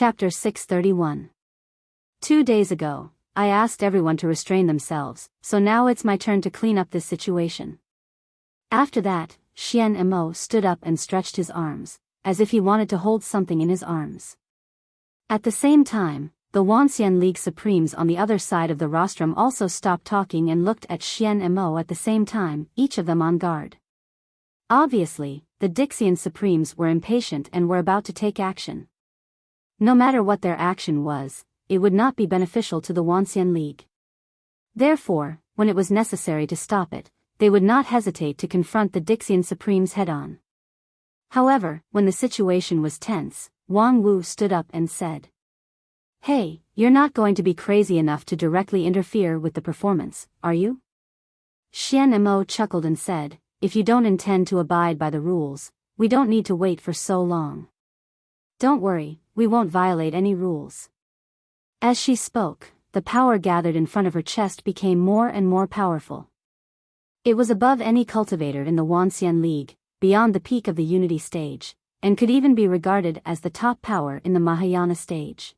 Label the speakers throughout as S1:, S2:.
S1: Chapter 631. 2 days ago, I asked everyone to restrain themselves, so now it's my turn to clean up this situation. After that, Xian Mo stood up and stretched his arms, as if he wanted to hold something in his arms. At the same time, the Wuxia League Supremes on the other side of the rostrum also stopped talking and looked at Xian Mo at the same time, each of them on guard. Obviously, the Dixian Supremes were impatient and were about to take action. No matter what their action was, it would not be beneficial to the Wuxia League. Therefore, when it was necessary to stop it, they would not hesitate to confront the Dixian Supremes head-on. However, when the situation was tense, Wang Wu stood up and said, "Hey, you're not going to be crazy enough to directly interfere with the performance, are you?" Xian Mo chuckled and said, "If you don't intend to abide by the rules, we don't need to wait for so long. Don't worry, we won't violate any rules." As she spoke, the power gathered in front of her chest became more and more powerful. It was above any cultivator in the Wuxia League, beyond the peak of the Unity stage, and could even be regarded as the top power in the Mahayana stage.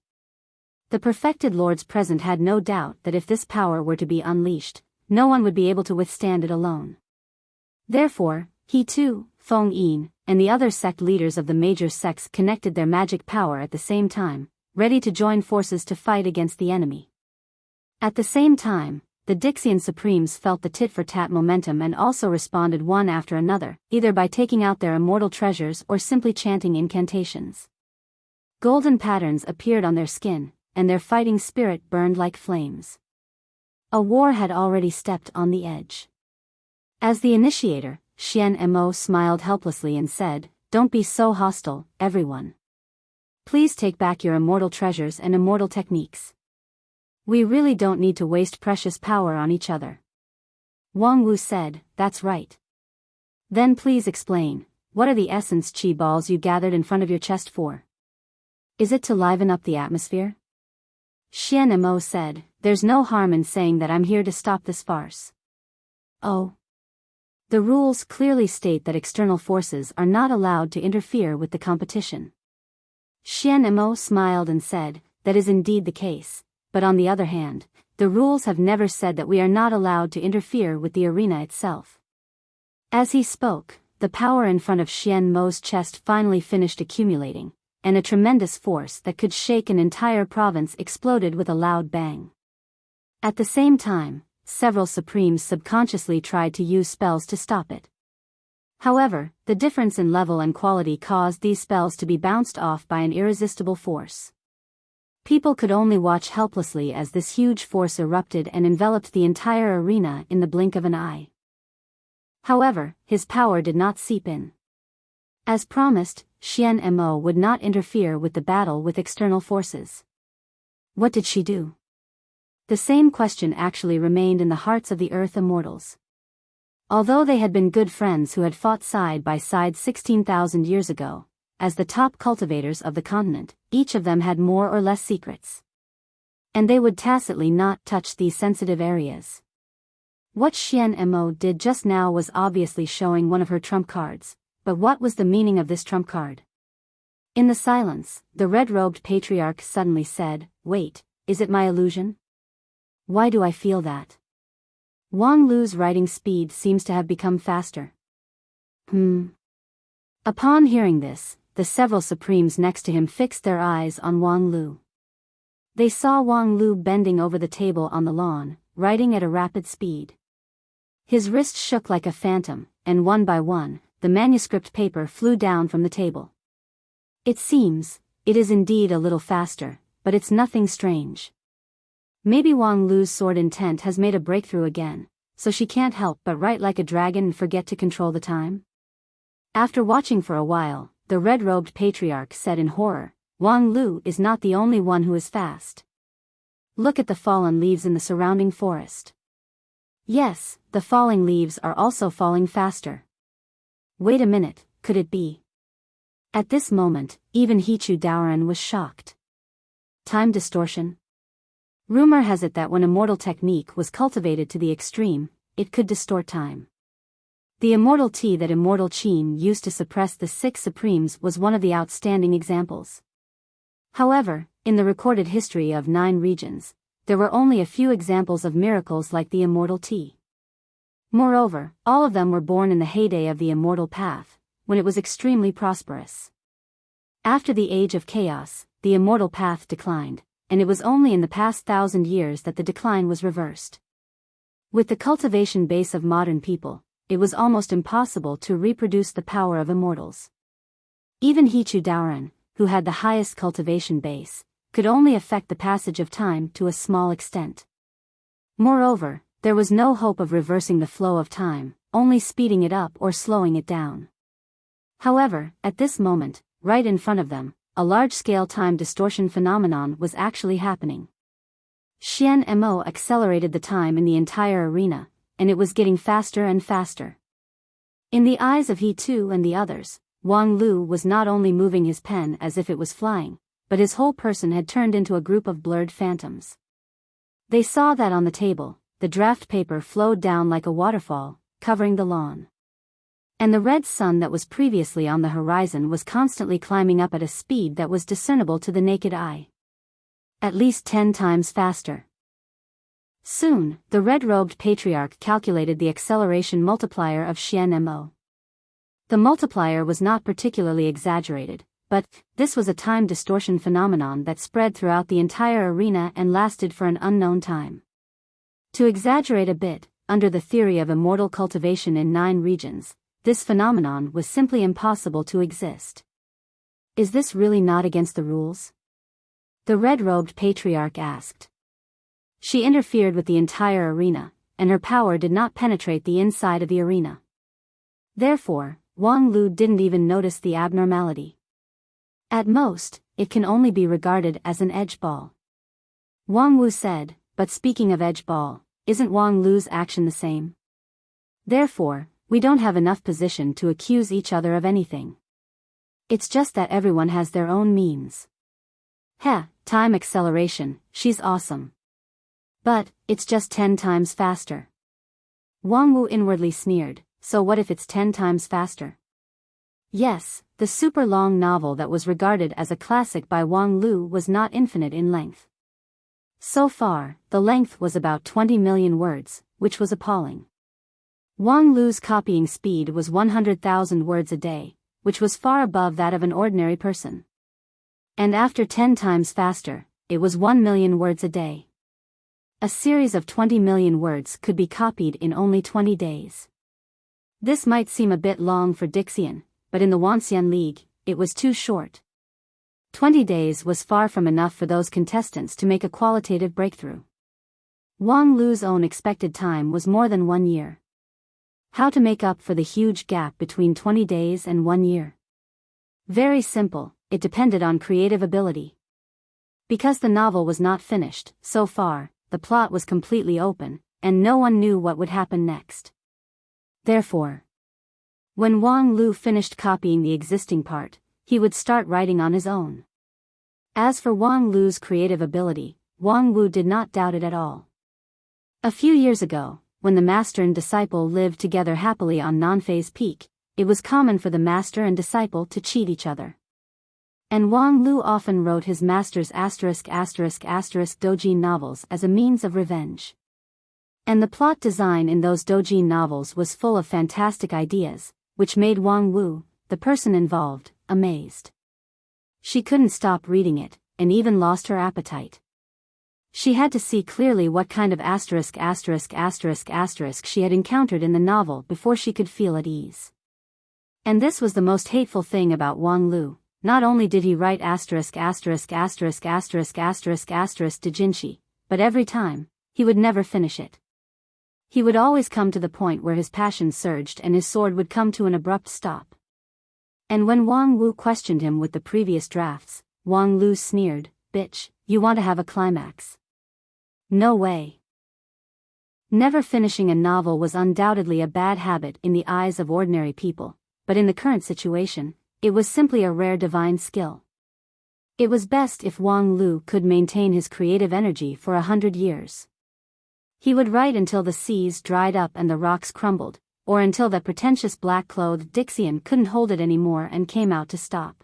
S1: The perfected lords present had no doubt that if this power were to be unleashed, no one would be able to withstand it alone. Therefore, he too, Feng Yin, and the other sect leaders of the major sects connected their magic power at the same time, ready to join forces to fight against the enemy. At the same time, the Dixian Supremes felt the tit-for-tat momentum and also responded one after another, either by taking out their immortal treasures or simply chanting incantations. Golden patterns appeared on their skin, and their fighting spirit burned like flames. A war had already stepped on the edge. As the initiator, Xian Mo smiled helplessly and said, "Don't be so hostile, everyone. Please take back your immortal treasures and immortal techniques. We really don't need to waste precious power on each other." Wang Wu said, "That's right. Then please explain, what are the essence chi balls you gathered in front of your chest for? Is it to liven up the atmosphere?" Xian Mo said, "There's no harm in saying that I'm here to stop this farce." "Oh. The rules clearly state that external forces are not allowed to interfere with the competition." Xian Mo smiled and said, "That is indeed the case, but on the other hand, the rules have never said that we are not allowed to interfere with the arena itself." As he spoke, the power in front of Xian Mo's chest finally finished accumulating, and a tremendous force that could shake an entire province exploded with a loud bang. At the same time, several Supremes subconsciously tried to use spells to stop it. However, the difference in level and quality caused these spells to be bounced off by an irresistible force. People could only watch helplessly as this huge force erupted and enveloped the entire arena in the blink of an eye. However, his power did not seep in. As promised, Xian Mo would not interfere with the battle with external forces. What did she do? The same question actually remained in the hearts of the Earth Immortals. Although they had been good friends who had fought side by side 16,000 years ago, as the top cultivators of the continent, each of them had more or less secrets. And they would tacitly not touch these sensitive areas. What Xian Mo did just now was obviously showing one of her trump cards, but what was the meaning of this trump card? In the silence, the red-robed patriarch suddenly said, "Wait, is it my illusion? Why do I feel that? Wang Lu's writing speed seems to have become faster." Upon hearing this, the several Supremes next to him fixed their eyes on Wang Lu. They saw Wang Lu bending over the table on the lawn, writing at a rapid speed. His wrist shook like a phantom, and one by one, the manuscript paper flew down from the table. It is indeed a little faster, but it's nothing strange. Maybe Wang Lu's sword intent has made a breakthrough again, so she can't help but write like a dragon and forget to control the time. After watching for a while, the red-robed patriarch said in horror, "Wang Lu is not the only one who is fast. Look at the fallen leaves in the surrounding forest. Yes, the falling leaves are also falling faster. Wait a minute, could it be?" At this moment, even Hichu Daoran was shocked. Time distortion? Rumor has it that when immortal technique was cultivated to the extreme, it could distort time. The immortal tea that Immortal Qin used to suppress the 6 Supremes was one of the outstanding examples. However, in the recorded history of 9 regions, there were only a few examples of miracles like the immortal tea. Moreover, all of them were born in the heyday of the immortal path, when it was extremely prosperous. After the age of chaos, the immortal path declined, and it was only in the past 1,000 years that the decline was reversed. With the cultivation base of modern people, it was almost impossible to reproduce the power of immortals. Even Hichu Daoran, who had the highest cultivation base, could only affect the passage of time to a small extent. Moreover, there was no hope of reversing the flow of time, only speeding it up or slowing it down. However, at this moment, right in front of them, a large-scale time distortion phenomenon was actually happening. Xian Mo accelerated the time in the entire arena, and it was getting faster and faster. In the eyes of He Tu and the others, Wang Lu was not only moving his pen as if it was flying, but his whole person had turned into a group of blurred phantoms. They saw that on the table, the draft paper flowed down like a waterfall, covering the lawn. And the red sun that was previously on the horizon was constantly climbing up at a speed that was discernible to the naked eye. At least 10 times faster. Soon, the red-robed patriarch calculated the acceleration multiplier of Xian Mo. The multiplier was not particularly exaggerated, but this was a time distortion phenomenon that spread throughout the entire arena and lasted for an unknown time. To exaggerate a bit, under the theory of immortal cultivation in 9 regions, this phenomenon was simply impossible to exist. Is this really not against the rules? The red-robed patriarch asked. She interfered with the entire arena, and her power did not penetrate the inside of the arena. Therefore, Wang Lu didn't even notice the abnormality. At most, it can only be regarded as an edge ball. Wang Wu said, but speaking of edge ball, isn't Wang Lu's action the same? Therefore, we don't have enough position to accuse each other of anything. It's just that everyone has their own means. Heh, time acceleration, she's awesome. But, it's just 10 times faster. Wang Wu inwardly sneered, so what if it's 10 times faster? Yes, the super long novel that was regarded as a classic by Wang Lu was not infinite in length. So far, the length was about 20 million words, which was appalling. Wang Lu's copying speed was 100,000 words a day, which was far above that of an ordinary person. And after 10 times faster, it was 1 million words a day. A series of 20 million words could be copied in only 20 days. This might seem a bit long for Dixian, but in the Wanxian League, it was too short. 20 days was far from enough for those contestants to make a qualitative breakthrough. Wang Lu's own expected time was more than 1 year. How to make up for the huge gap between 20 days and 1 year? Very simple, it depended on creative ability. Because the novel was not finished, so far, the plot was completely open, and no one knew what would happen next. Therefore, when Wang Lu finished copying the existing part, he would start writing on his own. As for Wang Lu's creative ability, Wang Wu did not doubt it at all. A few years ago, when the master and disciple lived together happily on Nanfei's Peak, it was common for the master and disciple to cheat each other. And Wang Lu often wrote his master's ***** doujin novels as a means of revenge. And the plot design in those doujin novels was full of fantastic ideas, which made Wang Wu, the person involved, amazed. She couldn't stop reading it, and even lost her appetite. She had to see clearly what kind of ***** she had encountered in the novel before she could feel at ease. And this was the most hateful thing about Wang Lu. Not only did he write ***** doujinshi, but every time, he would never finish it. He would always come to the point where his passion surged and his sword would come to an abrupt stop. And when Wang Wu questioned him with the previous drafts, Wang Lu sneered, "Bitch, you want to have a climax? No way." Never finishing a novel was undoubtedly a bad habit in the eyes of ordinary people, but in the current situation, it was simply a rare divine skill. It was best if Wang Lu could maintain his creative energy for 100 years. He would write until the seas dried up and the rocks crumbled, or until that pretentious black-clothed Dixian couldn't hold it anymore and came out to stop.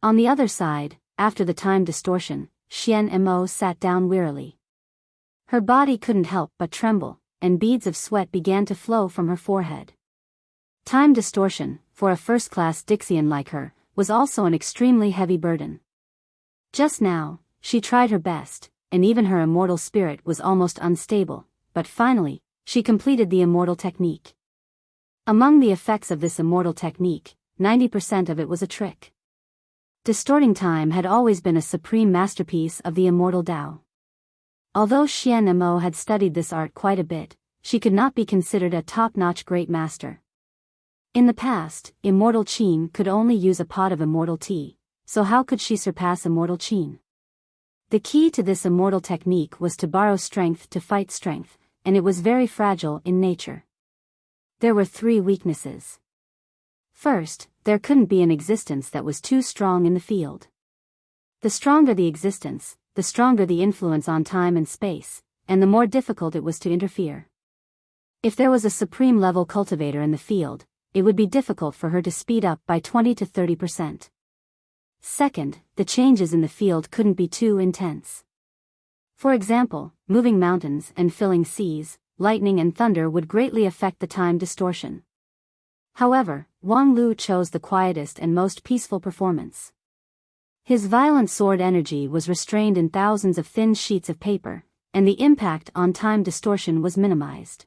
S1: On the other side, after the time distortion, Xian Mo sat down wearily. Her body couldn't help but tremble, and beads of sweat began to flow from her forehead. Time distortion, for a first-class Dixian like her, was also an extremely heavy burden. Just now, she tried her best, and even her immortal spirit was almost unstable, but finally, she completed the immortal technique. Among the effects of this immortal technique, 90% of it was a trick. Distorting time had always been a supreme masterpiece of the immortal Tao. Although Xian Mo had studied this art quite a bit, she could not be considered a top-notch great master. In the past, immortal Qin could only use a pot of immortal tea, so how could she surpass immortal Qin? The key to this immortal technique was to borrow strength to fight strength, and it was very fragile in nature. There were 3 weaknesses. First, there couldn't be an existence that was too strong in the field. The stronger the existence, the stronger the influence on time and space, and the more difficult it was to interfere. If there was a supreme level cultivator in the field, it would be difficult for her to speed up by 20 to 30%. Second, the changes in the field couldn't be too intense. For example, moving mountains and filling seas, lightning and thunder would greatly affect the time distortion. However, Wang Lu chose the quietest and most peaceful performance. His violent sword energy was restrained in thousands of thin sheets of paper, and the impact on time distortion was minimized.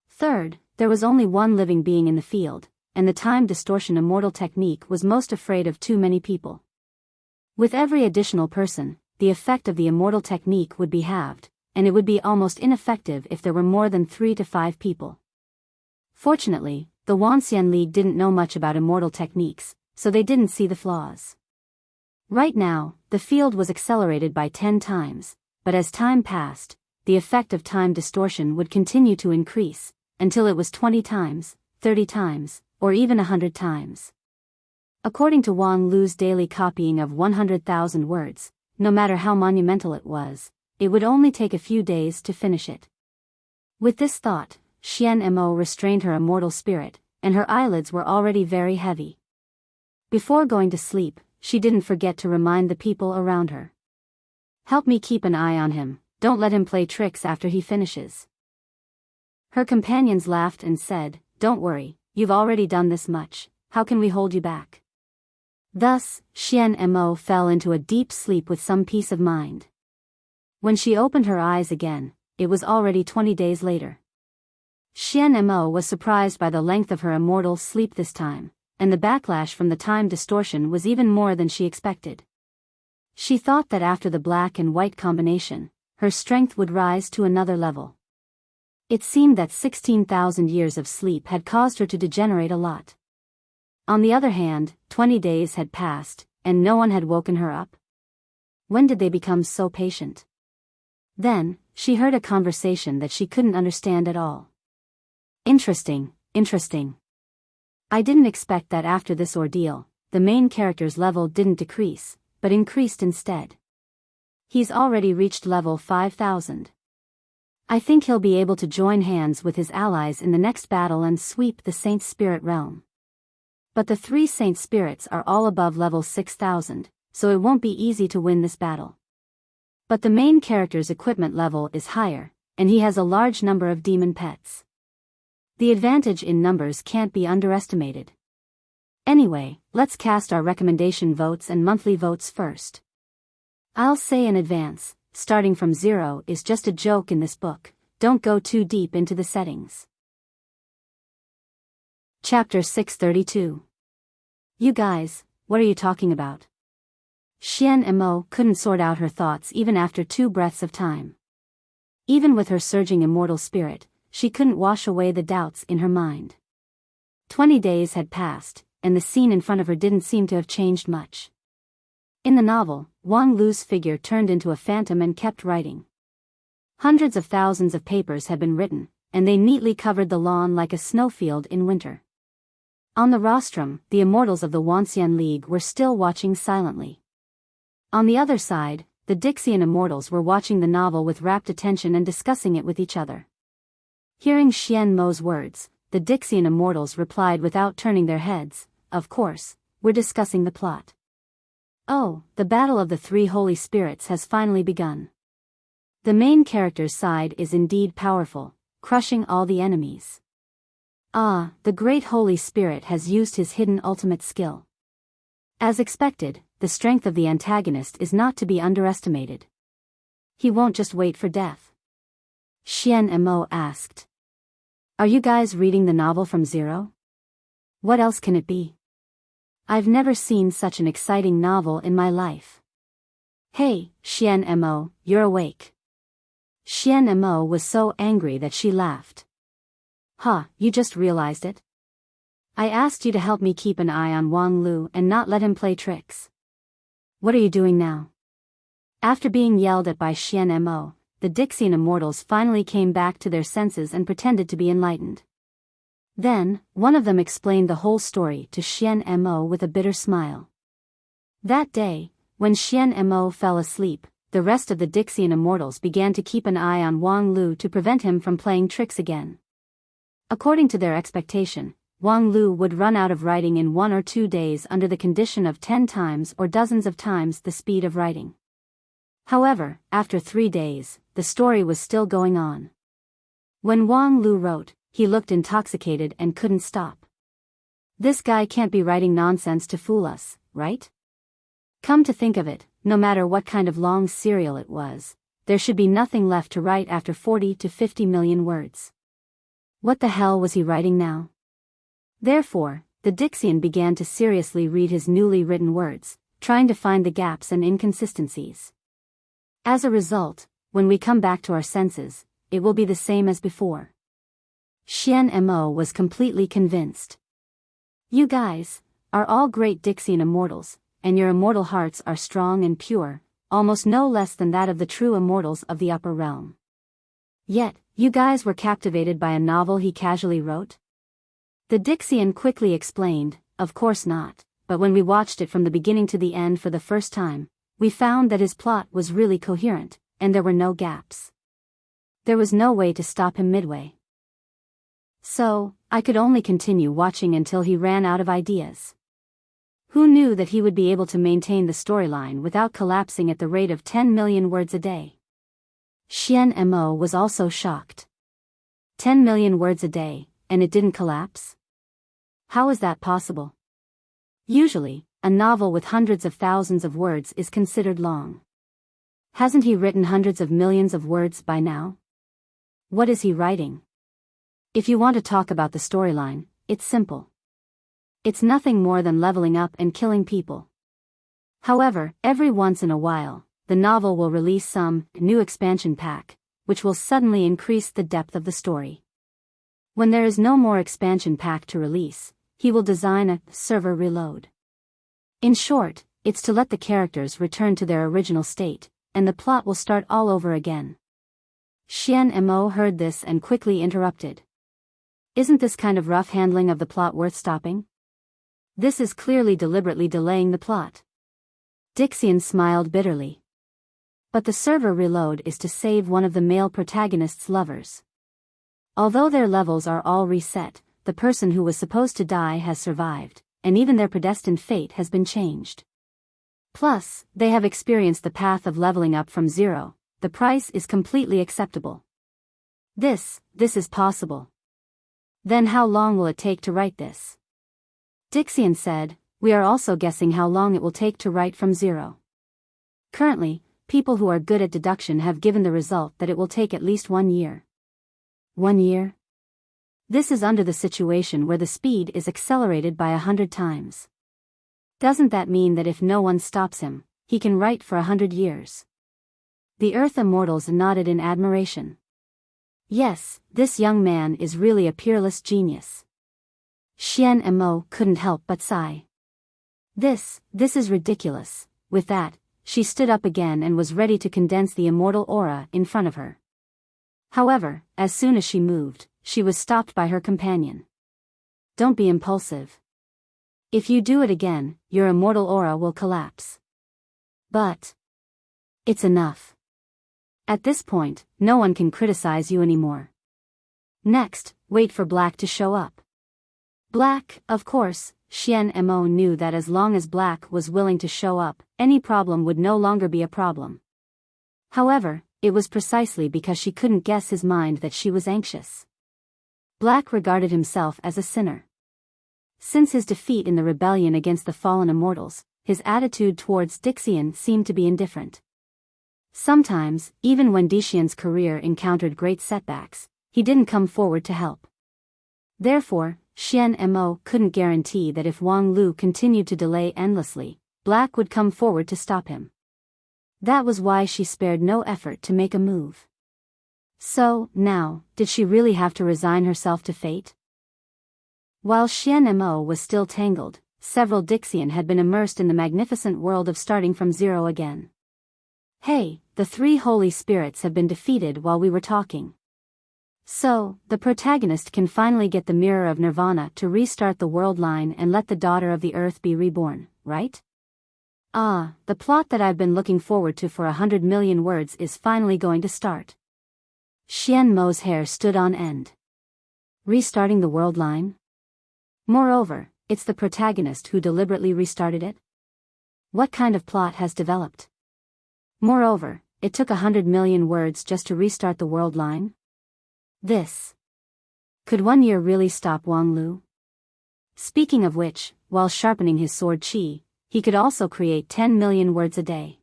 S1: Third, there was only one living being in the field, and the time distortion immortal technique was most afraid of too many people. With every additional person, the effect of the immortal technique would be halved, and it would be almost ineffective if there were more than 3 to 5 people. Fortunately, the Wanxian League didn't know much about immortal techniques, so they didn't see the flaws. Right now, the field was accelerated by 10 times, but as time passed, the effect of time distortion would continue to increase, until it was 20 times, 30 times, or even 100 times. According to Wang Lu's daily copying of 100,000 words, no matter how monumental it was, it would only take a few days to finish it. With this thought, Xian Mo restrained her immortal spirit, and her eyelids were already very heavy. Before going to sleep, she didn't forget to remind the people around her. "Help me keep an eye on him, don't let him play tricks after he finishes." Her companions laughed and said, "Don't worry, you've already done this much, how can we hold you back?" Thus, Xian Mo fell into a deep sleep with some peace of mind. When she opened her eyes again, it was already 20 days later. Xian Mo was surprised by the length of her immortal sleep this time, and the backlash from the time distortion was even more than she expected. She thought that after the black and white combination, her strength would rise to another level. It seemed that 16,000 years of sleep had caused her to degenerate a lot. On the other hand, 20 days had passed, and no one had woken her up. When did they become so patient? Then, she heard a conversation that she couldn't understand at all. Interesting. I didn't expect that after this ordeal, the main character's level didn't decrease, but increased instead. He's already reached level 5,000. I think he'll be able to join hands with his allies in the next battle and sweep the Saint Spirit realm. But the 3 Saint Spirits are all above level 6,000, so it won't be easy to win this battle. But the main character's equipment level is higher, and he has a large number of demon pets. The advantage in numbers can't be underestimated. Anyway, let's cast our recommendation votes and monthly votes first. I'll say in advance, starting from 0 is just a joke in this book, don't go too deep into the settings. Chapter 632. You guys, what are you talking about? Xian Mo couldn't sort out her thoughts even after 2 breaths of time. Even with her surging immortal spirit, she couldn't wash away the doubts in her mind. 20 days had passed, and the scene in front of her didn't seem to have changed much. In the novel, Wang Lu's figure turned into a phantom and kept writing. Hundreds of thousands of papers had been written, and they neatly covered the lawn like a snowfield in winter. On the rostrum, the immortals of the Wanxian League were still watching silently. On the other side, the Dixian immortals were watching the novel with rapt attention and discussing it with each other. Hearing Xian Mo's words, the Dixian immortals replied without turning their heads, "Of course, we're discussing the plot." Oh, the battle of the three holy spirits has finally begun. The main character's side is indeed powerful, crushing all the enemies. Ah, the great Holy Spirit has used his hidden ultimate skill. As expected, the strength of the antagonist is not to be underestimated. He won't just wait for death. Xian Mo asked. Are you guys reading the novel from zero? What else can it be? I've never seen such an exciting novel in my life. Hey, Xian Mo, you're awake. Xian Mo was so angry that she laughed. Huh, you just realized it? I asked you to help me keep an eye on Wang Lu and not let him play tricks. What are you doing now? After being yelled at by Xian Mo, the Dixian immortals finally came back to their senses and pretended to be enlightened. Then, one of them explained the whole story to Xian Mo with a bitter smile. That day, when Xian Mo fell asleep, the rest of the Dixian immortals began to keep an eye on Wang Lu to prevent him from playing tricks again. According to their expectation, Wang Lu would run out of writing in 1 or 2 days under the condition of 10 times or dozens of times the speed of writing. However, after 3 days, the story was still going on. When Wang Lu wrote, he looked intoxicated and couldn't stop. This guy can't be writing nonsense to fool us, right? Come to think of it, no matter what kind of long serial it was, there should be nothing left to write after 40 to 50 million words. What the hell was he writing now? Therefore, the Dixian began to seriously read his newly written words, trying to find the gaps and inconsistencies. As a result, when we come back to our senses, it will be the same as before. Xian Mo was completely convinced. You guys are all great Dixian immortals, and your immortal hearts are strong and pure, almost no less than that of the true immortals of the upper realm. Yet, you guys were captivated by a novel he casually wrote? The Dixian quickly explained, of course not, but when we watched it from the beginning to the end for the first time, we found that his plot was really coherent, and there were no gaps. There was no way to stop him midway. So, I could only continue watching until he ran out of ideas. Who knew that he would be able to maintain the storyline without collapsing at the rate of 10 million words a day? Xian Mo was also shocked. 10 million words a day, and it didn't collapse? How is that possible? Usually, a novel with hundreds of thousands of words is considered long. Hasn't he written hundreds of millions of words by now? What is he writing? If you want to talk about the storyline, it's simple. It's nothing more than leveling up and killing people. However, every once in a while, the novel will release some new expansion pack, which will suddenly increase the depth of the story. When there is no more expansion pack to release, he will design a server reload. In short, it's to let the characters return to their original state, and the plot will start all over again. Xian Mo heard this and quickly interrupted. Isn't this kind of rough handling of the plot worth stopping? This is clearly deliberately delaying the plot. Dixian smiled bitterly. But the server reload is to save one of the male protagonist's lovers. Although their levels are all reset, the person who was supposed to die has survived, and even their predestined fate has been changed. Plus, they have experienced the path of leveling up from zero. The price is completely acceptable. This is possible. Then how long will it take to write this? Dixian said, we are also guessing how long it will take to write from zero. Currently, people who are good at deduction have given the result that it will take at least 1 year. 1 year? This is under the situation where the speed is accelerated by 100 times. Doesn't that mean that if no one stops him, he can write for 100 years? The Earth Immortals nodded in admiration. Yes, this young man is really a peerless genius. Xian Mo couldn't help but sigh. This is ridiculous. With that, she stood up again and was ready to condense the immortal aura in front of her. However, as soon as she moved, she was stopped by her companion. Don't be impulsive. If you do it again, your immortal aura will collapse. But it's enough. At this point, no one can criticize you anymore. Next, wait for Black to show up. Black, of course, Xian Mo knew that as long as Black was willing to show up, any problem would no longer be a problem. However, it was precisely because she couldn't guess his mind that she was anxious. Black regarded himself as a sinner. Since his defeat in the rebellion against the fallen immortals, his attitude towards Dixian seemed to be indifferent. Sometimes, even when Dixian's career encountered great setbacks, he didn't come forward to help. Therefore, Xian Mo couldn't guarantee that if Wang Lu continued to delay endlessly, Black would come forward to stop him. That was why she spared no effort to make a move. So, now, did she really have to resign herself to fate? While Xian Mo was still tangled, several Dixian had been immersed in the magnificent world of starting from zero again. Hey, the three holy spirits have been defeated while we were talking. So, the protagonist can finally get the mirror of Nirvana to restart the world line and let the daughter of the earth be reborn, right? Ah, the plot that I've been looking forward to for 100 million words is finally going to start. Xian Mo's hair stood on end. Restarting the world line? Moreover, it's the protagonist who deliberately restarted it? What kind of plot has developed? Moreover, it took 100 million words just to restart the world line? This. Could 1 year really stop Wang Lu? Speaking of which, while sharpening his sword qi, he could also create 10 million words a day.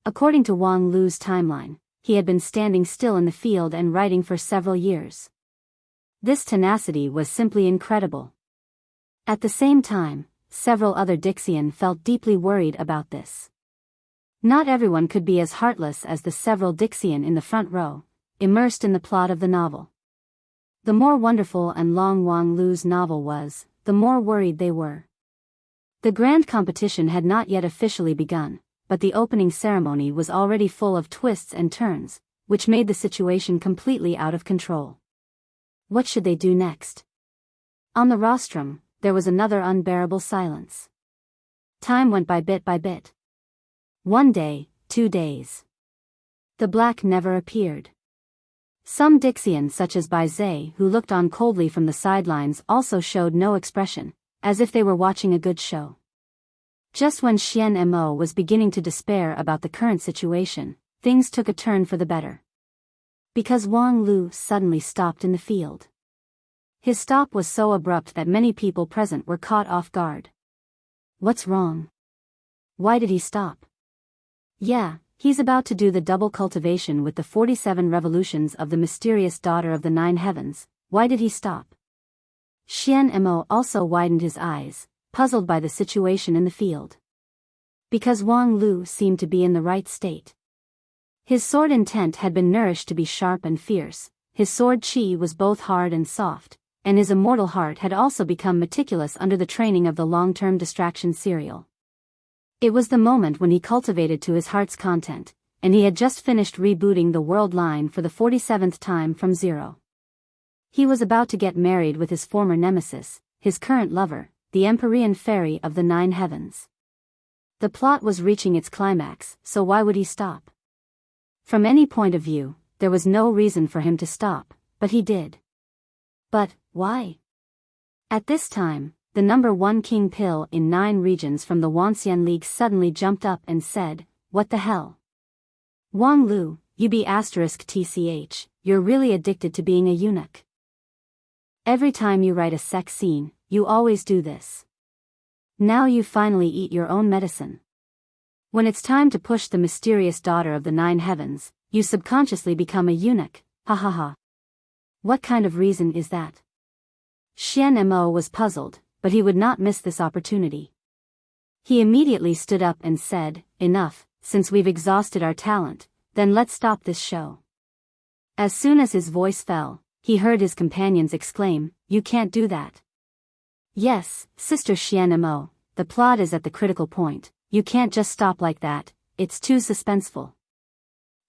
S1: According to Wang Lu's timeline, he had been standing still in the field and writing for several years. This tenacity was simply incredible. At the same time, several other Dixian felt deeply worried about this. Not everyone could be as heartless as the several Dixian in the front row, immersed in the plot of the novel. The more wonderful and long Wang Lu's novel was, the more worried they were. The grand competition had not yet officially begun, but the opening ceremony was already full of twists and turns, which made the situation completely out of control. What should they do next? On the rostrum, there was another unbearable silence. Time went by bit by bit. 1 day, 2 days. The Black never appeared. Some Dixian such as Bai Zhe who looked on coldly from the sidelines also showed no expression, as if they were watching a good show. Just when Xian Mo was beginning to despair about the current situation, things took a turn for the better. Because Wang Lu suddenly stopped in the field. His stop was so abrupt that many people present were caught off guard. What's wrong? Why did he stop? Yeah, he's about to do the double cultivation with the 47 revolutions of the mysterious daughter of the 9 heavens. Why did he stop? Xian Mo also widened his eyes, puzzled by the situation in the field. Because Wang Lu seemed to be in the right state. His sword intent had been nourished to be sharp and fierce, his sword qi was both hard and soft, and his immortal heart had also become meticulous under the training of the long-term distraction serial. It was the moment when he cultivated to his heart's content, and he had just finished rebooting the world line for the 47th time from zero. He was about to get married with his former nemesis, his current lover, the Empyrean fairy of the 9 heavens. The plot was reaching its climax, so why would he stop? From any point of view, there was no reason for him to stop, but he did. But, why? At this time, the number 1 king pill in 9 regions from the Wanxian League suddenly jumped up and said, "What the hell? Wang Lu, you be *tch, you're really addicted to being a eunuch. Every time you write a sex scene, you always do this. Now you finally eat your own medicine. When it's time to push the mysterious daughter of the 9 heavens, you subconsciously become a eunuch, ha ha ha. What kind of reason is that?" Xian Mo was puzzled, but he would not miss this opportunity. He immediately stood up and said, "Enough, since we've exhausted our talent, then let's stop this show." As soon as his voice fell, he heard his companions exclaim, "You can't do that." "Yes, Sister Xian Mo, the plot is at the critical point, you can't just stop like that, it's too suspenseful.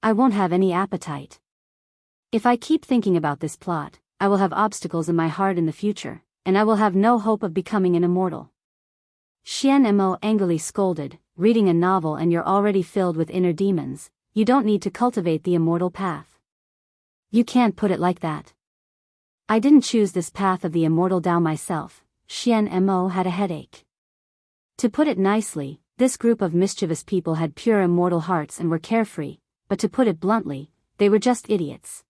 S1: I won't have any appetite. If I keep thinking about this plot, I will have obstacles in my heart in the future, and I will have no hope of becoming an immortal." Xian Mo angrily scolded, "Reading a novel and you're already filled with inner demons, you don't need to cultivate the immortal path. You can't put it like that. I didn't choose this path of the immortal Tao myself, Xian Mo had a headache. To put it nicely, this group of mischievous people had pure immortal hearts and were carefree, but to put it bluntly, they were just idiots.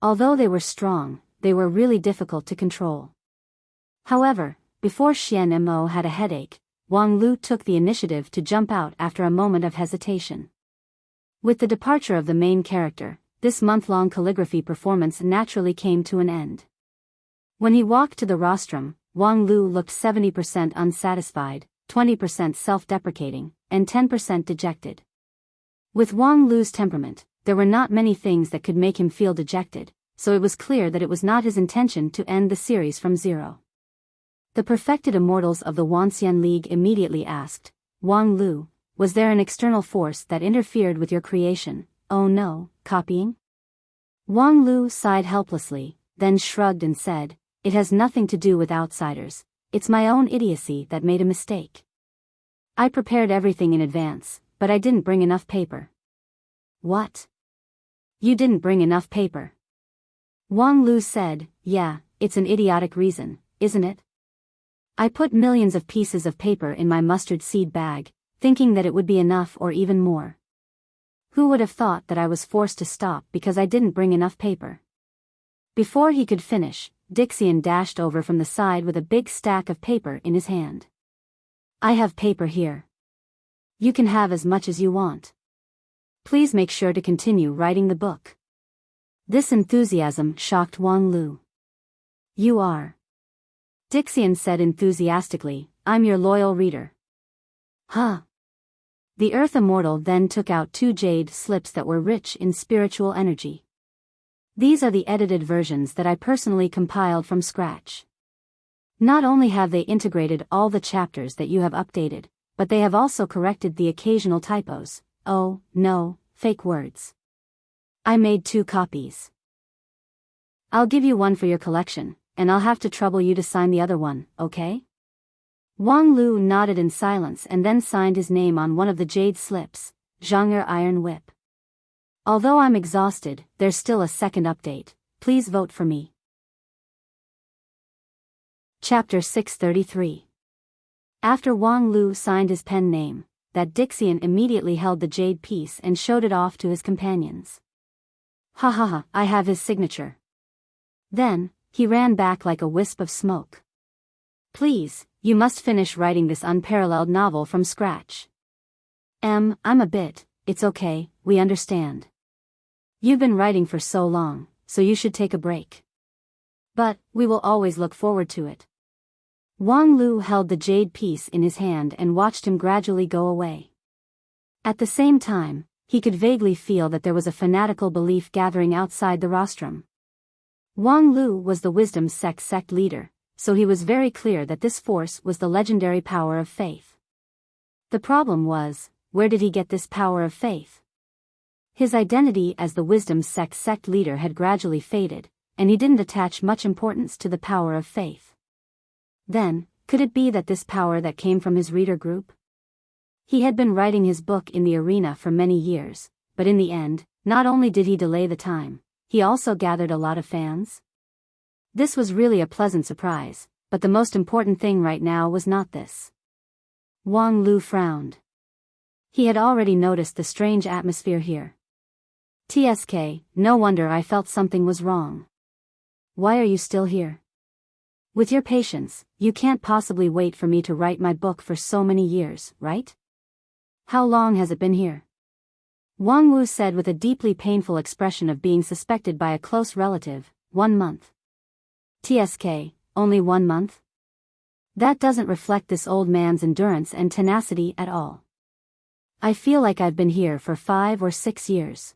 S1: Although they were strong, they were really difficult to control. However, before Xian Mo had a headache, Wang Lu took the initiative to jump out after a moment of hesitation. With the departure of the main character, this month-long calligraphy performance naturally came to an end. When he walked to the rostrum, Wang Lu looked 70% unsatisfied, 20% self-deprecating, and 10% dejected. With Wang Lu's temperament, there were not many things that could make him feel dejected, so it was clear that it was not his intention to end the series from zero. The perfected immortals of the Wanxian League immediately asked, "Wang Lu, was there an external force that interfered with your creation? Oh no, copying?" Wang Lu sighed helplessly, then shrugged and said, "It has nothing to do with outsiders, it's my own idiocy that made a mistake. I prepared everything in advance, but I didn't bring enough paper." "What? You didn't bring enough paper?" Wang Lu said, "Yeah, it's an idiotic reason, isn't it? I put millions of pieces of paper in my mustard seed bag, thinking that it would be enough or even more. Who would have thought that I was forced to stop because I didn't bring enough paper?" Before he could finish, Dixian dashed over from the side with a big stack of paper in his hand. "I have paper here. You can have as much as you want. Please make sure to continue writing the book." This enthusiasm shocked Wang Lu. "You are?" Dixian said enthusiastically, "I'm your loyal reader." "Huh." The Earth Immortal then took out 2 jade slips that were rich in spiritual energy. "These are the edited versions that I personally compiled from scratch. Not only have they integrated all the chapters that you have updated, but they have also corrected the occasional typos, oh, no, fake words. I made 2 copies. I'll give you one for your collection, and I'll have to trouble you to sign the other one, okay?" Wang Lu nodded in silence and then signed his name on one of the jade slips, Zhang'er Iron Whip. "Although I'm exhausted, there's still a second update. Please vote for me." Chapter 633. After Wang Lu signed his pen name, that Dixian immediately held the jade piece and showed it off to his companions. "Ha ha ha, I have his signature." Then, he ran back like a wisp of smoke. "Please, you must finish writing this unparalleled novel from scratch." I'm a bit, it's okay, we understand. You've been writing for so long, so you should take a break. But, we will always look forward to it." Wang Lu held the jade piece in his hand and watched him gradually go away. At the same time, he could vaguely feel that there was a fanatical belief gathering outside the rostrum. Wang Lu was the Wisdom sect leader, so he was very clear that this force was the legendary power of faith. The problem was, where did he get this power of faith? His identity as the Wisdom sect leader had gradually faded, and he didn't attach much importance to the power of faith. Then, could it be that this power that came from his reader group? He had been writing his book in the arena for many years, but in the end, not only did he delay the time, he also gathered a lot of fans. This was really a pleasant surprise, but the most important thing right now was not this. Wang Lu frowned. He had already noticed the strange atmosphere here. "TSK, no wonder I felt something was wrong. Why are you still here? With your patience, you can't possibly wait for me to write my book for so many years, right? How long has it been here?" Wang Wu said with a deeply painful expression of being suspected by a close relative. 1 month. "TSK, only 1 month? That doesn't reflect this old man's endurance and tenacity at all. I feel like I've been here for 5 or 6 years.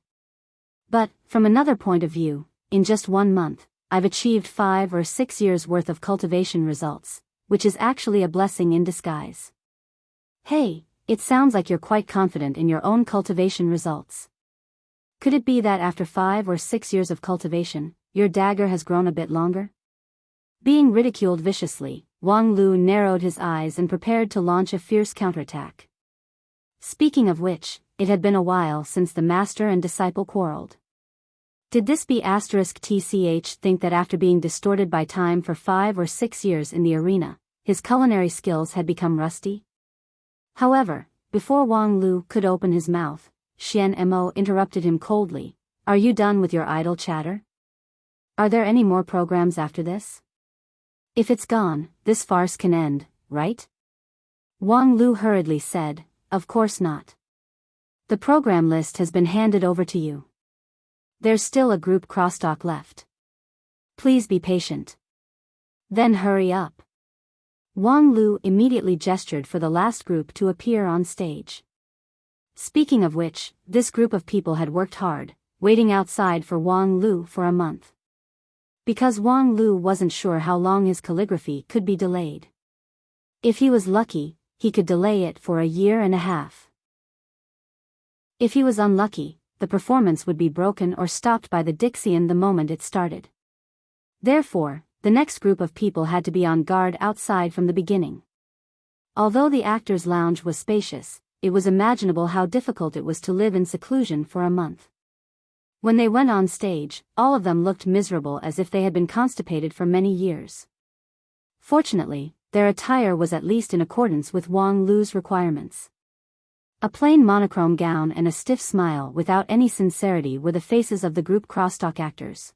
S1: But, from another point of view, in just 1 month, I've achieved 5 or 6 years worth of cultivation results, which is actually a blessing in disguise. Hey, it sounds like you're quite confident in your own cultivation results. Could it be that after 5 or 6 years of cultivation, your dagger has grown a bit longer?" Being ridiculed viciously, Wang Lu narrowed his eyes and prepared to launch a fierce counterattack. Speaking of which, it had been a while since the master and disciple quarreled. Did this B*TCH think that after being distorted by time for 5 or 6 years in the arena, his culinary skills had become rusty? However, before Wang Lu could open his mouth, Xian Mo interrupted him coldly. Are you done with your idle chatter? Are there any more programs after this? If it's gone, this farce can end, right? Wang Lu hurriedly said, Of course not. The program list has been handed over to you. There's still a group crosstalk left. Please be patient. Then hurry up. Wang Lu immediately gestured for the last group to appear on stage. Speaking of which, this group of people had worked hard, waiting outside for Wang Lu for a month. Because Wang Lu wasn't sure how long his calligraphy could be delayed. If he was lucky, he could delay it for 1.5 years. If he was unlucky, the performance would be broken or stopped by the Dixian the moment it started. Therefore, the next group of people had to be on guard outside from the beginning. Although the actors' lounge was spacious, it was imaginable how difficult it was to live in seclusion for a month. When they went on stage, all of them looked miserable as if they had been constipated for many years. Fortunately, their attire was at least in accordance with Wang Lu's requirements. A plain monochrome gown and a stiff smile without any sincerity were the faces of the group crosstalk actors.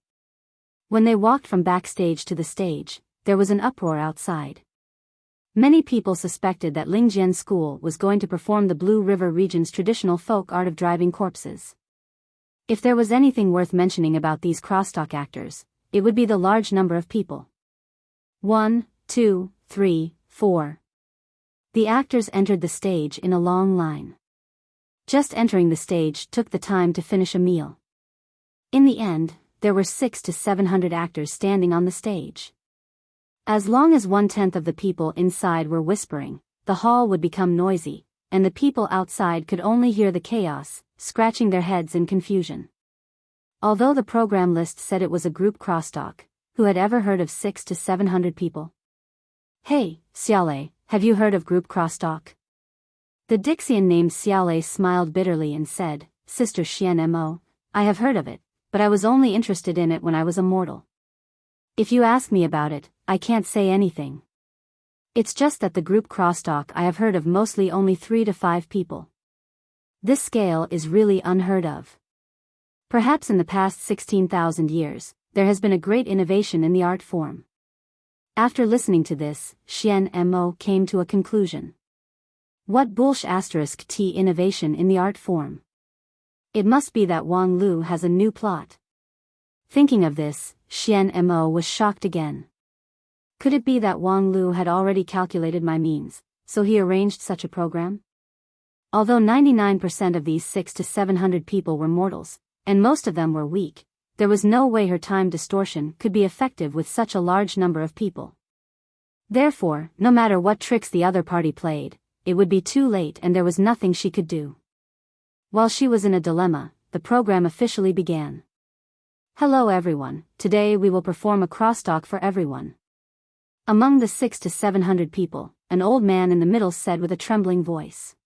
S1: When they walked from backstage to the stage, there was an uproar outside. Many people suspected that Lingjian School was going to perform the Blue River region's traditional folk art of driving corpses. If there was anything worth mentioning about these crosstalk actors, it would be the large number of people. 1, 2, 3, 4. The actors entered the stage in a long line. Just entering the stage took the time to finish a meal. In the end, there were 600 to 700 actors standing on the stage. As long as 1/10 of the people inside were whispering, the hall would become noisy, and the people outside could only hear the chaos, scratching their heads in confusion. Although the program list said it was a group crosstalk, who had ever heard of 600 to 700 people? Hey, Xiaolei, have you heard of group crosstalk? The Dixian named Xiaolei smiled bitterly and said, Sister Xian Mo, I have heard of it, but I was only interested in it when I was a mortal. If you ask me about it, I can't say anything. It's just that the group crosstalk I have heard of mostly only 3 to 5 people. This scale is really unheard of. Perhaps in the past 16,000 years, there has been a great innovation in the art form. After listening to this, Xian Mo came to a conclusion. What **t innovation in the art form? It must be that Wang Lu has a new plot. Thinking of this, Xian Mo was shocked again. Could it be that Wang Lu had already calculated my means, so he arranged such a program? Although 99% of these 600 to 700 people were mortals, and most of them were weak, there was no way her time distortion could be effective with such a large number of people. Therefore, no matter what tricks the other party played, it would be too late and there was nothing she could do. While she was in a dilemma, the program officially began. Hello everyone, today we will perform a crosstalk for everyone. Among the 600 to 700 people, an old man in the middle said with a trembling voice.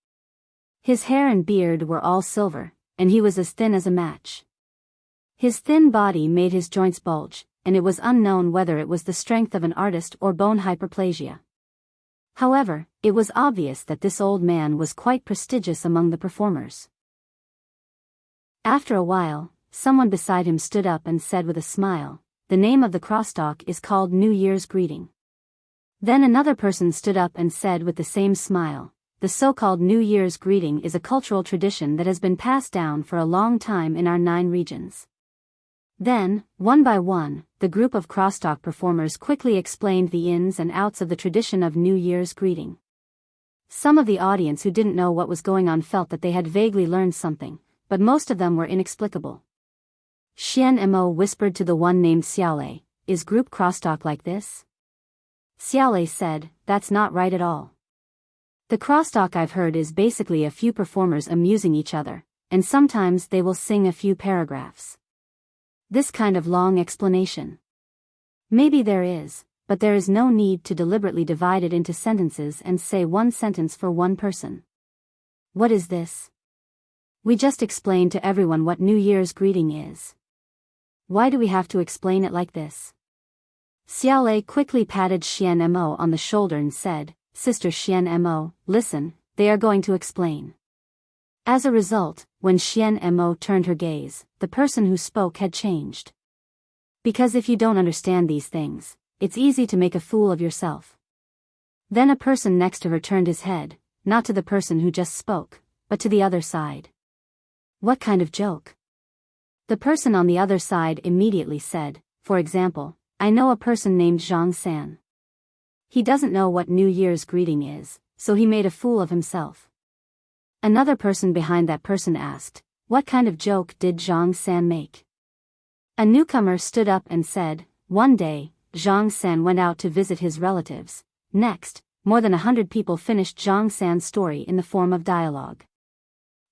S1: His hair and beard were all silver, and he was as thin as a match. His thin body made his joints bulge, and it was unknown whether it was the strength of an artist or bone hyperplasia. However, it was obvious that this old man was quite prestigious among the performers. After a while, someone beside him stood up and said with a smile, the name of the crosstalk is called New Year's Greeting. Then another person stood up and said with the same smile, the so-called New Year's Greeting is a cultural tradition that has been passed down for a long time in our 9 regions. Then, one by one, the group of crosstalk performers quickly explained the ins and outs of the tradition of New Year's Greeting. Some of the audience who didn't know what was going on felt that they had vaguely learned something, but most of them were inexplicable. Xian Mo whispered to the one named Xiaolei, is group crosstalk like this? Xiaolei said, that's not right at all. The crosstalk I've heard is basically a few performers amusing each other, and sometimes they will sing a few paragraphs. This kind of long explanation. Maybe there is, but there is no need to deliberately divide it into sentences and say one sentence for one person. What is this? We just explained to everyone what New Year's Greeting is. Why do we have to explain it like this? Xiaolei quickly patted Xian Mo on the shoulder and said, Sister Xian Mo, listen, they are going to explain. As a result, when Xian Mo turned her gaze, the person who spoke had changed. Because if you don't understand these things, it's easy to make a fool of yourself. Then a person next to her turned his head, not to the person who just spoke, but to the other side. What kind of joke? The person on the other side immediately said, for example, I know a person named Zhang San. He doesn't know what New Year's greeting is, so he made a fool of himself. Another person behind that person asked, what kind of joke did Zhang San make? A newcomer stood up and said, one day, Zhang San went out to visit his relatives. Next, more than 100 people finished Zhang San's story in the form of dialogue.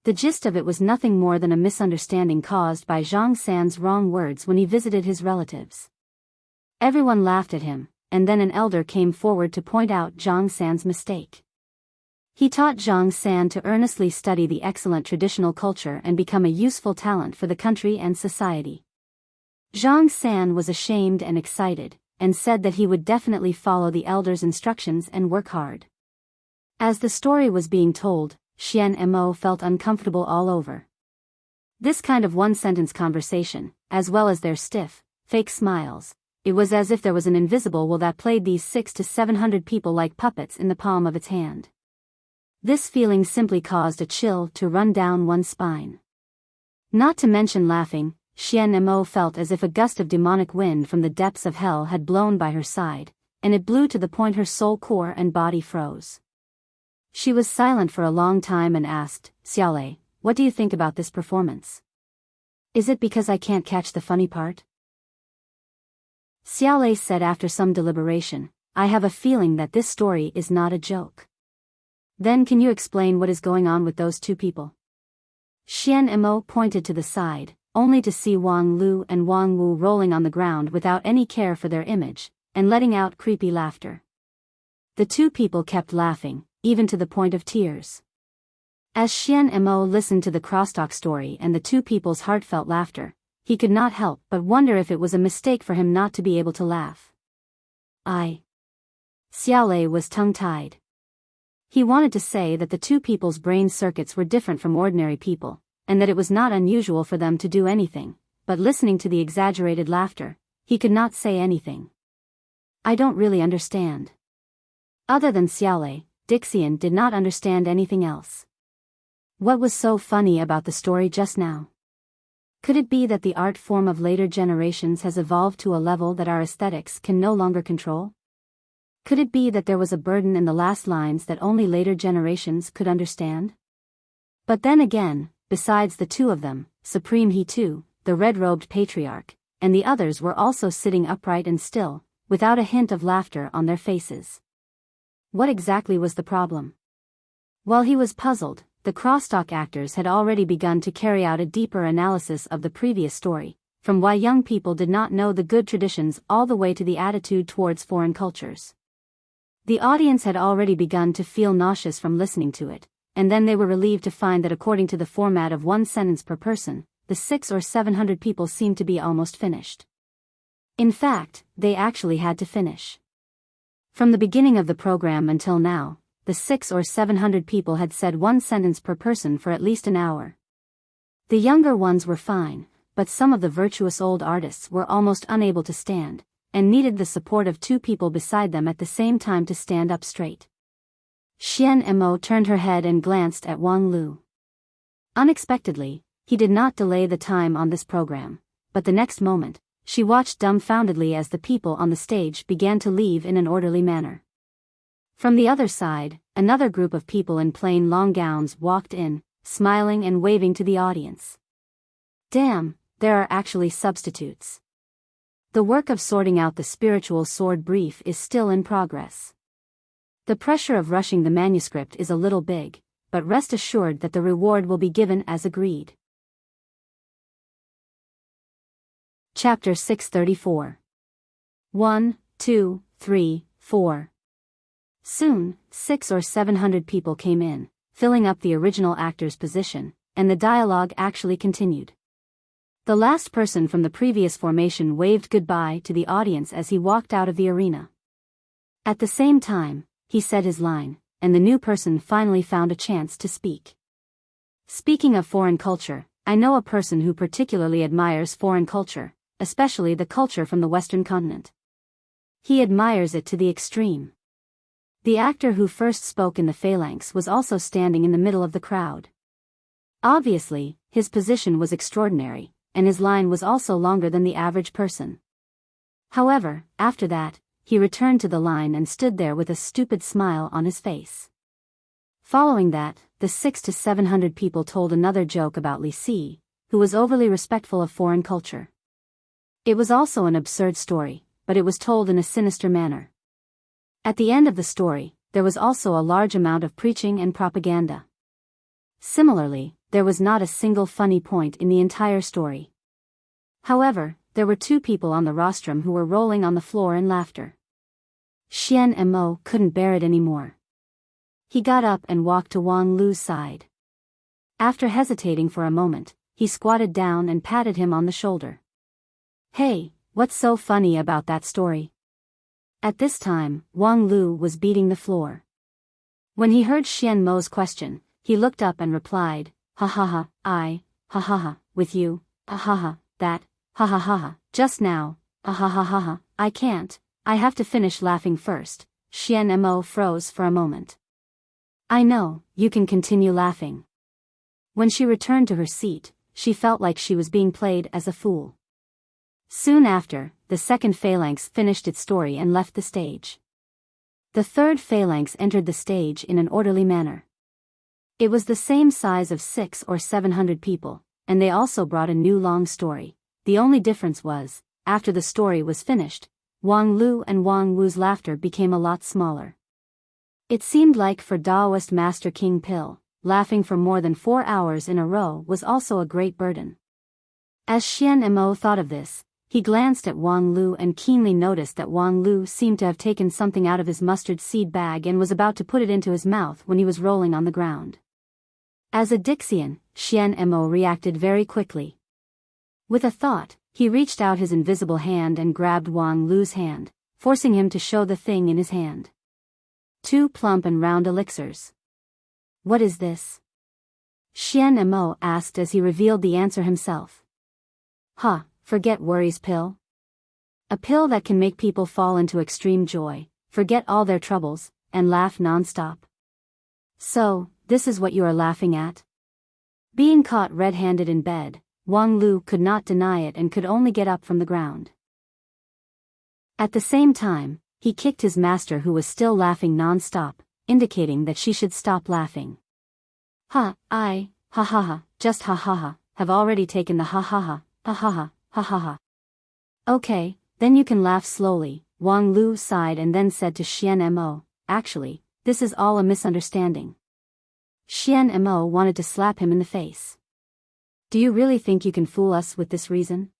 S1: The gist of it was nothing more than a misunderstanding caused by Zhang San's wrong words when he visited his relatives. Everyone laughed at him, and then an elder came forward to point out Zhang San's mistake. He taught Zhang San to earnestly study the excellent traditional culture and become a useful talent for the country and society. Zhang San was ashamed and excited, and said that he would definitely follow the elder's instructions and work hard. As the story was being told, Xian Mo felt uncomfortable all over. This kind of one-sentence conversation, as well as their stiff, fake smiles, it was as if there was an invisible will that played these 600 to 700 people like puppets in the palm of its hand. This feeling simply caused a chill to run down one's spine. Not to mention laughing, Xian Mo felt as if a gust of demonic wind from the depths of hell had blown by her side, and it blew to the point her soul core and body froze. She was silent for a long time and asked, Xiaolei, what do you think about this performance? Is it because I can't catch the funny part? Xiaolei said after some deliberation, I have a feeling that this story is not a joke. Then can you explain what is going on with those two people? Xian Mo pointed to the side, only to see Wang Lu and Wang Wu rolling on the ground without any care for their image, and letting out creepy laughter. The two people kept laughing, even to the point of tears. As Xian Mo listened to the crosstalk story and the two people's heartfelt laughter, he could not help but wonder if it was a mistake for him not to be able to laugh. Xiaolei was tongue-tied. He wanted to say that the two people's brain circuits were different from ordinary people, and that it was not unusual for them to do anything, but listening to the exaggerated laughter, he could not say anything. I don't really understand. Other than Xiaolei, Dixian did not understand anything else. What was so funny about the story just now? Could it be that the art form of later generations has evolved to a level that our aesthetics can no longer control? Could it be that there was a burden in the last lines that only later generations could understand? But then again, besides the two of them, Supreme He too, the red-robed patriarch, and the others were also sitting upright and still, without a hint of laughter on their faces. What exactly was the problem? While he was puzzled, the crosstalk actors had already begun to carry out a deeper analysis of the previous story, from why young people did not know the good traditions all the way to the attitude towards foreign cultures. The audience had already begun to feel nauseous from listening to it, and then they were relieved to find that according to the format of one sentence per person, the 600 or 700 people seemed to be almost finished. In fact, they actually had to finish. From the beginning of the program until now, the 600 or 700 people had said one sentence per person for at least an hour. The younger ones were fine, but some of the virtuous old artists were almost unable to stand, and needed the support of two people beside them at the same time to stand up straight. Xian Mo turned her head and glanced at Wang Lu. Unexpectedly, he did not delay the time on this program, but the next moment, she watched dumbfoundedly as the people on the stage began to leave in an orderly manner. From the other side, another group of people in plain long gowns walked in, smiling and waving to the audience. Damn, there are actually substitutes. The work of sorting out the spiritual sword brief is still in progress. The pressure of rushing the manuscript is a little big, but rest assured that the reward will be given as agreed. Chapter 634. 1, 2, 3, 4. Soon, 600 or 700 people came in, filling up the original actor's position, and the dialogue actually continued. The last person from the previous formation waved goodbye to the audience as he walked out of the arena. At the same time, he said his line, and the new person finally found a chance to speak. Speaking of foreign culture, I know a person who particularly admires foreign culture, especially the culture from the Western continent. He admires it to the extreme. The actor who first spoke in the phalanx was also standing in the middle of the crowd. Obviously, his position was extraordinary, and his line was also longer than the average person. However, after that, he returned to the line and stood there with a stupid smile on his face. Following that, the 600 to 700 people told another joke about Li Si, who was overly respectful of foreign culture. It was also an absurd story, but it was told in a sinister manner. At the end of the story, there was also a large amount of preaching and propaganda. Similarly, there was not a single funny point in the entire story. However, there were two people on the rostrum who were rolling on the floor in laughter. Xian Mo couldn't bear it anymore. He got up and walked to Wang Lu's side. After hesitating for a moment, he squatted down and patted him on the shoulder. "Hey, what's so funny about that story?" At this time, Wang Lu was beating the floor. When he heard Xian Mo's question, he looked up and replied, "Ha ha ha, ha ha ha, with you, ha ha ha, that, ha ha ha ha, just now, ha ha ha ha, I can't, I have to finish laughing first." Xian Mo froze for a moment. "I know, you can continue laughing." When she returned to her seat, she felt like she was being played as a fool. Soon after, the second phalanx finished its story and left the stage. The third phalanx entered the stage in an orderly manner. It was the same size of 600 or 700 people, and they also brought a new long story. The only difference was, after the story was finished, Wang Lu and Wang Wu's laughter became a lot smaller. It seemed like for Taoist Master King Pill, laughing for more than 4 hours in a row was also a great burden. As Xian Mo thought of this, he glanced at Wang Lu and keenly noticed that Wang Lu seemed to have taken something out of his mustard seed bag and was about to put it into his mouth when he was rolling on the ground. As a Dixian, Xian Mo reacted very quickly. With a thought, he reached out his invisible hand and grabbed Wang Lu's hand, forcing him to show the thing in his hand. 2 plump and round elixirs. "What is this?" Xian Mo asked as he revealed the answer himself. "Huh, forget worries pill. A pill that can make people fall into extreme joy, forget all their troubles, and laugh non-stop." "So, this is what you are laughing at?" Being caught red-handed in bed, Wang Lu could not deny it and could only get up from the ground. At the same time, he kicked his master who was still laughing non-stop, indicating that she should stop laughing. Ha ha ha, just ha ha ha, have already taken the ha ha ha, ha ha ha, ha ha ha. "Okay, then you can laugh slowly," Wang Lu sighed and then said to Xian Mo, "Actually, this is all a misunderstanding." Xian Mo wanted to slap him in the face. "Do you really think you can fool us with this reason?"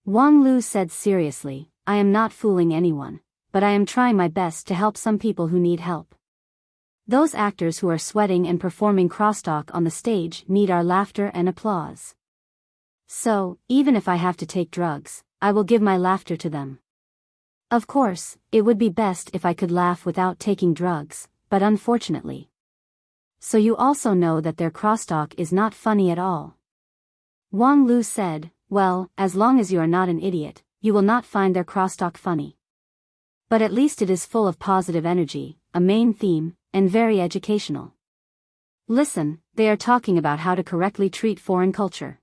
S1: Wang Lu said seriously, "I am not fooling anyone, but I am trying my best to help some people who need help. Those actors who are sweating and performing crosstalk on the stage need our laughter and applause. So, even if I have to take drugs, I will give my laughter to them. Of course, it would be best if I could laugh without taking drugs, but unfortunately. So you also know that their crosstalk is not funny at all." Wang Lu said, "Well, as long as you are not an idiot, you will not find their crosstalk funny. But at least it is full of positive energy, a main theme, and very educational. Listen, they are talking about how to correctly treat foreign culture.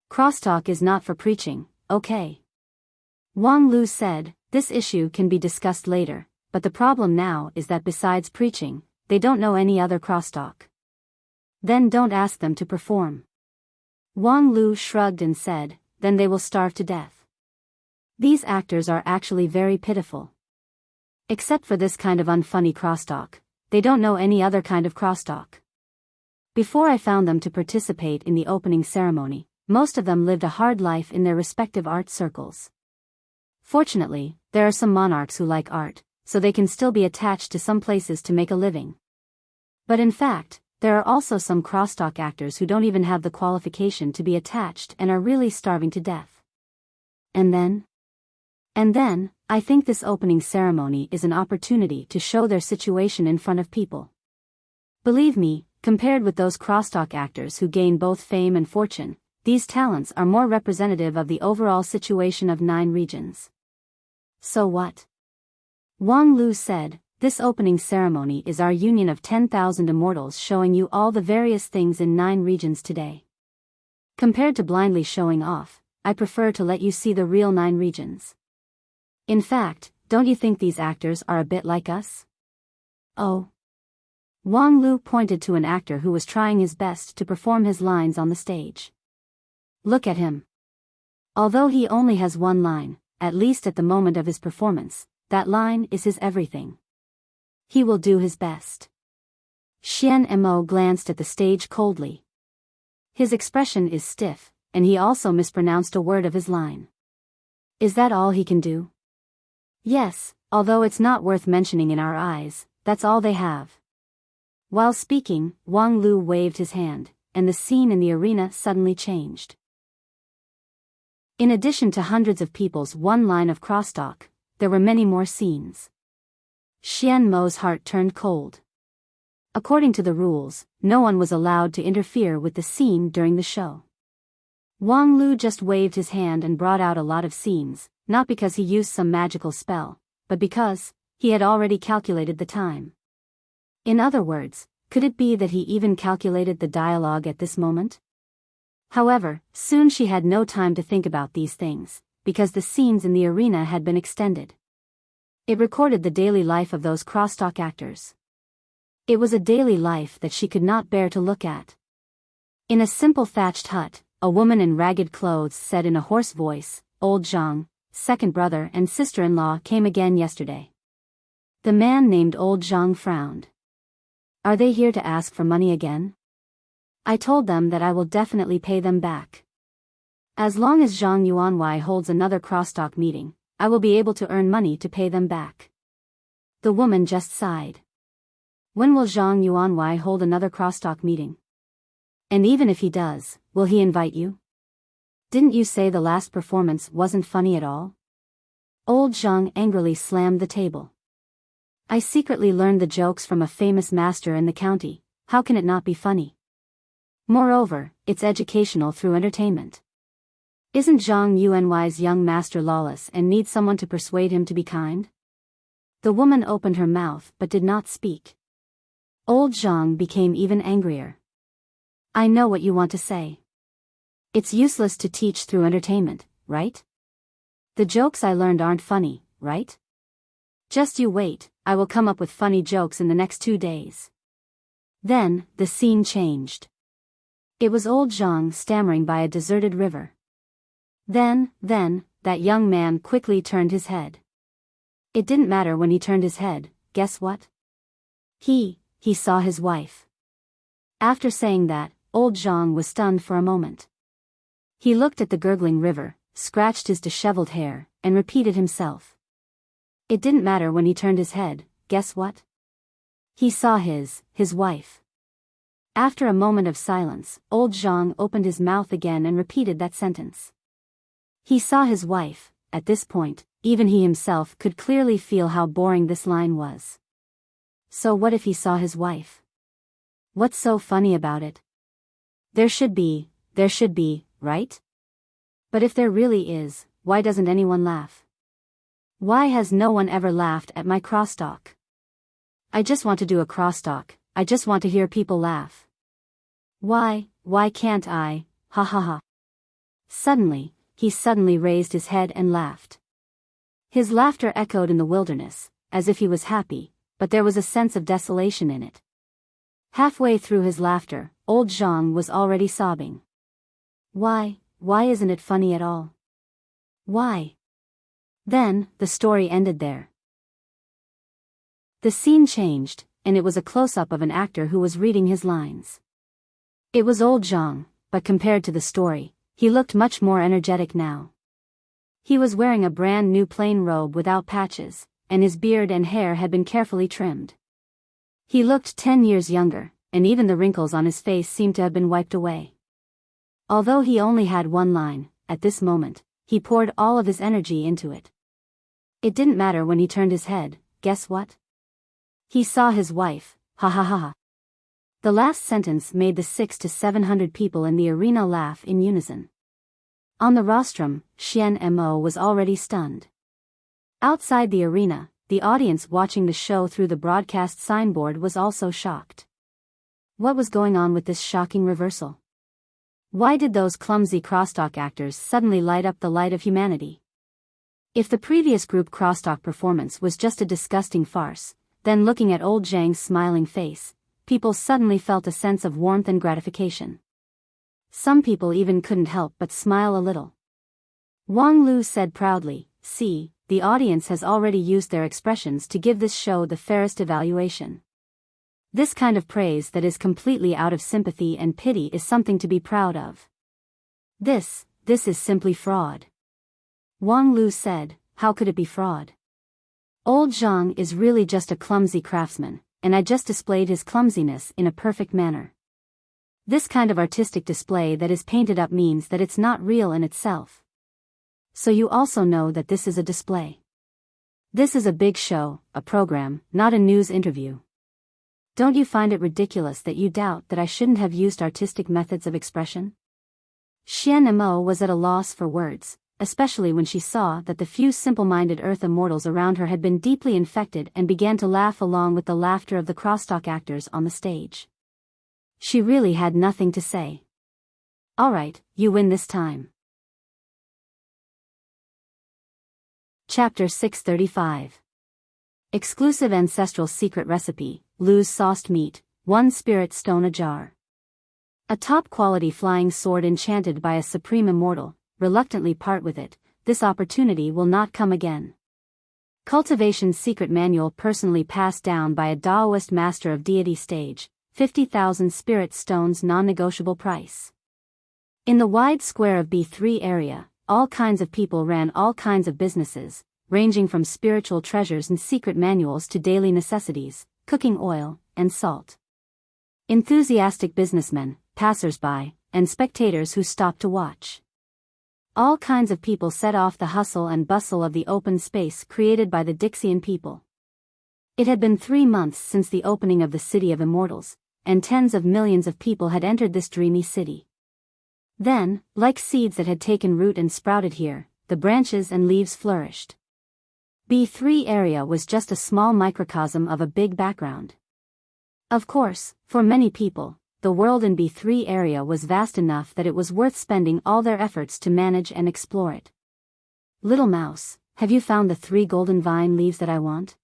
S1: Crosstalk is not for preaching, okay?" Wang Lu said, "This issue can be discussed later, but the problem now is that besides preaching, they don't know any other crosstalk. Then don't ask them to perform." Wang Lu shrugged and said, "Then they will starve to death. These actors are actually very pitiful. Except for this kind of unfunny crosstalk, they don't know any other kind of crosstalk. Before I found them to participate in the opening ceremony, most of them lived a hard life in their respective art circles. Fortunately, there are some monarchs who like art, so they can still be attached to some places to make a living. But in fact, There are also some crosstalk actors who don't even have the qualification to be attached and are really starving to death. And then, I think this opening ceremony is an opportunity to show their situation in front of people. Believe me, compared with those crosstalk actors who gain both fame and fortune, these talents are more representative of the overall situation of 9 regions. So what? Wang Lu said, this opening ceremony is our union of 10,000 immortals showing you all the various things in 9 regions today. Compared to blindly showing off, I prefer to let you see the real 9 regions. In fact, don't you think these actors are a bit like us? Oh. Wang Lu pointed to an actor who was trying his best to perform his lines on the stage. Look at him. Although he only has one line, at least at the moment of his performance, that line is his everything. He will do his best. Xian Mo glanced at the stage coldly. His expression is stiff, and he also mispronounced a word of his line. Is that all he can do? Yes, although it's not worth mentioning in our eyes, that's all they have. While speaking, Wang Lu waved his hand, and the scene in the arena suddenly changed. In addition to hundreds of people's one line of crosstalk, there were many more scenes. Xian Mo's heart turned cold. According to the rules, no one was allowed to interfere with the scene during the show. Wang Lu just waved his hand and brought out a lot of scenes, not because he used some magical spell, but because he had already calculated the time. In other words, could it be that he even calculated the dialogue at this moment? However, soon she had no time to think about these things, because the scenes in the arena had been extended. It recorded the daily life of those crosstalk actors. It was a daily life that she could not bear to look at. In a simple thatched hut, a woman in ragged clothes said in a hoarse voice, "Old Zhang, second brother and sister-in-law came again yesterday." The man named Old Zhang frowned. "Are they here to ask for money again?" "I told them that I will definitely pay them back. As long as Zhang Yuanwei holds another crosstalk meeting, I will be able to earn money to pay them back." The woman just sighed. When will Zhang Yuanwei hold another crosstalk meeting? And even if he does, will he invite you? Didn't you say the last performance wasn't funny at all? Old Zhang angrily slammed the table. "I secretly learned the jokes from a famous master in the county, how can it not be funny? Moreover, it's educational through entertainment. Isn't Zhang Yuanwei's young master lawless and needs someone to persuade him to be kind?" The woman opened her mouth but did not speak. Old Zhang became even angrier. "I know what you want to say. It's useless to teach through entertainment, right? The jokes I learned aren't funny, right? Just you wait, I will come up with funny jokes in the next 2 days." Then, the scene changed. It was old Zhang stammering by a deserted river. Then, that young man quickly turned his head. It didn't matter when he turned his head, guess what? He saw his wife. After saying that, old Zhang was stunned for a moment. He looked at the gurgling river, scratched his disheveled hair, and repeated himself. It didn't matter when he turned his head, guess what? He saw his wife. After a moment of silence, old Zhang opened his mouth again and repeated that sentence. He saw his wife. At this point, even he himself could clearly feel how boring this line was. So what if he saw his wife? What's so funny about it? There should be, right? But if there really is, why doesn't anyone laugh? Why has no one ever laughed at my crosstalk? I just want to do a crosstalk, I just want to hear people laugh. Why can't I, ha ha ha. Suddenly, he raised his head and laughed. His laughter echoed in the wilderness, as if he was happy, but there was a sense of desolation in it. Halfway through his laughter, old Zhang was already sobbing. Why isn't it funny at all? Why? Then, the story ended there. The scene changed, and it was a close-up of an actor who was reading his lines. It was old Zhang, but compared to the story, he looked much more energetic now. He was wearing a brand new plain robe without patches, and his beard and hair had been carefully trimmed. He looked 10 years younger, and even the wrinkles on his face seemed to have been wiped away. Although he only had one line, at this moment, he poured all of his energy into it. It didn't matter when he turned his head, guess what? He saw his wife, ha ha ha ha. The last sentence made the 600 to 700 people in the arena laugh in unison. On the rostrum, Xian Mo was already stunned. Outside the arena, the audience watching the show through the broadcast signboard was also shocked. What was going on with this shocking reversal? Why did those clumsy crosstalk actors suddenly light up the light of humanity? If the previous group crosstalk performance was just a disgusting farce, then looking at old Zhang's smiling face, people suddenly felt a sense of warmth and gratification. Some people even couldn't help but smile a little. Wang Lu said proudly, "See, the audience has already used their expressions to give this show the fairest evaluation. This kind of praise that is completely out of sympathy and pity is something to be proud of. This is simply fraud." Wang Lu said, "How could it be fraud? Old Zhang is really just a clumsy craftsman, and I just displayed his clumsiness in a perfect manner. This kind of artistic display that is painted up means that it's not real in itself. So you also know that this is a display. This is a big show, a program, not a news interview. Don't you find it ridiculous that you doubt that I shouldn't have used artistic methods of expression?" Xian Mo was at a loss for words, especially when she saw that the few simple-minded Earth immortals around her had been deeply infected and began to laugh along with the laughter of the crosstalk actors on the stage. She really had nothing to say. "All right, you win this time." Chapter 635. Exclusive Ancestral Secret Recipe, Lu's Sauced Meat, 1 Spirit Stone a Jar. A top-quality flying sword enchanted by a supreme immortal, reluctantly part with it, this opportunity will not come again. Cultivation Secret Manual personally passed down by a Taoist Master of Deity Stage, 50,000 spirit stones non-negotiable price. In the wide square of B3 area, all kinds of people ran all kinds of businesses, ranging from spiritual treasures and secret manuals to daily necessities, cooking oil, and salt. Enthusiastic businessmen, passers-by, and spectators who stopped to watch. All kinds of people set off the hustle and bustle of the open space created by the Dixian people. It had been 3 months since the opening of the City of Immortals, and tens of millions of people had entered this dreamy city. Then, like seeds that had taken root and sprouted here, the branches and leaves flourished. B3 area was just a small microcosm of a big background. Of course, for many people, the world in B3 area was vast enough that it was worth spending all their efforts to manage and explore it. "Little mouse, have you found the 3 golden vine leaves that I want?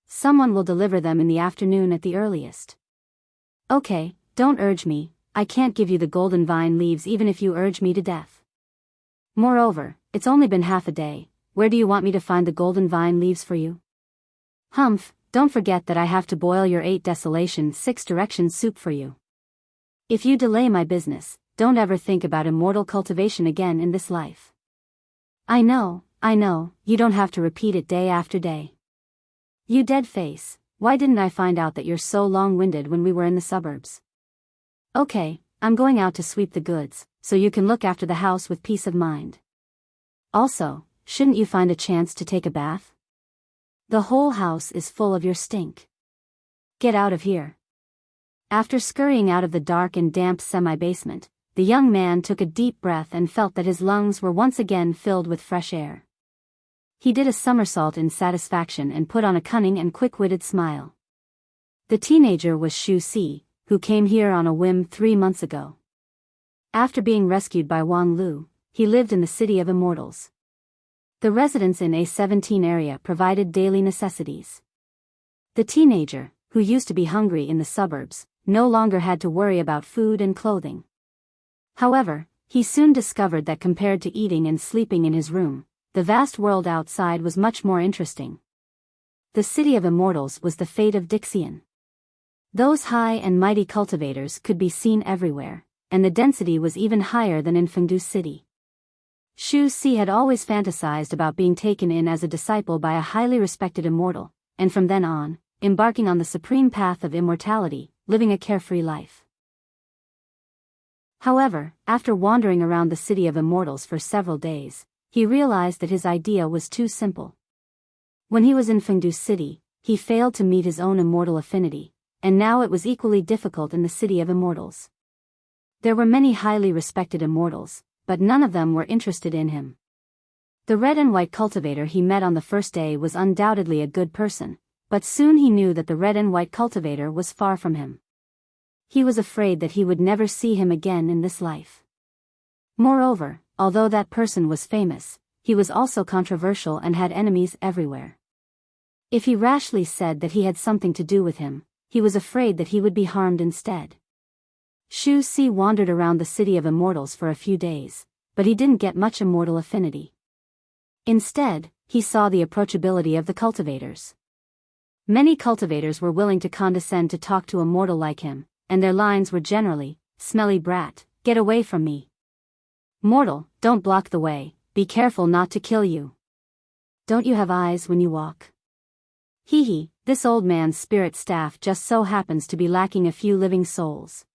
S1: Someone will deliver them in the afternoon at the earliest." "Okay, don't urge me, I can't give you the golden vine leaves even if you urge me to death. Moreover, it's only been half a day, where do you want me to find the golden vine leaves for you?" "Humph, don't forget that I have to boil your 8 desolation 6 direction soup for you. If you delay my business, don't ever think about immortal cultivation again in this life." I know, you don't have to repeat it day after day. You dead face, why didn't I find out that you're so long-winded when we were in the suburbs? Okay, I'm going out to sweep the goods, so you can look after the house with peace of mind. Also, shouldn't you find a chance to take a bath? The whole house is full of your stink. Get out of here. After scurrying out of the dark and damp semi-basement, the young man took a deep breath and felt that his lungs were once again filled with fresh air. He did a somersault in satisfaction and put on a cunning and quick-witted smile. The teenager was Xu Si, who came here on a whim 3 months ago. After being rescued by Wang Lu, he lived in the City of Immortals. The residents in A17 area provided daily necessities. The teenager, who used to be hungry in the suburbs, no longer had to worry about food and clothing. However, he soon discovered that compared to eating and sleeping in his room, the vast world outside was much more interesting. The City of Immortals was the fate of Dixian. Those high and mighty cultivators could be seen everywhere, and the density was even higher than in Fengdu City. Xu Si had always fantasized about being taken in as a disciple by a highly respected immortal, and from then on, embarking on the supreme path of immortality, living a carefree life. However, after wandering around the city of immortals for several days, he realized that his idea was too simple. When he was in Fengdu City, he failed to meet his own immortal affinity, and now it was equally difficult in the city of immortals. There were many highly respected immortals, but none of them were interested in him. The red and white cultivator he met on the first day was undoubtedly a good person, but soon he knew that the red and white cultivator was far from him. He was afraid that he would never see him again in this life. Moreover, although that person was famous, he was also controversial and had enemies everywhere. If he rashly said that he had something to do with him, he was afraid that he would be harmed instead. Xu Si wandered around the city of immortals for a few days, but he didn't get much immortal affinity. Instead, he saw the approachability of the cultivators. Many cultivators were willing to condescend to talk to a mortal like him, and their lines were generally, "Smelly brat, get away from me. Mortal, don't block the way, be careful not to kill you. Don't you have eyes when you walk? Hee hee, this old man's spirit staff just so happens to be lacking a few living souls.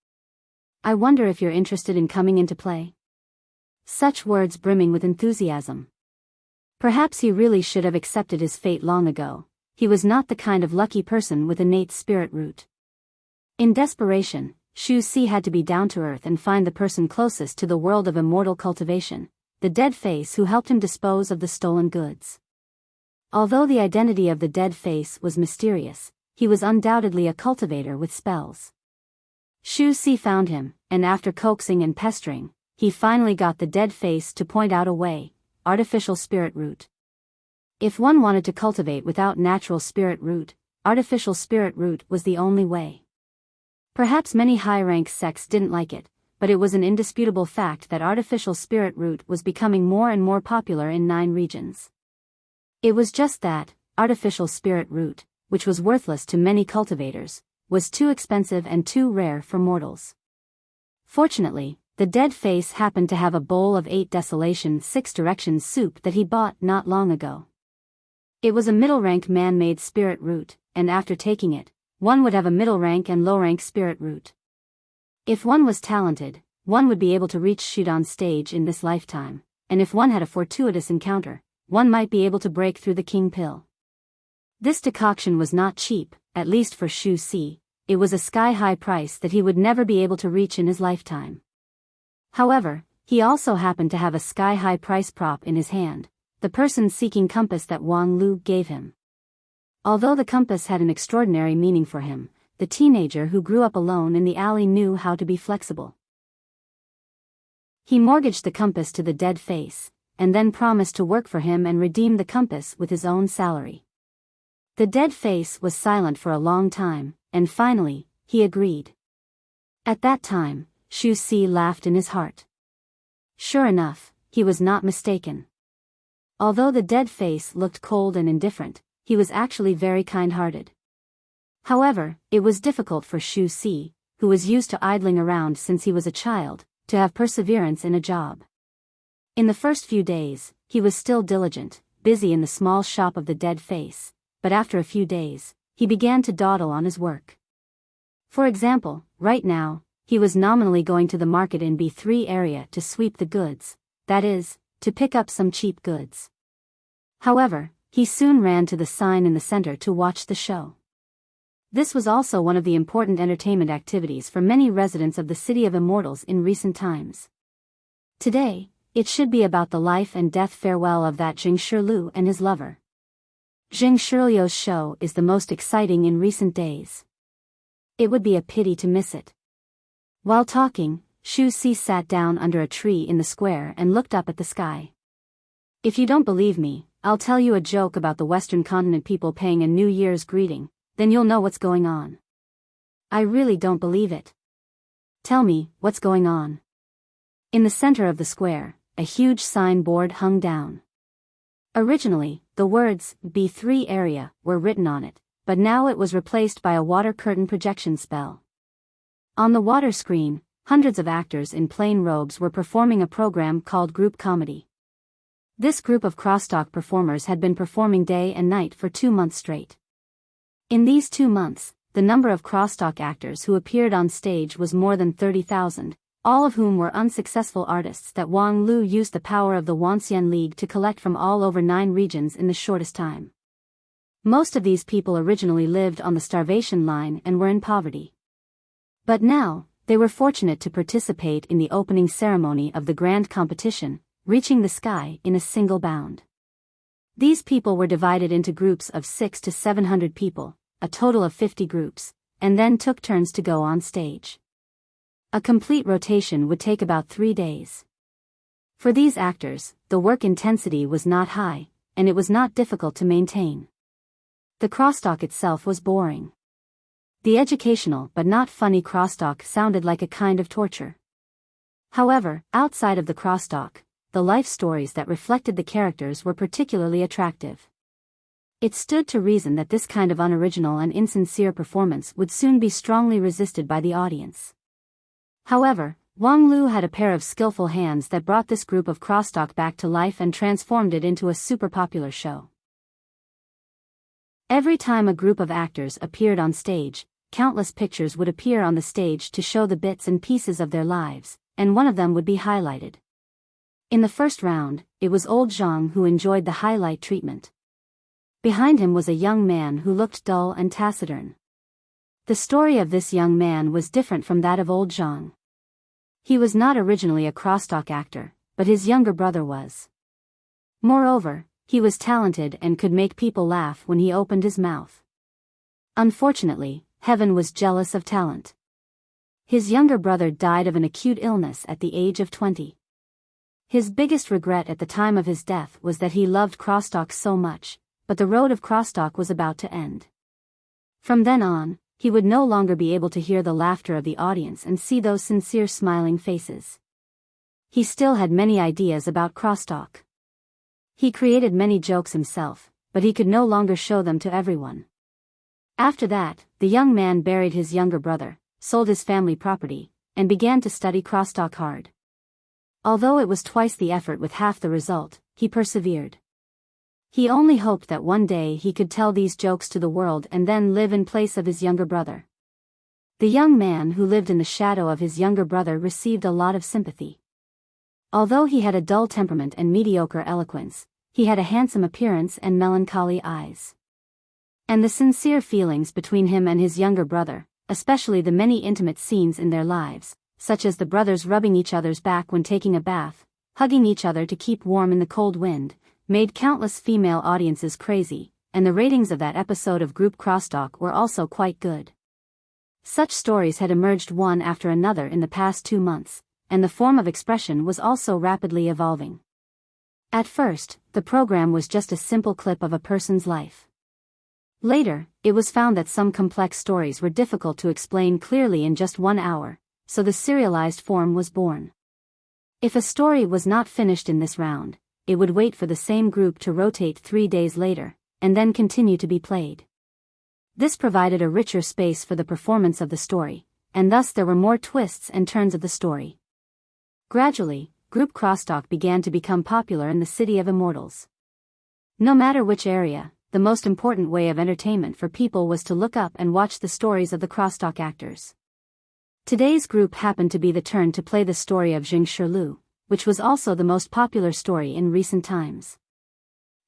S1: I wonder if you're interested in coming into play." Such words brimming with enthusiasm. Perhaps he really should have accepted his fate long ago. He was not the kind of lucky person with innate spirit root. In desperation, Xu Si had to be down to earth and find the person closest to the world of immortal cultivation, the dead face who helped him dispose of the stolen goods. Although the identity of the dead face was mysterious, he was undoubtedly a cultivator with spells. Xu Si found him, and after coaxing and pestering, he finally got the dead face to point out a way: artificial spirit root. If one wanted to cultivate without natural spirit root, artificial spirit root was the only way. Perhaps many high-rank sects didn't like it, but it was an indisputable fact that artificial spirit root was becoming more and more popular in 9 regions. It was just that, artificial spirit root, which was worthless to many cultivators, was too expensive and too rare for mortals. Fortunately, the dead face happened to have a bowl of 8 desolation 6 directions soup that he bought not long ago. It was a middle-rank man-made spirit root, and after taking it, one would have a middle-rank and low-rank spirit root. If one was talented, one would be able to reach shoot on stage in this lifetime, and if one had a fortuitous encounter, one might be able to break through the king pill. This decoction was not cheap, at least for Xu Si. It was a sky-high price that he would never be able to reach in his lifetime. However, he also happened to have a sky-high price prop in his hand, the person-seeking compass that Wang Lu gave him. Although the compass had an extraordinary meaning for him, the teenager who grew up alone in the alley knew how to be flexible. He mortgaged the compass to the dead face, and then promised to work for him and redeem the compass with his own salary. The dead face was silent for a long time, and finally, he agreed. At that time, Xu Si laughed in his heart. Sure enough, he was not mistaken. Although the dead face looked cold and indifferent, he was actually very kind-hearted. However, it was difficult for Xu Si, who was used to idling around since he was a child, to have perseverance in a job. In the first few days, he was still diligent, busy in the small shop of the dead face, but after a few days, he began to dawdle on his work. For example, right now, he was nominally going to the market in B3 area to sweep the goods, that is, to pick up some cheap goods. However, he soon ran to the sign in the center to watch the show. This was also one of the important entertainment activities for many residents of the City of Immortals in recent times. Today, it should be about the life and death farewell of that Jing Shiliu and his lover. Jing Shiliu's show is the most exciting in recent days. It would be a pity to miss it. While talking, Xu Si sat down under a tree in the square and looked up at the sky. If you don't believe me, I'll tell you a joke about the Western continent people paying a New Year's greeting, then you'll know what's going on. I really don't believe it. Tell me, what's going on? In the center of the square, a huge signboard hung down. Originally, the words, B3 area, were written on it, but now it was replaced by a water curtain projection spell. On the water screen, hundreds of actors in plain robes were performing a program called group comedy. This group of crosstalk performers had been performing day and night for 2 months straight. In these 2 months, the number of crosstalk actors who appeared on stage was more than 30,000, all of whom were unsuccessful artists that Wang Lu used the power of the Wanxian League to collect from all over 9 regions in the shortest time. Most of these people originally lived on the starvation line and were in poverty. But now, they were fortunate to participate in the opening ceremony of the grand competition, reaching the sky in a single bound. These people were divided into groups of 600 to 700 people, a total of 50 groups, and then took turns to go on stage. A complete rotation would take about 3 days. For these actors, the work intensity was not high, and it was not difficult to maintain. The crosstalk itself was boring. The educational but not funny crosstalk sounded like a kind of torture. However, outside of the crosstalk, the life stories that reflected the characters were particularly attractive. It stood to reason that this kind of unoriginal and insincere performance would soon be strongly resisted by the audience. However, Wang Lu had a pair of skillful hands that brought this group of crosstalk back to life and transformed it into a super popular show. Every time a group of actors appeared on stage, countless pictures would appear on the stage to show the bits and pieces of their lives, and one of them would be highlighted. In the first round, it was old Zhang who enjoyed the highlight treatment. Behind him was a young man who looked dull and taciturn. The story of this young man was different from that of old Zhang. He was not originally a crosstalk actor, but his younger brother was. Moreover, he was talented and could make people laugh when he opened his mouth. Unfortunately, heaven was jealous of talent. His younger brother died of an acute illness at the age of 20. His biggest regret at the time of his death was that he loved crosstalk so much, but the road of crosstalk was about to end. From then on, he would no longer be able to hear the laughter of the audience and see those sincere smiling faces. He still had many ideas about crosstalk. He created many jokes himself, but he could no longer show them to everyone. After that, the young man buried his younger brother, sold his family property, and began to study crosstalk hard. Although it was twice the effort with half the result, he persevered. He only hoped that one day he could tell these jokes to the world and then live in place of his younger brother. The young man who lived in the shadow of his younger brother received a lot of sympathy. Although he had a dull temperament and mediocre eloquence, he had a handsome appearance and melancholy eyes. And the sincere feelings between him and his younger brother, especially the many intimate scenes in their lives, such as the brothers rubbing each other's back when taking a bath, hugging each other to keep warm in the cold wind, made countless female audiences crazy, and the ratings of that episode of group crosstalk were also quite good. Such stories had emerged one after another in the past 2 months, and the form of expression was also rapidly evolving. At first, the program was just a simple clip of a person's life. Later, it was found that some complex stories were difficult to explain clearly in just 1 hour, so the serialized form was born. If a story was not finished in this round, it would wait for the same group to rotate 3 days later, and then continue to be played. This provided a richer space for the performance of the story, and thus there were more twists and turns of the story. Gradually, group crosstalk began to become popular in the city of immortals. No matter which area, the most important way of entertainment for people was to look up and watch the stories of the crosstalk actors. Today's group happened to be the turn to play the story of Jing Shilu, which was also the most popular story in recent times.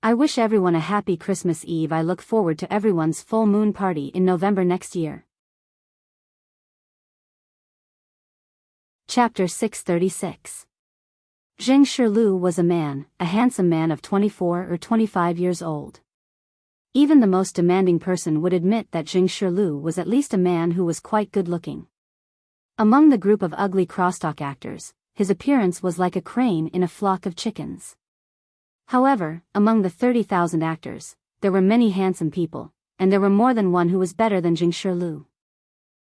S1: I wish everyone a happy Christmas Eve. I look forward to everyone's full moon party in November next year. Chapter 636. Jing Shilu was a handsome man of 24 or 25 years old. Even the most demanding person would admit that Jing Shilu was at least a man who was quite good-looking. Among the group of ugly crosstalk actors, his appearance was like a crane in a flock of chickens. However, among the 30,000 actors, there were many handsome people, and there were more than one who was better than Jing Shilu.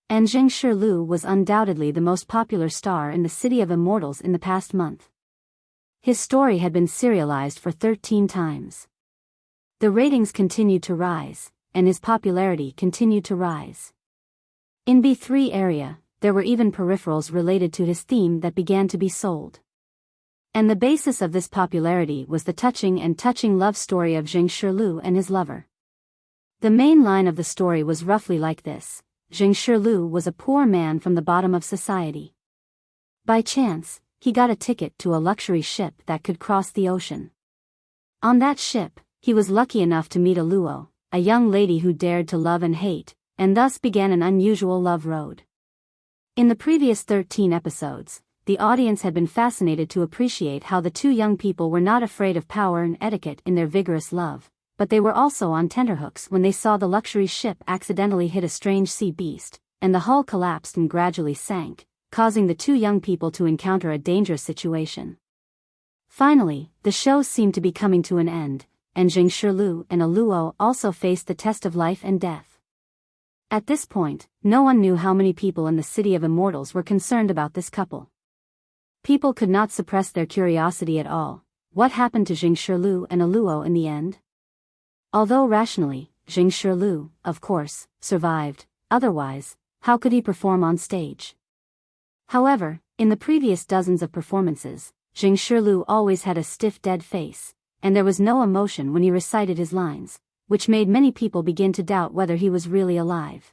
S1: And Jing Shilu was undoubtedly the most popular star in the City of Immortals in the past month. His story had been serialized for 13 times. The ratings continued to rise, and his popularity continued to rise. In B3 area, there were even peripherals related to his theme that began to be sold. And the basis of this popularity was the touching love story of Jing Shilu and his lover. The main line of the story was roughly like this. Zheng Shirlu was a poor man from the bottom of society. By chance, he got a ticket to a luxury ship that could cross the ocean. On that ship, he was lucky enough to meet a Luo, a young lady who dared to love and hate, and thus began an unusual love road. In the previous 13 episodes, the audience had been fascinated to appreciate how the two young people were not afraid of power and etiquette in their vigorous love, but they were also on tenterhooks when they saw the luxury ship accidentally hit a strange sea beast, and the hull collapsed and gradually sank, causing the two young people to encounter a dangerous situation. Finally, the show seemed to be coming to an end, and Zheng Shirlu and a Luo also faced the test of life and death. At this point, no one knew how many people in the City of Immortals were concerned about this couple. People could not suppress their curiosity at all. What happened to Zheng Shirlu and a Luo in the end? Although rationally, Zheng Shirlu, of course, survived, otherwise, how could he perform on stage? However, in the previous dozens of performances, Zheng Shirlu always had a stiff dead face, and there was no emotion when he recited his lines, which made many people begin to doubt whether he was really alive.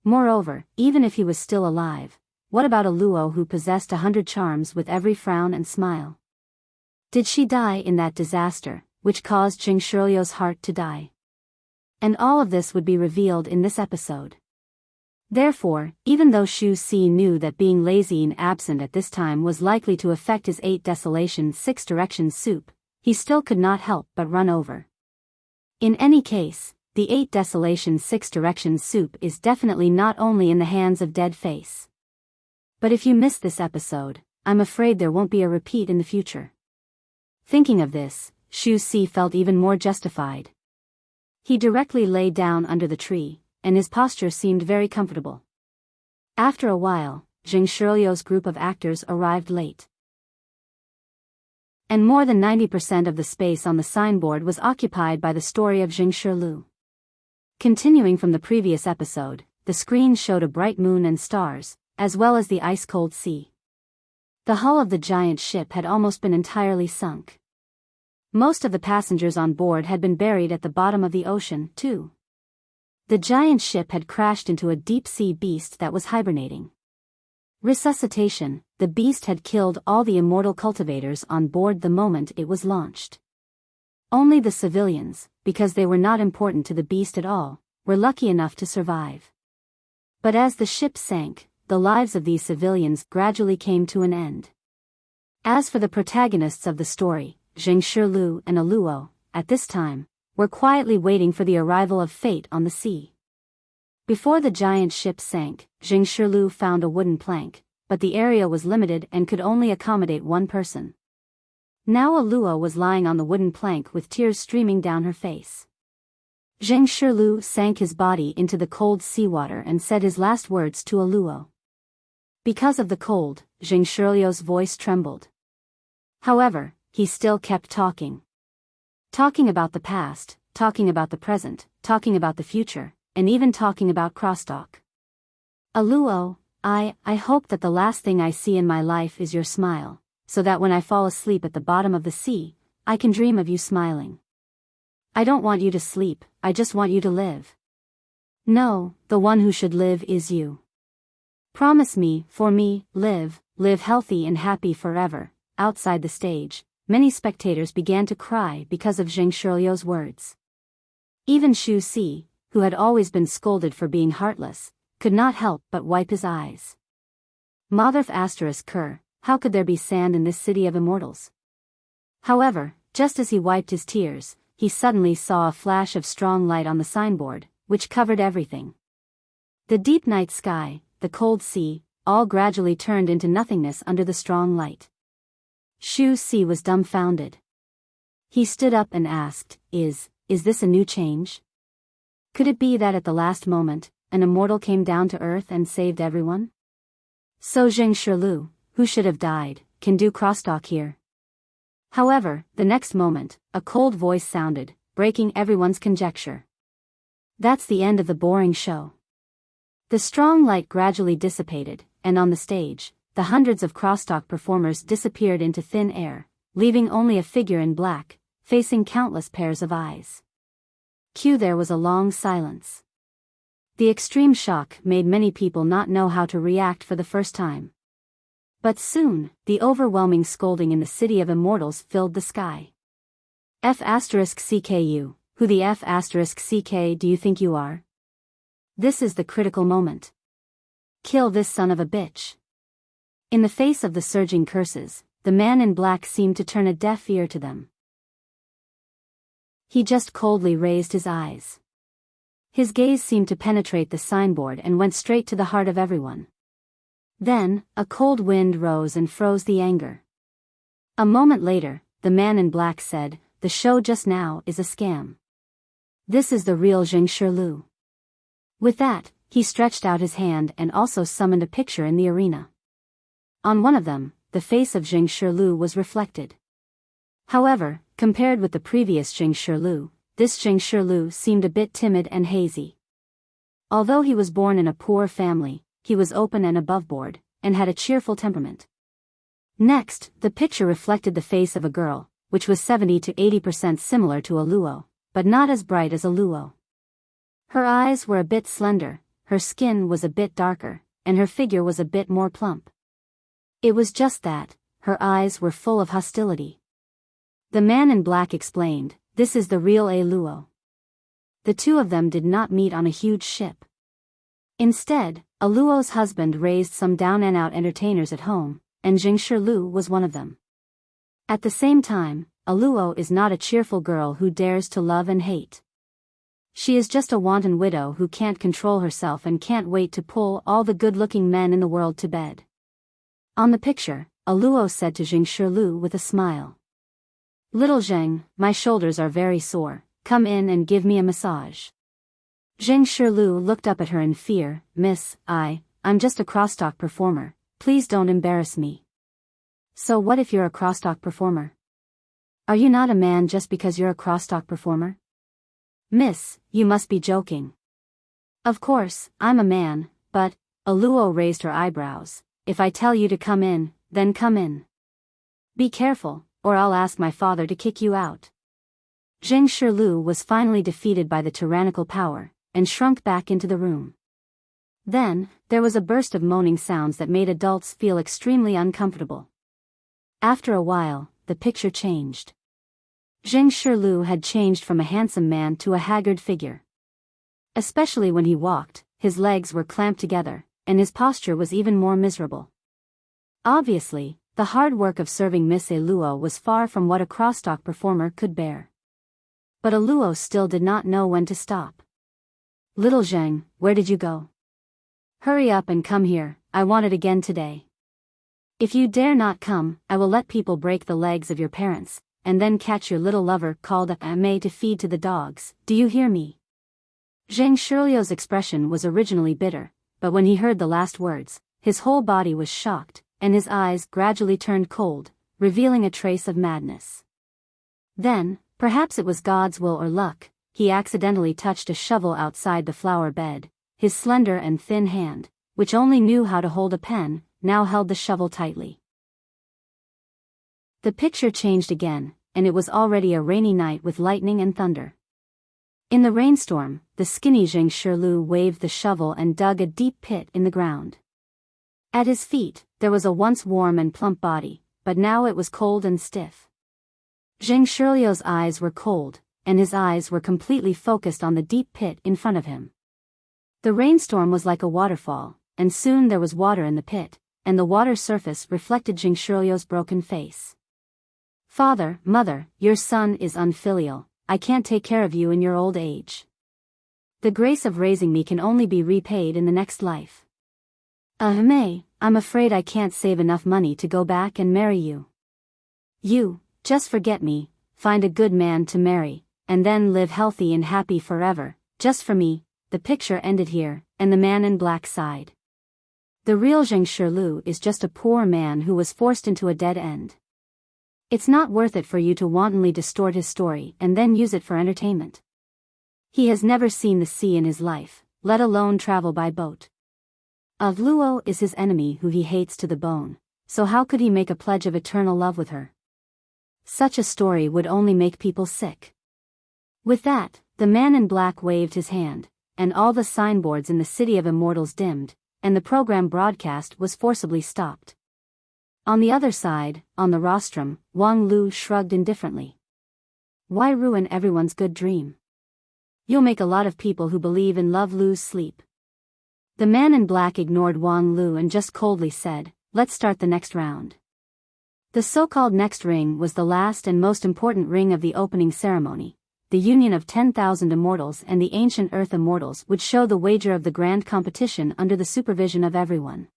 S1: Moreover, even if he was still alive, what about a Luo who possessed 100 charms with every frown and smile? Did she die in that disaster, which caused Zheng Shirlu's heart to die? And all of this would be revealed in this episode. Therefore, even though Xu Si knew that being lazy and absent at this time was likely to affect his 8 Desolation 6 Directions soup, he still could not help but run over. In any case, the 8 Desolation 6 Directions soup is definitely not only in the hands of Dead Face. But if you missed this episode, I'm afraid there won't be a repeat in the future. Thinking of this, Xu Si felt even more justified. He directly lay down under the tree, and his posture seemed very comfortable. After a while, Zheng Shirlu's group of actors arrived late. And more than 90% of the space on the signboard was occupied by the story of Zheng Shirlu. Continuing from the previous episode, the screen showed a bright moon and stars, as well as the ice-cold sea. The hull of the giant ship had almost been entirely sunk. Most of the passengers on board had been buried at the bottom of the ocean, too. The giant ship had crashed into a deep-sea beast that was hibernating. Resuscitation, the beast had killed all the immortal cultivators on board the moment it was launched. Only the civilians, because they were not important to the beast at all, were lucky enough to survive. But as the ship sank, the lives of these civilians gradually came to an end. As for the protagonists of the story, Zheng Shirlu and a Luo, at this time, were quietly waiting for the arrival of fate on the sea. Before the giant ship sank, Zheng Shirlu found a wooden plank, but the area was limited and could only accommodate one person. Now a Luo was lying on the wooden plank with tears streaming down her face. Zheng Shirlu sank his body into the cold seawater and said his last words to a Luo. Because of the cold, Zheng Shirlu's voice trembled. However, he still kept talking. Talking about the past, talking about the present, talking about the future, and even talking about crosstalk. A Luo, I hope that the last thing I see in my life is your smile, so that when I fall asleep at the bottom of the sea, I can dream of you smiling. I don't want you to sleep, I just want you to live. No, the one who should live is you. Promise me, for me, live healthy and happy forever. Outside the stage, many spectators began to cry because of Zheng Shirlu's words. Even Xu Si, who had always been scolded for being heartless, could not help but wipe his eyes. Motherf *Ker, how could there be sand in this city of immortals? However, just as he wiped his tears, he suddenly saw a flash of strong light on the signboard, which covered everything. The deep night sky, the cold sea, all gradually turned into nothingness under the strong light. Xu Si was dumbfounded. He stood up and asked, Is this a new change? Could it be that at the last moment, an immortal came down to earth and saved everyone? So Zheng Shirlu, who should have died, can do crosstalk here. However, the next moment, a cold voice sounded, breaking everyone's conjecture. That's the end of the boring show. The strong light gradually dissipated, and on the stage, the hundreds of crosstalk performers disappeared into thin air, leaving only a figure in black, facing countless pairs of eyes. Cue there was a long silence. The extreme shock made many people not know how to react for the first time. But soon, the overwhelming scolding in the city of immortals filled the sky. F***CKU, who the F***CK do you think you are? This is the critical moment. Kill this son of a bitch. In the face of the surging curses, the man in black seemed to turn a deaf ear to them. He just coldly raised his eyes. His gaze seemed to penetrate the signboard and went straight to the heart of everyone. Then, a cold wind rose and froze the anger. A moment later, the man in black said, "The show just now is a scam. This is the real Zheng Shirlu." With that, he stretched out his hand and also summoned a picture in the arena. On one of them, the face of Zheng Shirlu was reflected. However, compared with the previous Zheng Shirlu, this Zheng Shirlu seemed a bit timid and hazy. Although he was born in a poor family, he was open and aboveboard, and had a cheerful temperament. Next, the picture reflected the face of a girl, which was 70 to 80% similar to a Luo, but not as bright as a Luo. Her eyes were a bit slender, her skin was a bit darker, and her figure was a bit more plump. It was just that, her eyes were full of hostility. The man in black explained, "This is the real A Luo." The two of them did not meet on a huge ship. Instead, a Luo's husband raised some down-and-out entertainers at home, and Zheng Shirlu was one of them. At the same time, a Luo is not a cheerful girl who dares to love and hate. She is just a wanton widow who can't control herself and can't wait to pull all the good-looking men in the world to bed. On the picture, a Luo said to Zheng Shirlu with a smile, "Little Zheng, my shoulders are very sore, come in and give me a massage." Zheng Shirlu looked up at her in fear, "Miss, I'm just a crosstalk performer, please don't embarrass me." "So what if you're a crosstalk performer? Are you not a man just because you're a crosstalk performer?" "Miss, you must be joking." "Of course, I'm a man, but," a Luo raised her eyebrows, "if I tell you to come in, then come in. Be careful, or I'll ask my father to kick you out." Zheng Shirlu was finally defeated by the tyrannical power, and shrunk back into the room. Then, there was a burst of moaning sounds that made adults feel extremely uncomfortable. After a while, the picture changed. Zheng Shirlu had changed from a handsome man to a haggard figure. Especially when he walked, his legs were clamped together, and his posture was even more miserable. Obviously, the hard work of serving Miss A Luo was far from what a crosstalk performer could bear. But a Luo still did not know when to stop. "Little Zheng, where did you go? Hurry up and come here, I want it again today. If you dare not come, I will let people break the legs of your parents, and then catch your little lover called Ame to feed to the dogs, do you hear me?" Zheng Shirlu's expression was originally bitter, but when he heard the last words, his whole body was shocked, and his eyes gradually turned cold, revealing a trace of madness. Then, perhaps it was God's will or luck, he accidentally touched a shovel outside the flower bed. His slender and thin hand, which only knew how to hold a pen, now held the shovel tightly. The picture changed again, and it was already a rainy night with lightning and thunder. In the rainstorm, the skinny Zheng Shirlu waved the shovel and dug a deep pit in the ground. At his feet, there was a once warm and plump body, but now it was cold and stiff. Zheng Shirlu's eyes were cold, and his eyes were completely focused on the deep pit in front of him. The rainstorm was like a waterfall, and soon there was water in the pit, and the water's surface reflected Zheng Shirlu's broken face. "Father, mother, your son is unfilial, I can't take care of you in your old age. The grace of raising me can only be repaid in the next life. I'm afraid I can't save enough money to go back and marry you. You, just forget me, find a good man to marry, and then live healthy and happy forever, just for me." The picture ended here, and the man in black sighed. The real Zheng Shirlu is just a poor man who was forced into a dead end. It's not worth it for you to wantonly distort his story and then use it for entertainment. He has never seen the sea in his life, let alone travel by boat. A Luo is his enemy who he hates to the bone, so how could he make a pledge of eternal love with her? Such a story would only make people sick. With that, The man in black waved his hand, and all the signboards in the City of Immortals dimmed, and the program broadcast was forcibly stopped. On the other side, on the rostrum, Wang Lu shrugged indifferently. Why ruin everyone's good dream? You'll make a lot of people who believe in love lose sleep. The man in black ignored Wang Lu and just coldly said, let's start the next round. The so-called next ring was the last and most important ring of the opening ceremony. The union of 10,000 immortals and the ancient Earth immortals would show the wager of the grand competition under the supervision of everyone.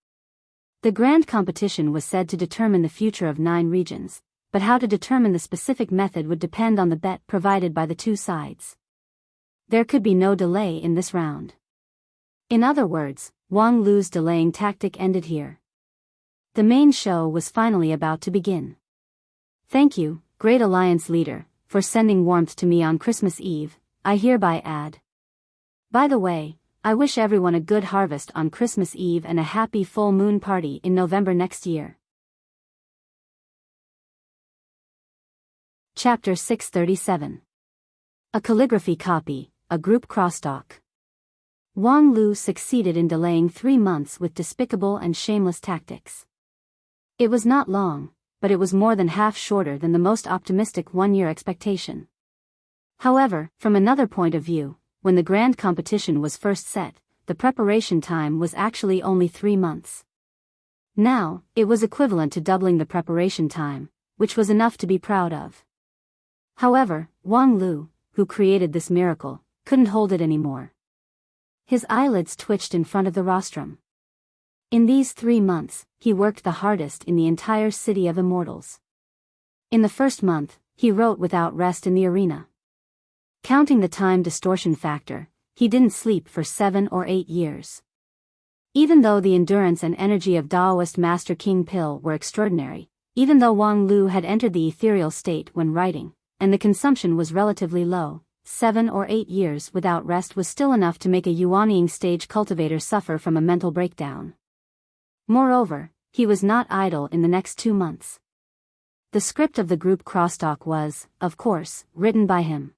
S1: The grand competition was said to determine the future of 9 regions, but how to determine the specific method would depend on the bet provided by the two sides. There could be no delay in this round. In other words, Wang Lu's delaying tactic ended here. The main show was finally about to begin. Thank you, Great Alliance leader, for sending warmth to me on Christmas Eve, I hereby add. By the way, I wish everyone a good harvest on Christmas Eve and a happy full moon party in November next year. Chapter 637. A calligraphy copy, a group crosstalk. Wang Lu succeeded in delaying 3 months with despicable and shameless tactics. It was not long, but it was more than half shorter than the most optimistic 1-year expectation. However, from another point of view, when the grand competition was first set, the preparation time was actually only 3 months. Now, it was equivalent to doubling the preparation time, which was enough to be proud of. However, Wang Lu, who created this miracle, couldn't hold it anymore. His eyelids twitched in front of the rostrum. In these 3 months, he worked the hardest in the entire City of Immortals. In the first month, he wrote without rest in the arena. Counting the time distortion factor, he didn't sleep for 7 or 8 years. Even though the endurance and energy of Daoist Master King Pill were extraordinary, even though Wang Lu had entered the ethereal state when writing, and the consumption was relatively low, 7 or 8 years without rest was still enough to make a Yuanying stage cultivator suffer from a mental breakdown. Moreover, he was not idle in the next 2 months. The script of the group crosstalk was, of course, written by him.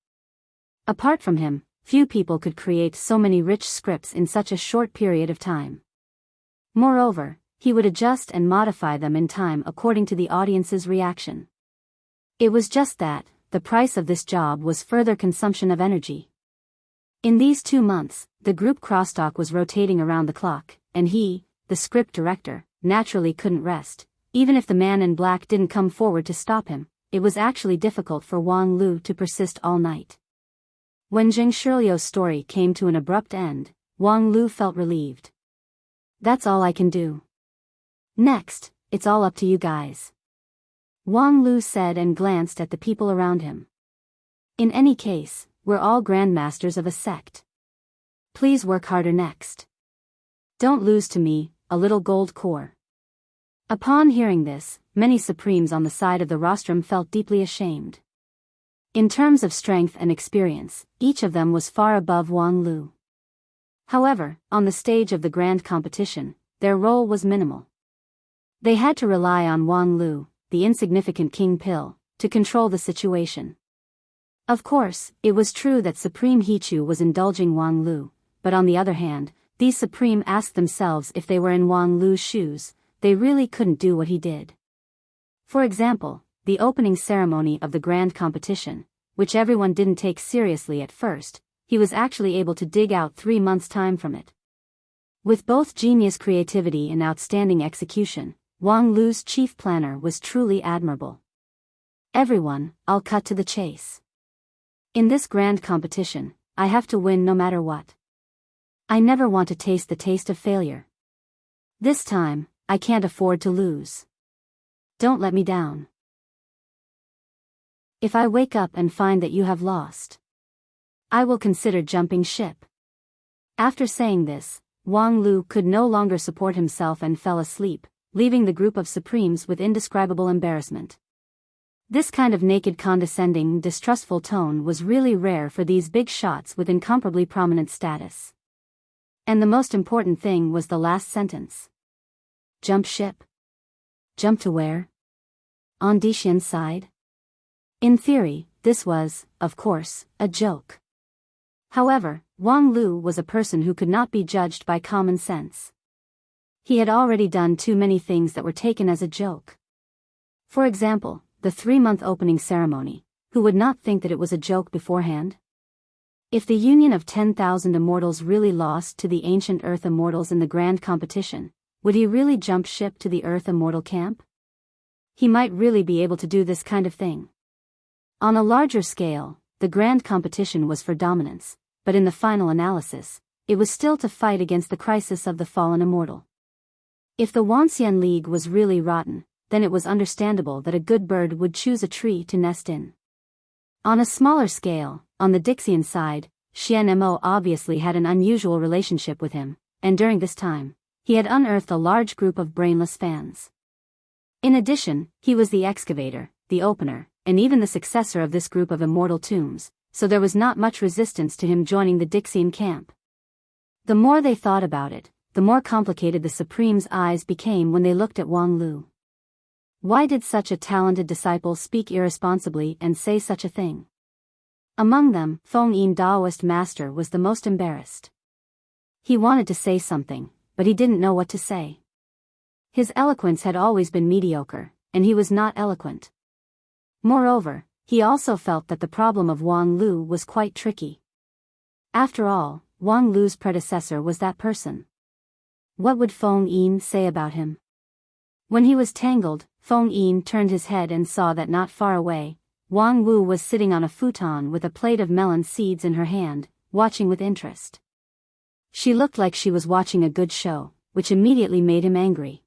S1: Apart from him, few people could create so many rich scripts in such a short period of time. Moreover, he would adjust and modify them in time according to the audience's reaction. It was just that, the price of this job was further consumption of energy. In these 2 months, the group crosstalk was rotating around the clock, and he, the script director, naturally couldn't rest. Even if the man in black didn't come forward to stop him, it was actually difficult for Wang Lu to persist all night. When Zheng Shiliu's story came to an abrupt end, Wang Lu felt relieved. That's all I can do. Next, it's all up to you guys. Wang Lu said and glanced at the people around him. In any case, we're all grandmasters of a sect. Please work harder next. Don't lose to me, a little gold core. Upon hearing this, many supremes on the side of the rostrum felt deeply ashamed. In terms of strength and experience, each of them was far above Wang Lu. However, on the stage of the grand competition, their role was minimal. They had to rely on Wang Lu, the insignificant King Pill, to control the situation. Of course, it was true that Supreme Hichu was indulging Wang Lu, but on the other hand, these Supreme asked themselves if they were in Wang Lu's shoes, they really couldn't do what he did. For example, the opening ceremony of the grand competition, which everyone didn't take seriously at first, he was actually able to dig out 3 months' time from it. With both genius creativity and outstanding execution, Wang Lu's chief planner was truly admirable. Everyone, I'll cut to the chase. In this grand competition, I have to win no matter what. I never want to taste the taste of failure. This time, I can't afford to lose. Don't let me down. If I wake up and find that you have lost, I will consider jumping ship. After saying this, Wang Lu could no longer support himself and fell asleep, leaving the group of Supremes with indescribable embarrassment. This kind of naked condescending, distrustful tone was really rare for these big shots with incomparably prominent status. And the most important thing was the last sentence. Jump ship? Jump to where? On Dishian's side? In theory, this was, of course, a joke. However, Wang Lu was a person who could not be judged by common sense. He had already done too many things that were taken as a joke. For example, the 3-month opening ceremony. Who would not think that it was a joke beforehand? If the union of 10,000 immortals really lost to the ancient Earth immortals in the grand competition, would he really jump ship to the Earth immortal camp? He might really be able to do this kind of thing. On a larger scale, the grand competition was for dominance, but in the final analysis, it was still to fight against the crisis of the fallen immortal. If the Wanxian League was really rotten, then it was understandable that a good bird would choose a tree to nest in. On a smaller scale, on the Dixian side, Xian Mo obviously had an unusual relationship with him, and during this time, he had unearthed a large group of brainless fans. In addition, he was the excavator, the opener, and even the successor of this group of immortal tombs, so there was not much resistance to him joining the Dixian camp. The more they thought about it, the more complicated the Supreme's eyes became when they looked at Wang Lu. Why did such a talented disciple speak irresponsibly and say such a thing? Among them, Feng Yin Daoist master was the most embarrassed. He wanted to say something, but he didn't know what to say. His eloquence had always been mediocre, and he was not eloquent. Moreover, he also felt that the problem of Wang Lu was quite tricky. After all, Wang Lu's predecessor was that person. What would Feng Yin say about him? When he was tangled, Feng Yin turned his head and saw that not far away, Wang Wu was sitting on a futon with a plate of melon seeds in her hand, watching with interest. She looked like she was watching a good show, which immediately made him angry.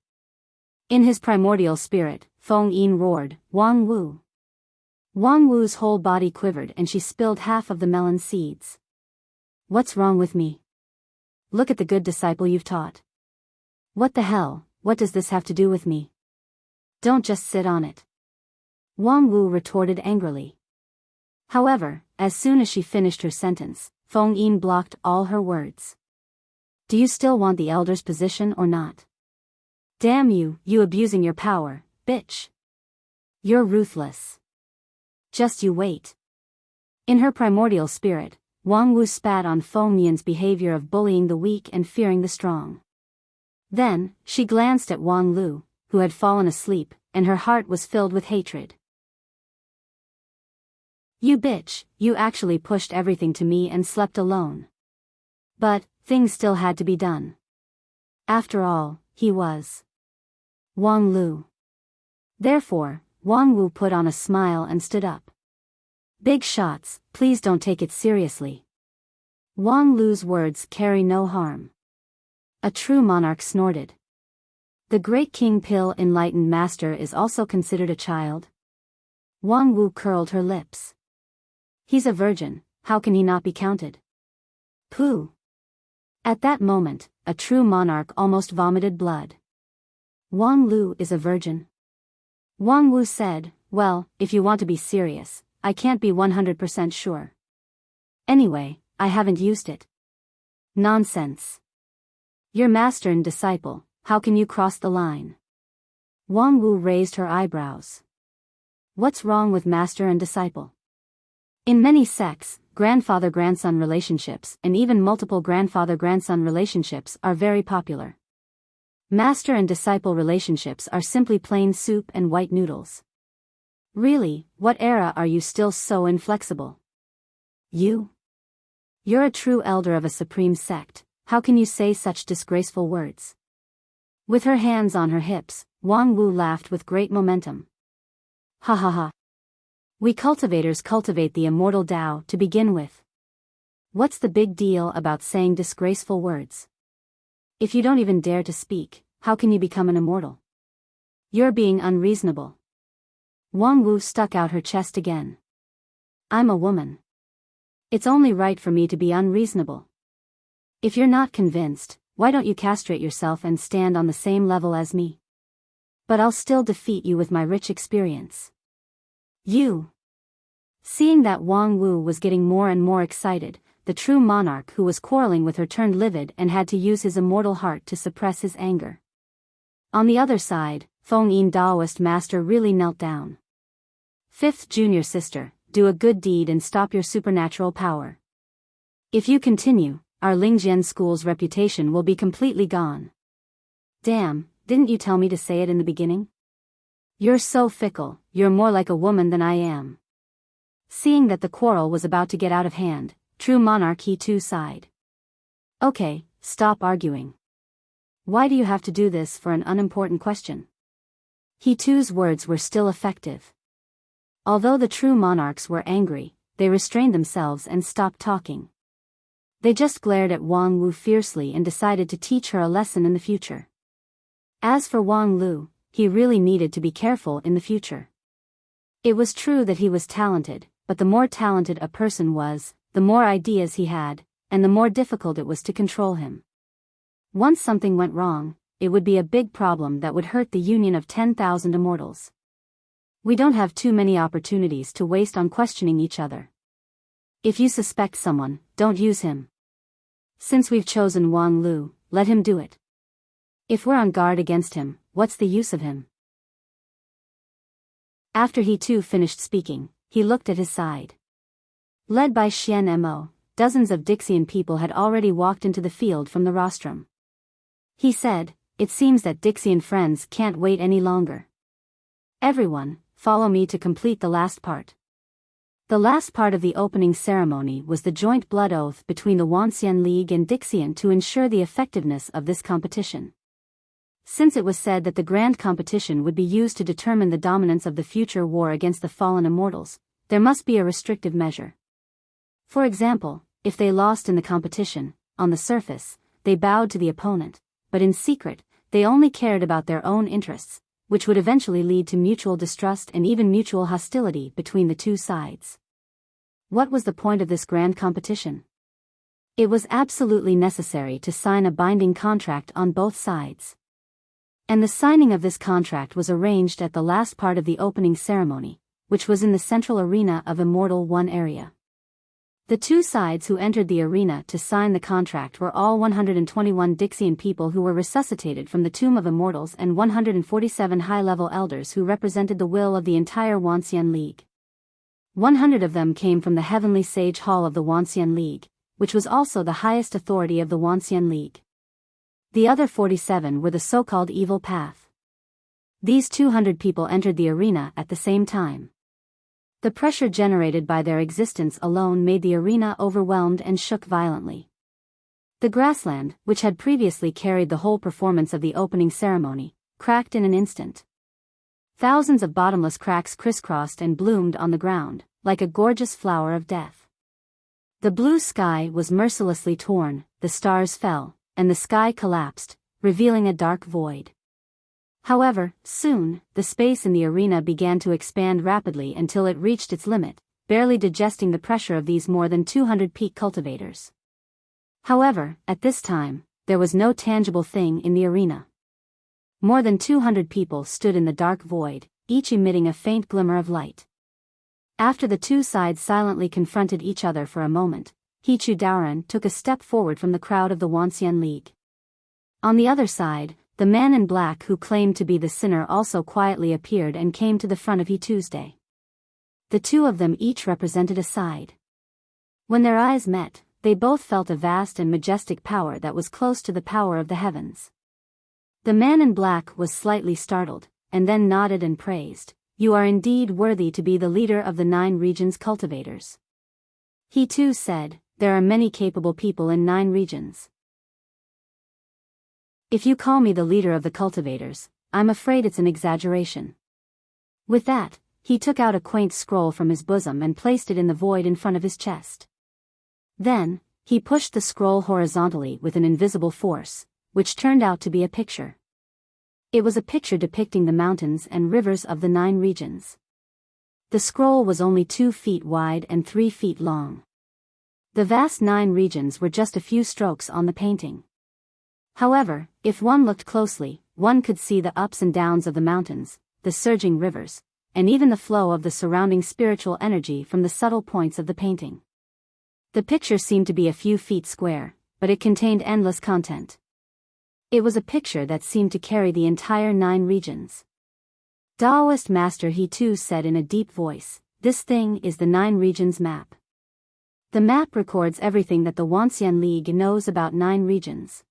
S1: In his primordial spirit, Feng Yin roared, "Wang Wu!" Wang Wu's whole body quivered and she spilled half of the melon seeds. "What's wrong with me? Look at the good disciple you've taught. What the hell, what does this have to do with me? Don't just sit on it." Wang Wu retorted angrily. However, as soon as she finished her sentence, Feng Yin blocked all her words. "Do you still want the elder's position or not? Damn you, you abusing your power, bitch. You're ruthless. Just you wait." In her primordial spirit, Wang Wu spat on Feng Yin's behavior of bullying the weak and fearing the strong. Then, she glanced at Wang Lu, who had fallen asleep, and her heart was filled with hatred. "You bitch, you actually pushed everything to me and slept alone." But, things still had to be done. After all, he was Wang Lu. Therefore, Wang Wu put on a smile and stood up. "Big shots, please don't take it seriously. Wang Lu's words carry no harm." A true monarch snorted. "The great King Pill enlightened master is also considered a child?" Wang Wu curled her lips. "He's a virgin, how can he not be counted?" Pooh. At that moment, a true monarch almost vomited blood. "Wang Lu is a virgin?" Wang Wu said, "Well, if you want to be serious, I can't be 100% sure. Anyway, I haven't used it." "Nonsense. You're master and disciple, how can you cross the line?" Wang Wu raised her eyebrows. "What's wrong with master and disciple?" In many sects, grandfather-grandson relationships and even multiple grandfather-grandson relationships are very popular. Master and disciple relationships are simply plain soup and white noodles. Really, what era are you still so inflexible? You're a true elder of a supreme sect, how can you say such disgraceful words? With her hands on her hips, Wang Wu laughed with great momentum. "Ha ha ha. We cultivators cultivate the immortal Tao to begin with. What's the big deal about saying disgraceful words? If you don't even dare to speak, how can you become an immortal? You're being unreasonable." Wang Wu stuck out her chest again. "I'm a woman. It's only right for me to be unreasonable. If you're not convinced, why don't you castrate yourself and stand on the same level as me? But I'll still defeat you with my rich experience." "You." Seeing that Wang Wu was getting more and more excited, the true monarch who was quarreling with her turned livid and had to use his immortal heart to suppress his anger. On the other side, Feng Yin Daoist master really knelt down. "Fifth junior sister, do a good deed and stop your supernatural power." If you continue, our Lingjian school's reputation will be completely gone. Damn, didn't you tell me to say it in the beginning? You're so fickle, you're more like a woman than I am. Seeing that the quarrel was about to get out of hand, true monarch He too sighed. Okay, stop arguing. Why do you have to do this for an unimportant question? He too's words were still effective. Although the true monarchs were angry, they restrained themselves and stopped talking. They just glared at Wang Lu fiercely and decided to teach her a lesson in the future. As for Wang Lu, he really needed to be careful in the future. It was true that he was talented, but the more talented a person was, the more ideas he had, and the more difficult it was to control him. Once something went wrong, it would be a big problem that would hurt the union of 10,000 immortals. We don't have too many opportunities to waste on questioning each other. If you suspect someone, don't use him. Since we've chosen Wang Lu, let him do it. If we're on guard against him, what's the use of him? After he too finished speaking, he looked at his side. Led by Xian Mo, dozens of Dixian people had already walked into the field from the rostrum. He said, "It seems that Dixian friends can't wait any longer. Everyone, follow me to complete the last part." The last part of the opening ceremony was the joint blood oath between the Wuxia League and Dixian to ensure the effectiveness of this competition. Since it was said that the grand competition would be used to determine the dominance of the future war against the fallen immortals, there must be a restrictive measure. For example, if they lost in the competition, on the surface, they bowed to the opponent, but in secret, they only cared about their own interests, which would eventually lead to mutual distrust and even mutual hostility between the two sides. What was the point of this grand competition? It was absolutely necessary to sign a binding contract on both sides. And the signing of this contract was arranged at the last part of the opening ceremony, which was in the central arena of Immortal One area. The two sides who entered the arena to sign the contract were all 121 Dixian people who were resuscitated from the Tomb of Immortals and 147 high-level elders who represented the will of the entire Wuxia League. 100 of them came from the Heavenly Sage Hall of the Wuxia League, which was also the highest authority of the Wuxia League. The other 47 were the so-called Evil Path. These 200 people entered the arena at the same time. The pressure generated by their existence alone made the arena overwhelmed and shook violently. The grassland, which had previously carried the whole performance of the opening ceremony, cracked in an instant. Thousands of bottomless cracks crisscrossed and bloomed on the ground, like a gorgeous flower of death. The blue sky was mercilessly torn, the stars fell, and the sky collapsed, revealing a dark void. However, soon, the space in the arena began to expand rapidly until it reached its limit, barely digesting the pressure of these more than 200 peak cultivators. However, at this time, there was no tangible thing in the arena. More than 200 people stood in the dark void, each emitting a faint glimmer of light. After the two sides silently confronted each other for a moment, Hichu Daoran took a step forward from the crowd of the Wuxia League. On the other side, the man in black who claimed to be the sinner also quietly appeared and came to the front of He Tuesday. The two of them each represented a side. When their eyes met, they both felt a vast and majestic power that was close to the power of the heavens. The man in black was slightly startled, and then nodded and praised, "You are indeed worthy to be the leader of the 9 regions cultivators." He too said, "There are many capable people in 9 regions. If you call me the leader of the cultivators, I'm afraid it's an exaggeration." With that, he took out a quaint scroll from his bosom and placed it in the void in front of his chest. Then, he pushed the scroll horizontally with an invisible force, which turned out to be a picture. It was a picture depicting the mountains and rivers of the 9 regions. The scroll was only 2 feet wide and 3 feet long. The vast 9 regions were just a few strokes on the painting. However, if one looked closely, one could see the ups and downs of the mountains, the surging rivers, and even the flow of the surrounding spiritual energy from the subtle points of the painting. The picture seemed to be a few feet square, but it contained endless content. It was a picture that seemed to carry the entire 9 regions. Taoist Master He too said in a deep voice, "This thing is the 9 regions map." The map records everything that the Wuxia League knows about 9 regions.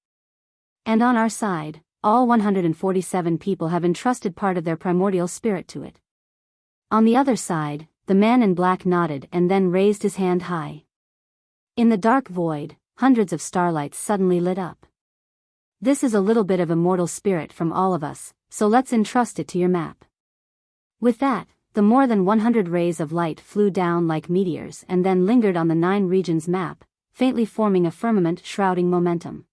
S1: And on our side, all 147 people have entrusted part of their primordial spirit to it. On the other side, the man in black nodded and then raised his hand high. In the dark void, hundreds of starlights suddenly lit up. This is a little bit of immortal spirit from all of us, so let's entrust it to your map. With that, the more than 100 rays of light flew down like meteors and then lingered on the 9 regions map, faintly forming a firmament shrouding momentum.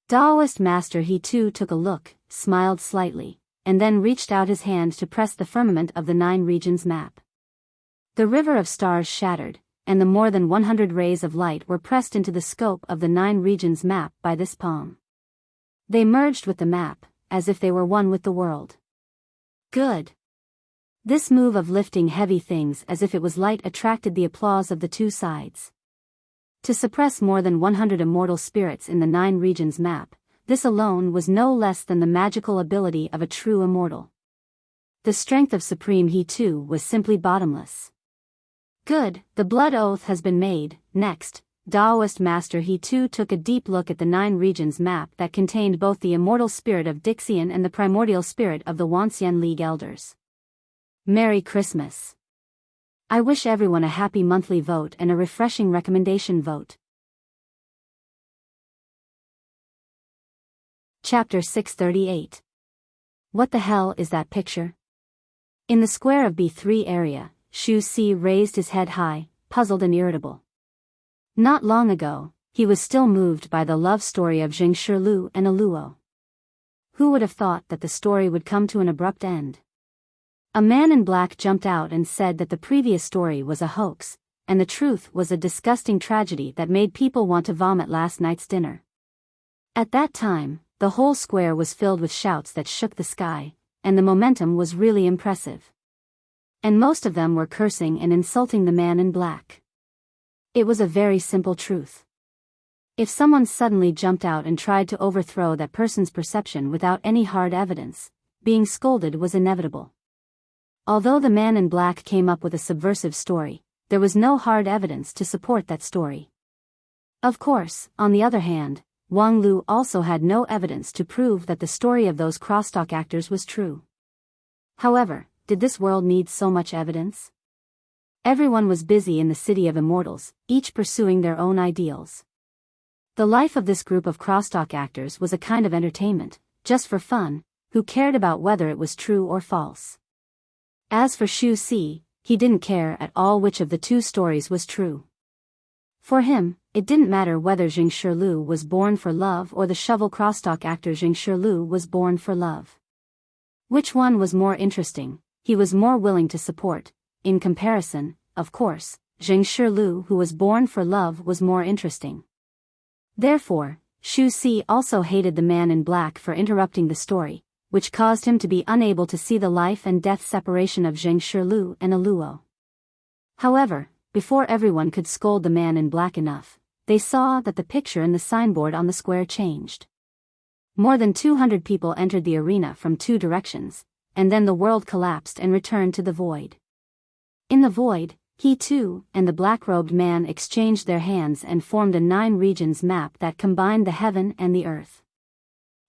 S1: Taoist Master He too took a look, smiled slightly, and then reached out his hand to press the firmament of the 9 regions map. The river of stars shattered, and the more than 100 rays of light were pressed into the scope of the 9 regions map by this palm. They merged with the map, as if they were one with the world. Good. This move of lifting heavy things as if it was light attracted the applause of the 2 sides. To suppress more than 100 immortal spirits in the 9 regions map, this alone was no less than the magical ability of a true immortal. The strength of Supreme He too was simply bottomless. Good, the blood oath has been made. Next, Taoist Master He too took a deep look at the 9 regions map that contained both the immortal spirit of Dixian and the primordial spirit of the Wuxia League elders. Merry Christmas. I wish everyone a happy monthly vote and a refreshing recommendation vote. Chapter 638. What the hell is that picture? In the square of B3 area, Shu Si raised his head high, puzzled and irritable. Not long ago, he was still moved by the love story of Jing Shilu and Aluo. Who would have thought that the story would come to an abrupt end? A man in black jumped out and said that the previous story was a hoax, and the truth was a disgusting tragedy that made people want to vomit last night's dinner. At that time, the whole square was filled with shouts that shook the sky, and the momentum was really impressive. And most of them were cursing and insulting the man in black. It was a very simple truth. If someone suddenly jumped out and tried to overthrow that person's perception without any hard evidence, being scolded was inevitable. Although the man in black came up with a subversive story, there was no hard evidence to support that story. Of course, on the other hand, Wang Lu also had no evidence to prove that the story of those crosstalk actors was true. However, did this world need so much evidence? Everyone was busy in the city of immortals, each pursuing their own ideals. The life of this group of crosstalk actors was a kind of entertainment, just for fun, who cared about whether it was true or false. As for Shu Si, he didn't care at all which of the 2 stories was true. For him, it didn't matter whether Jing Shilu was born for love or the shovel crosstalk actor Jing Shilu was born for love. Which one was more interesting, he was more willing to support. In comparison, of course, Jing Shilu who was born for love was more interesting. Therefore, Shu Si also hated the man in black for interrupting the story, which caused him to be unable to see the life and death separation of Jing Shilu and Aluo. However, before everyone could scold the man in black enough, they saw that the picture in the signboard on the square changed. More than 200 people entered the arena from 2 directions, and then the world collapsed and returned to the void. In the void, he too and the black-robed man exchanged their hands and formed a 9 regions map that combined the heaven and the earth.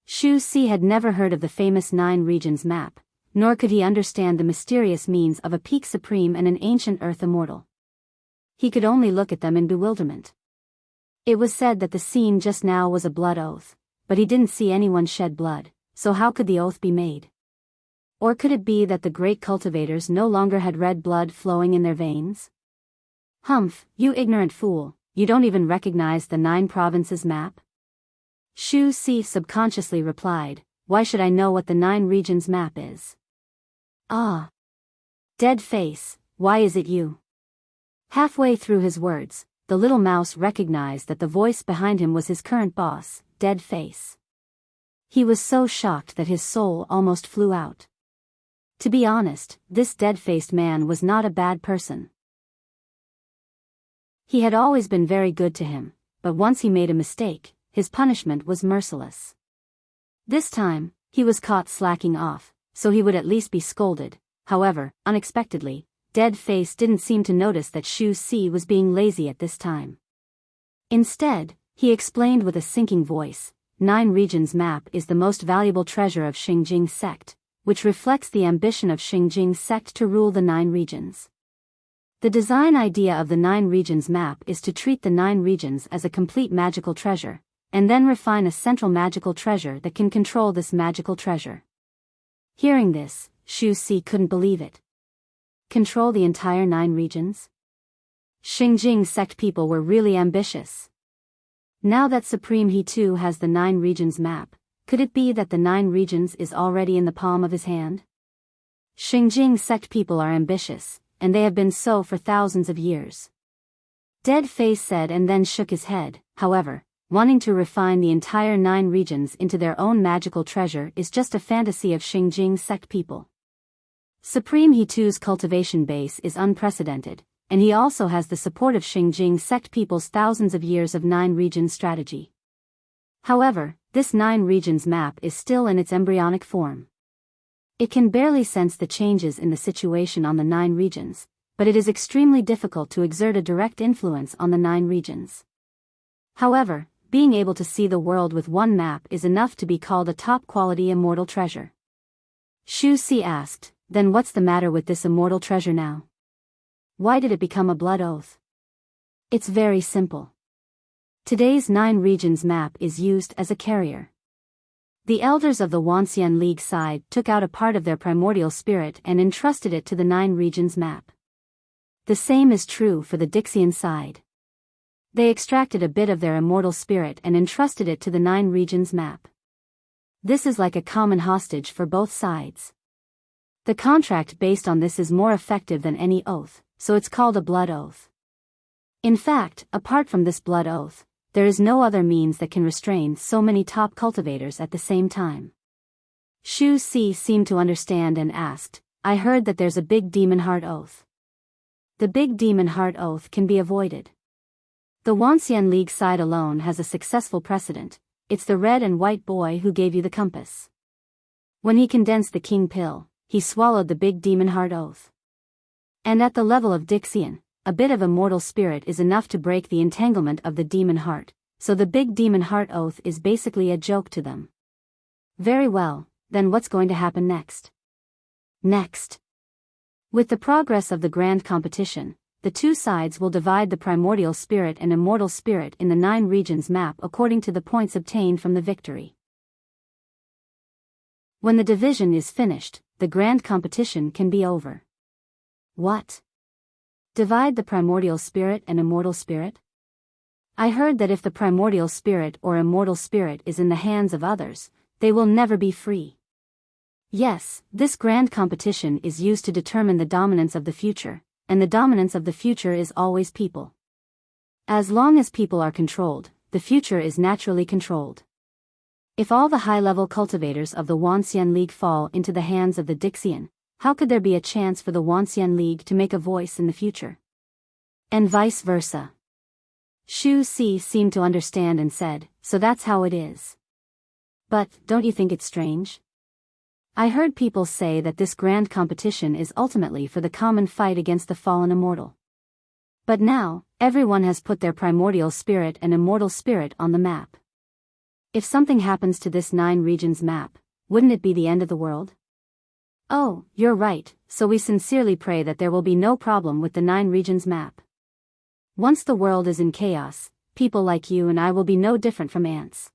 S1: Shu Si had never heard of the famous 9 regions map, nor could he understand the mysterious means of a peak supreme and an ancient earth immortal. He could only look at them in bewilderment. It was said that the scene just now was a blood oath, but he didn't see anyone shed blood, so how could the oath be made? Or could it be that the great cultivators no longer had red blood flowing in their veins? Humph, you ignorant fool, you don't even recognize the 9 provinces map? Shu Si subconsciously replied, why should I know what the 9 regions map is? Ah. Dead face, why is it you? Halfway through his words, the little mouse recognized that the voice behind him was his current boss, Dead Face. He was so shocked that his soul almost flew out. To be honest, this dead-faced man was not a bad person. He had always been very good to him, but once he made a mistake, his punishment was merciless. This time, he was caught slacking off, so he would at least be scolded. However, unexpectedly, dead face didn't seem to notice that Shu Si was being lazy at this time. Instead, he explained with a sinking voice, 9 Regions map is the most valuable treasure of Xingjing sect, which reflects the ambition of Xingjing sect to rule the 9 regions. The design idea of the 9 Regions map is to treat the 9 regions as a complete magical treasure, and then refine a central magical treasure that can control this magical treasure. Hearing this, Shu Si couldn't believe it. Control the entire 9 regions? Xingjing sect people were really ambitious. Now that Supreme He too has the 9 Regions map, could it be that the 9 regions is already in the palm of his hand? Xingjing sect people are ambitious, and they have been so for thousands of years. Dead Face said and then shook his head. However, wanting to refine the entire 9 regions into their own magical treasure is just a fantasy of Xingjing sect people. Supreme He too's cultivation base is unprecedented, and he also has the support of Xingjing sect people's thousands of years of 9 regions strategy. However, this 9 regions map is still in its embryonic form. It can barely sense the changes in the situation on the 9 regions, but it is extremely difficult to exert a direct influence on the 9 regions. However, being able to see the world with one map is enough to be called a top-quality immortal treasure. Shu Si asked, then what's the matter with this immortal treasure now? Why did it become a blood oath? It's very simple. Today's 9 regions map is used as a carrier. The elders of the Wanxian League side took out a part of their primordial spirit and entrusted it to the 9 regions map. The same is true for the Dixian side. They extracted a bit of their immortal spirit and entrusted it to the 9 regions map. This is like a common hostage for both sides. The contract based on this is more effective than any oath, so it's called a blood oath. In fact, apart from this blood oath, there is no other means that can restrain so many top cultivators at the same time. Shu Si seemed to understand and asked, I heard that there's a big demon heart oath. The big demon heart oath can be avoided. The Wanxian League side alone has a successful precedent. It's the red and white boy who gave you the compass. When he condensed the king pill, he swallowed the big demon heart oath. And at the level of Dixian, a bit of immortal spirit is enough to break the entanglement of the demon heart, so the big demon heart oath is basically a joke to them. Very well, then what's going to happen next? Next. With the progress of the grand competition, the 2 sides will divide the primordial spirit and immortal spirit in the 9 regions map according to the points obtained from the victory. When the division is finished, the grand competition can be over. What? Divide the primordial spirit and immortal spirit? I heard that if the primordial spirit or immortal spirit is in the hands of others, they will never be free. Yes, this grand competition is used to determine the dominance of the future, and the dominance of the future is always people. As long as people are controlled, the future is naturally controlled. If all the high-level cultivators of the Wanxian League fall into the hands of the Dixian, how could there be a chance for the Wanxian League to make a voice in the future? And vice versa. Shu Si seemed to understand and said, so that's how it is. But, don't you think it's strange? I heard people say that this grand competition is ultimately for the common fight against the fallen immortal. But now, everyone has put their primordial spirit and immortal spirit on the map. If something happens to this 9 regions map, wouldn't it be the end of the world? Oh, you're right, so we sincerely pray that there will be no problem with the 9 regions map. Once the world is in chaos, people like you and I will be no different from ants.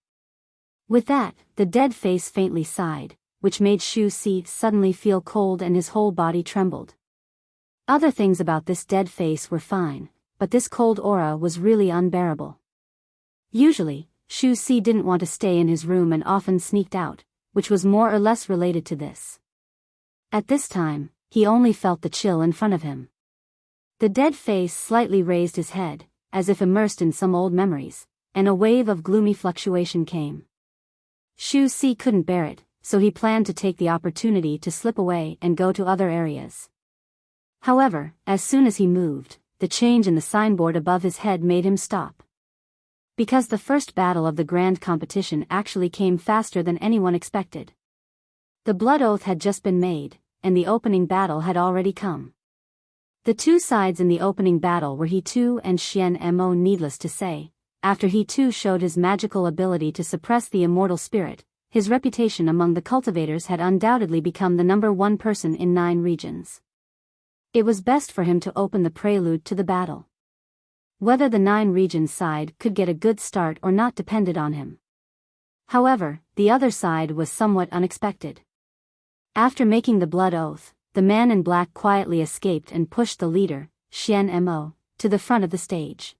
S1: With that, the dead face faintly sighed, which made Shu Si suddenly feel cold and his whole body trembled. Other things about this dead face were fine, but this cold aura was really unbearable. Usually, Shu Si didn't want to stay in his room and often sneaked out, which was more or less related to this. At this time, he only felt the chill in front of him. The dead face slightly raised his head, as if immersed in some old memories, and a wave of gloomy fluctuation came. Shu Si couldn't bear it, so he planned to take the opportunity to slip away and go to other areas. However, as soon as he moved, the change in the signboard above his head made him stop. Because the first battle of the grand competition actually came faster than anyone expected. The blood oath had just been made, and the opening battle had already come. The two sides in the opening battle were He Tu and Xian Mo. Needless to say, after He Tu showed his magical ability to suppress the immortal spirit, his reputation among the cultivators had undoubtedly become the number one person in 9 regions. It was best for him to open the prelude to the battle. Whether the 9 regions side could get a good start or not depended on him. However, the other side was somewhat unexpected. After making the blood oath, the man in black quietly escaped and pushed the leader, Xian Mo, to the front of the stage.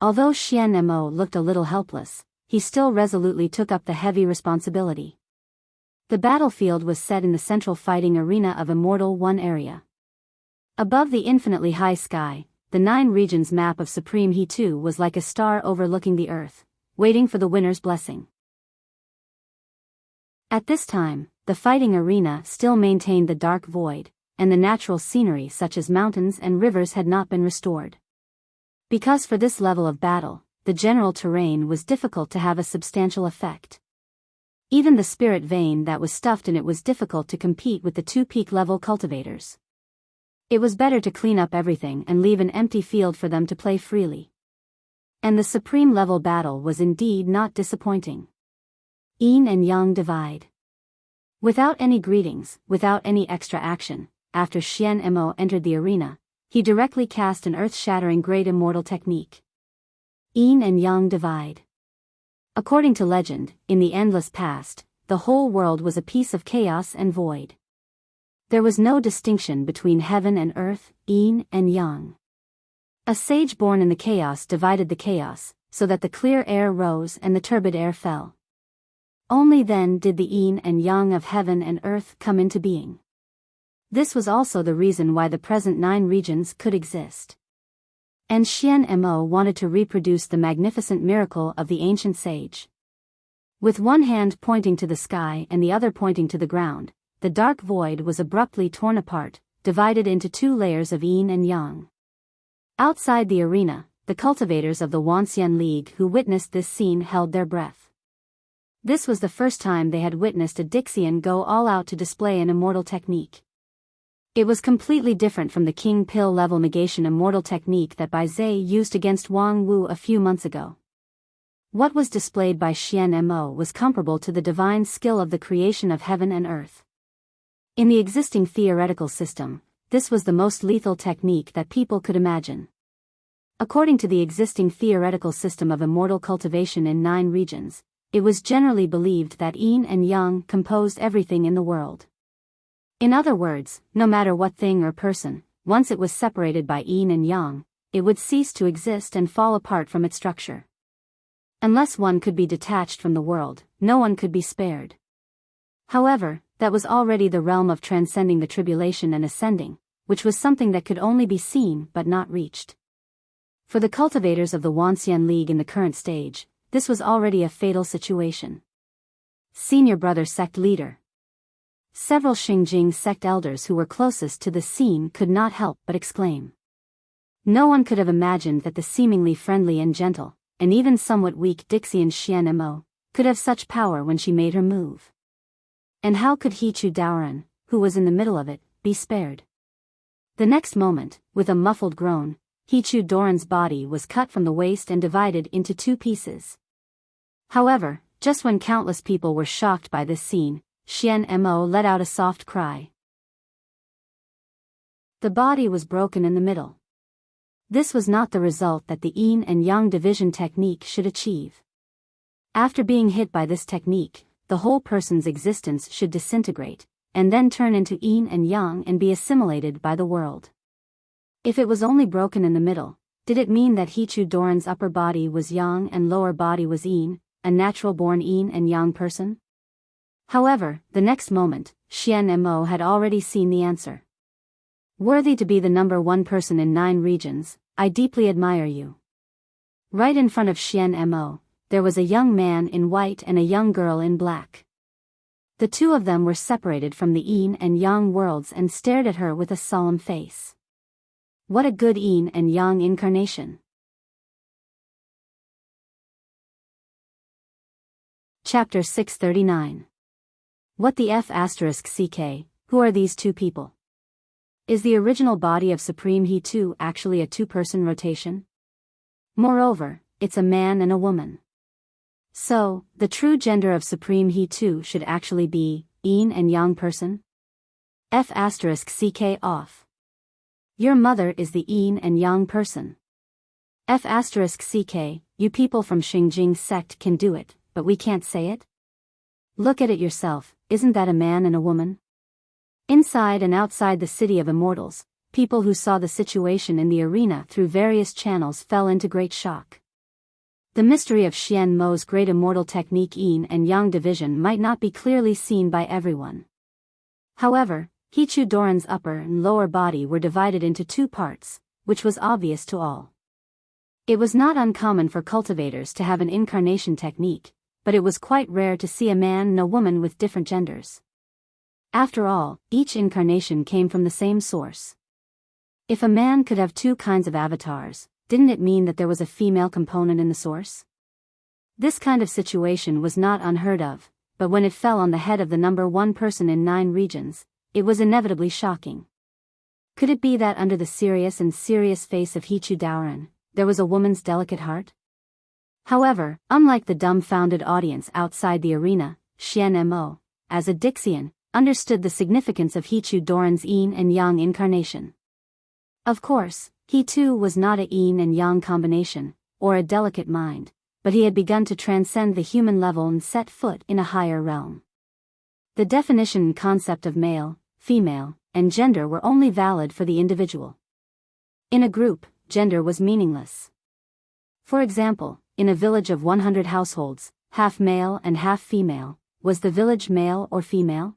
S1: Although Xian Mo looked a little helpless, he still resolutely took up the heavy responsibility. The battlefield was set in the central fighting arena of Immortal One area. Above the infinitely high sky, the 9 regions map of Supreme He Tu was like a star overlooking the earth, waiting for the winner's blessing. At this time, the fighting arena still maintained the dark void, and the natural scenery such as mountains and rivers had not been restored. Because for this level of battle, the general terrain was difficult to have a substantial effect. Even the spirit vein that was stuffed in it was difficult to compete with the 2 peak-level cultivators. It was better to clean up everything and leave an empty field for them to play freely. And the supreme level battle was indeed not disappointing. Yin and Yang divide. Without any greetings, without any extra action, after Xian Mo entered the arena, he directly cast an earth-shattering great immortal technique. Yin and Yang divide. According to legend, in the endless past, the whole world was a piece of chaos and void. There was no distinction between heaven and earth, yin and yang. A sage born in the chaos divided the chaos, so that the clear air rose and the turbid air fell. Only then did the yin and yang of heaven and earth come into being. This was also the reason why the present 9 regions could exist. And Xian Mo wanted to reproduce the magnificent miracle of the ancient sage. With one hand pointing to the sky and the other pointing to the ground, the dark void was abruptly torn apart, divided into 2 layers of yin and yang. Outside the arena, the cultivators of the Wuxia League who witnessed this scene held their breath. This was the first time they had witnessed a Dixian go all out to display an immortal technique. It was completely different from the King Pill level negation immortal technique that Bai Zhe used against Wang Wu a few months ago. What was displayed by Xian Mo was comparable to the divine skill of the creation of heaven and earth. In the existing theoretical system, this was the most lethal technique that people could imagine. According to the existing theoretical system of immortal cultivation in 9 regions, it was generally believed that yin and yang composed everything in the world. In other words, no matter what thing or person, once it was separated by yin and yang, it would cease to exist and fall apart from its structure. Unless one could be detached from the world, no one could be spared. However, that was already the realm of transcending the tribulation and ascending, which was something that could only be seen but not reached. For the cultivators of the Wuxia League in the current stage, this was already a fatal situation. Senior brother sect leader. Several Xingjing sect elders who were closest to the scene could not help but exclaim. No one could have imagined that the seemingly friendly and gentle, and even somewhat weak Dixian Xian Mo, could have such power when she made her move. And how could He Chu Daoran, who was in the middle of it, be spared? The next moment, with a muffled groan, He Chu Doran's body was cut from the waist and divided into 2 pieces. However, just when countless people were shocked by this scene, Xian Mo let out a soft cry. The body was broken in the middle. This was not the result that the yin and yang division technique should achieve. After being hit by this technique, the whole person's existence should disintegrate, and then turn into yin and yang and be assimilated by the world. If it was only broken in the middle, did it mean that He Chu Doran's upper body was yang and lower body was yin, a natural-born yin and yang person? However, the next moment, Xian Mo had already seen the answer. Worthy to be the number 1 person in 9 regions, I deeply admire you. Right in front of Xian Mo, there was a young man in white and a young girl in black. The 2 of them were separated from the yin and yang worlds and stared at her with a solemn face. What a good yin and yang incarnation. Chapter 639. What the F***ck, who are these 2 people? Is the original body of Supreme He 2 actually a two-person rotation? Moreover, it's a man and a woman. So, the true gender of Supreme He 2 should actually be yin and yang person? F*ck off. Your mother is the yin and yang person. F*ck, you people from Xingjing sect can do it, but we can't say it? Look at it yourself, isn't that a man and a woman? Inside and outside the city of immortals, people who saw the situation in the arena through various channels fell into great shock. The mystery of Xian Mo's great immortal technique yin and yang division might not be clearly seen by everyone. However, Hichu Doran's upper and lower body were divided into two parts, which was obvious to all. It was not uncommon for cultivators to have an incarnation technique, but it was quite rare to see a man and a woman with different genders. After all, each incarnation came from the same source. If a man could have two kinds of avatars, didn't it mean that there was a female component in the source? This kind of situation was not unheard of, but when it fell on the head of the number one person in 9 regions, it was inevitably shocking. Could it be that under the serious face of Hichu Daoran, there was a woman's delicate heart? However, unlike the dumbfounded audience outside the arena, Xian Mo, as a Dixian, understood the significance of Hichu Doran's yin and yang incarnation. Of course, he too was not a yin and yang combination, or a delicate mind, but he had begun to transcend the human level and set foot in a higher realm. The definition and concept of male, female, and gender were only valid for the individual. In a group, gender was meaningless. For example, in a village of 100 households, half male and half female, was the village male or female?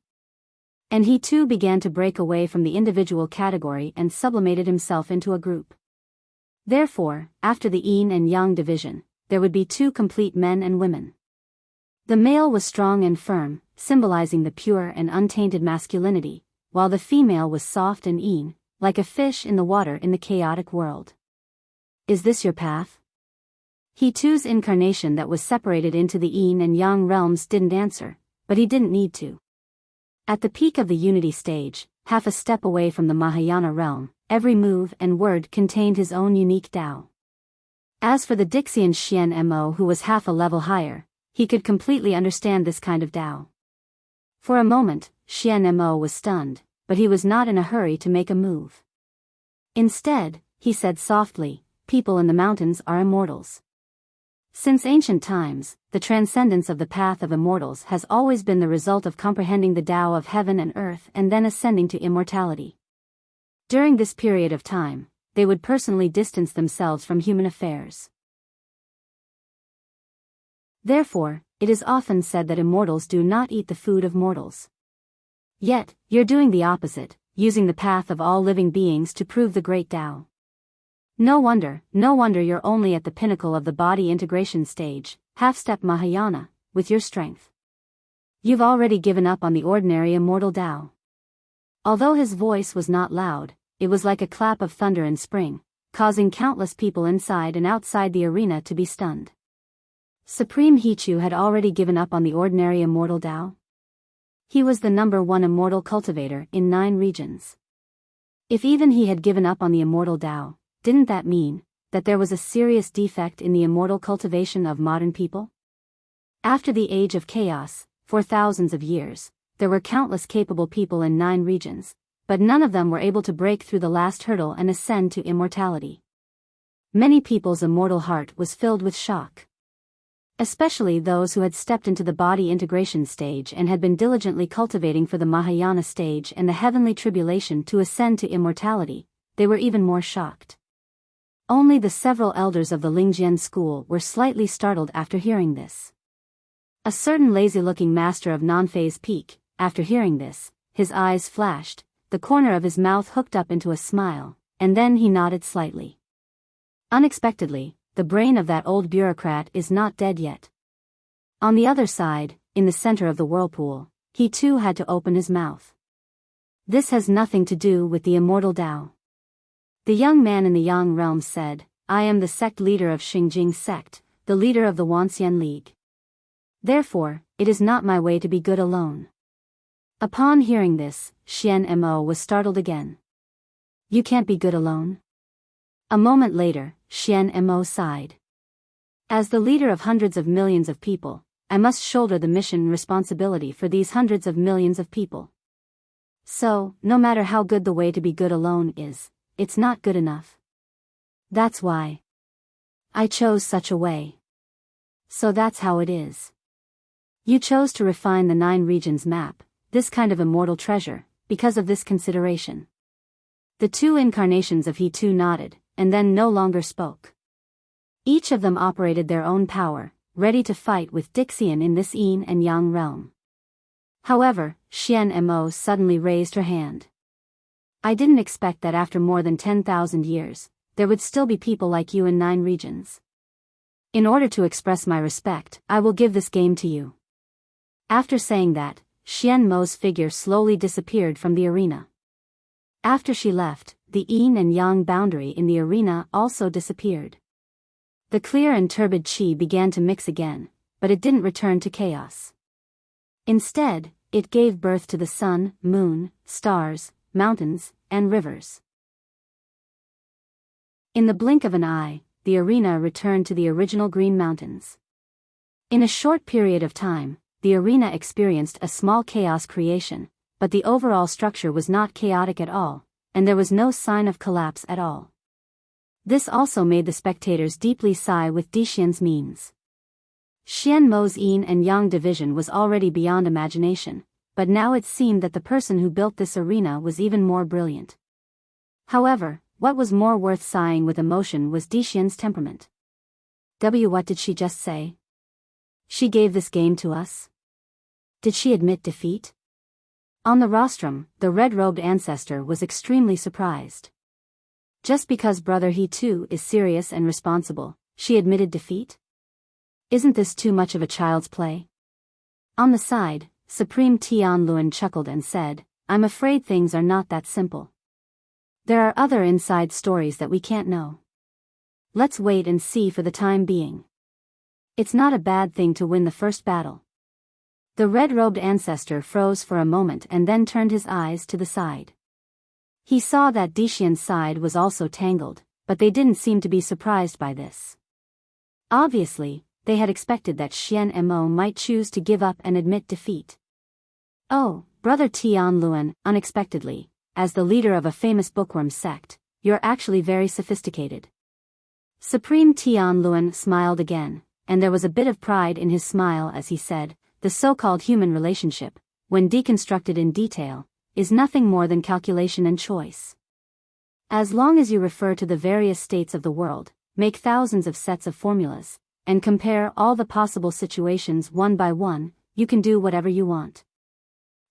S1: And he too began to break away from the individual category and sublimated himself into a group. Therefore, after the yin and yang division, there would be 2 complete men and women. The male was strong and firm, symbolizing the pure and untainted masculinity, while the female was soft and yin, like a fish in the water in the chaotic world. Is this your path? He too's incarnation that was separated into the yin and yang realms didn't answer, but he didn't need to. At the peak of the unity stage, half a step away from the Mahayana realm, every move and word contained his own unique Tao. As for the Dixian Xian Mo who was half a level higher, he could completely understand this kind of Tao. For a moment, Xian Mo was stunned, but he was not in a hurry to make a move. Instead, he said softly, "People in the mountains are immortals." Since ancient times, the transcendence of the path of immortals has always been the result of comprehending the Tao of heaven and earth and then ascending to immortality. During this period of time, they would personally distance themselves from human affairs. Therefore, it is often said that immortals do not eat the food of mortals. Yet, you're doing the opposite, using the path of all living beings to prove the great Tao. No wonder you're only at the pinnacle of the body integration stage, half-step Mahayana, with your strength. You've already given up on the ordinary immortal Tao. Although his voice was not loud, it was like a clap of thunder in spring, causing countless people inside and outside the arena to be stunned. Supreme Hichu had already given up on the ordinary immortal Tao. He was the number one immortal cultivator in 9 regions. If even he had given up on the immortal Tao, didn't that mean that there was a serious defect in the immortal cultivation of modern people? After the age of chaos, for thousands of years, there were countless capable people in 9 regions, but none of them were able to break through the last hurdle and ascend to immortality. Many people's immortal heart was filled with shock. Especially those who had stepped into the body integration stage and had been diligently cultivating for the Mahayana stage and the heavenly tribulation to ascend to immortality, they were even more shocked. Only the several elders of the Lingjian school were slightly startled after hearing this. A certain lazy-looking master of non-phase peak, after hearing this, his eyes flashed, the corner of his mouth hooked up into a smile, and then he nodded slightly. Unexpectedly, the brain of that old bureaucrat is not dead yet. On the other side, in the center of the whirlpool, he too had to open his mouth. This has nothing to do with the immortal Tao. The young man in the Yang realm said, "I am the sect leader of Xingjing sect, the leader of the Wanxian League. Therefore, it is not my way to be good alone." Upon hearing this, Xian Mo was startled again. You can't be good alone. A moment later, Xian Mo sighed. As the leader of hundreds of millions of people, I must shoulder the mission responsibility for these hundreds of millions of people. So, no matter how good the way to be good alone is, it's not good enough. That's why I chose such a way. So that's how it is. You chose to refine the 9 regions map, this kind of immortal treasure, because of this consideration. The 2 incarnations of He Two nodded, and then no longer spoke. Each of them operated their own power, ready to fight with Dixian in this yin and yang realm. However, Xian Mo suddenly raised her hand. I didn't expect that after more than 10,000 years, there would still be people like you in 9 regions. In order to express my respect, I will give this game to you. After saying that, Xian Mo's figure slowly disappeared from the arena. After she left, the yin and yang boundary in the arena also disappeared. The clear and turbid qi began to mix again, but it didn't return to chaos. Instead, it gave birth to the sun, moon, stars, mountains, and rivers. In the blink of an eye, the arena returned to the original green mountains. In a short period of time, the arena experienced a small chaos creation, but the overall structure was not chaotic at all, and there was no sign of collapse at all. This also made the spectators deeply sigh with Dixian's means. Xian Mo's yin and yang division was already beyond imagination, but now it seemed that the person who built this arena was even more brilliant. However, what was more worth sighing with emotion was Dixian's temperament. What did she just say? She gave this game to us? Did she admit defeat? On the rostrum, the red-robed ancestor was extremely surprised. Just because brother He Two is serious and responsible, she admitted defeat? Isn't this too much of a child's play? On the side, Supreme Tianluan chuckled and said, I'm afraid things are not that simple. There are other inside stories that we can't know. Let's wait and see for the time being. It's not a bad thing to win the first battle. The red-robed ancestor froze for a moment and then turned his eyes to the side. He saw that Dixian's side was also tangled, but they didn't seem to be surprised by this. Obviously, they had expected that Xian Mo might choose to give up and admit defeat. Oh, Brother Tianluan, unexpectedly, as the leader of a famous bookworm sect, you're actually very sophisticated. Supreme Tianluan smiled again, and there was a bit of pride in his smile as he said, the so-called human relationship, when deconstructed in detail, is nothing more than calculation and choice. As long as you refer to the various states of the world, make thousands of sets of formulas, and compare all the possible situations one by one, you can do whatever you want.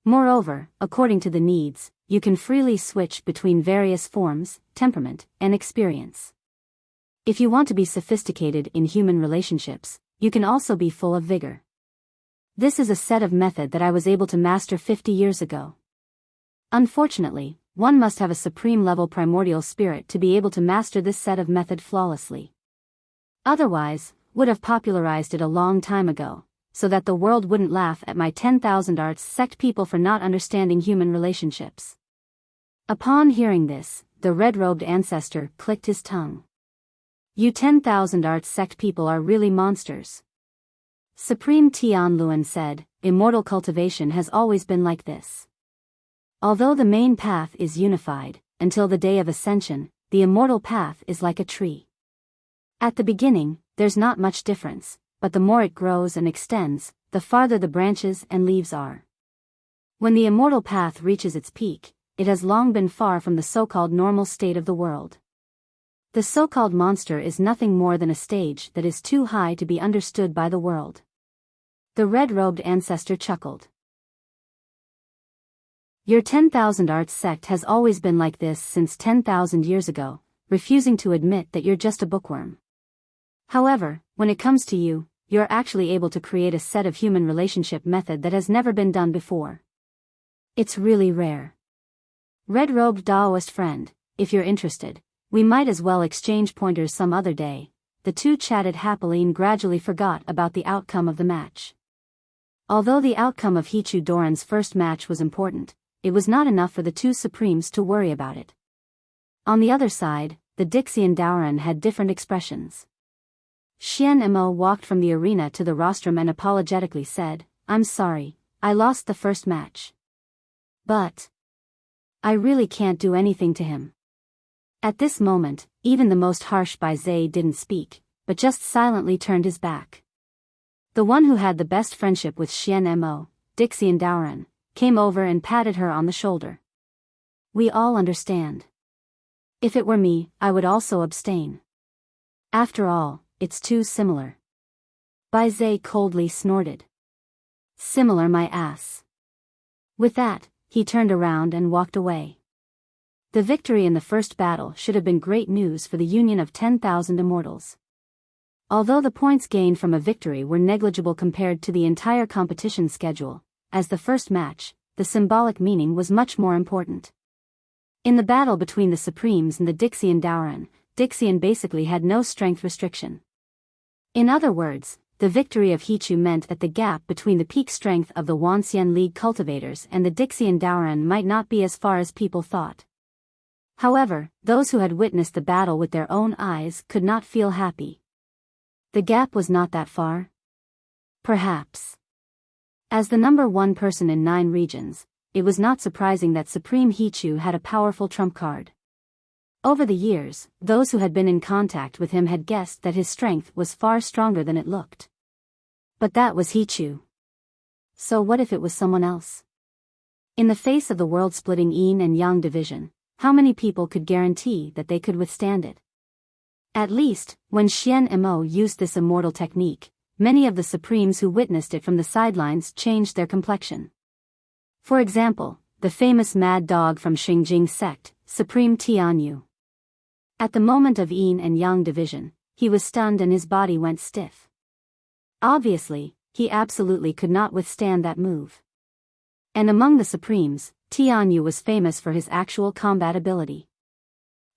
S1: Moreover, according to the needs, you can freely switch between various forms, temperament, and experience. If you want to be sophisticated in human relationships, you can also be full of vigor. This is a set of method that I was able to master 50 years ago. Unfortunately, one must have a supreme-level primordial spirit to be able to master this set of method flawlessly. Otherwise, would have popularized it a long time ago, so that the world wouldn't laugh at my 10,000 arts sect people for not understanding human relationships. Upon hearing this, the red-robed ancestor clicked his tongue. You 10,000 arts sect people are really monsters. Supreme Tianluan said, immortal cultivation has always been like this. Although the main path is unified, until the day of ascension, the immortal path is like a tree. At the beginning, there's not much difference, but the more it grows and extends, the farther the branches and leaves are. When the immortal path reaches its peak, it has long been far from the so-called normal state of the world. The so-called monster is nothing more than a stage that is too high to be understood by the world. The red-robed ancestor chuckled. Your 10,000 arts sect has always been like this since 10,000 years ago, refusing to admit that you're just a bookworm. However, when it comes to you, you're actually able to create a set of human relationship method that has never been done before. It's really rare. Red-robed Daoist friend, if you're interested, we might as well exchange pointers some other day. The two chatted happily and gradually forgot about the outcome of the match. Although the outcome of Hichu Doran's first match was important, it was not enough for the two supremes to worry about it. On the other side, the Dixian Daoran had different expressions. Xian Mo walked from the arena to the rostrum and apologetically said, "I'm sorry, I lost the first match. But I really can't do anything to him." At this moment, even the most harsh Baizai didn't speak, but just silently turned his back. The one who had the best friendship with Xian Mo, Dixian Daoran, came over and patted her on the shoulder. "We all understand. If it were me, I would also abstain. After all, it's too similar." Baizai coldly snorted. "Similar my ass." With that, he turned around and walked away. The victory in the first battle should have been great news for the union of 10,000 immortals. Although the points gained from a victory were negligible compared to the entire competition schedule, as the first match, the symbolic meaning was much more important. In the battle between the Supremes and the Dixian Daoran, Dixian basically had no strength restriction. In other words, the victory of Hichu meant that the gap between the peak strength of the Wuxia League cultivators and the Dixian Daoran might not be as far as people thought. However, those who had witnessed the battle with their own eyes could not feel happy. The gap was not that far? Perhaps. As the number one person in 9 regions, it was not surprising that Supreme Hichu had a powerful trump card. Over the years, those who had been in contact with him had guessed that his strength was far stronger than it looked. But that was Hichu. So what if it was someone else? In the face of the world-splitting Yin and Yang division, how many people could guarantee that they could withstand it? At least, when Xian Mo used this immortal technique, many of the Supremes who witnessed it from the sidelines changed their complexion. For example, the famous mad dog from Xingjing sect, Supreme Tianyu. At the moment of Yin and Yang division, he was stunned and his body went stiff. Obviously, he absolutely could not withstand that move. And among the Supremes, Tianyu was famous for his actual combat ability.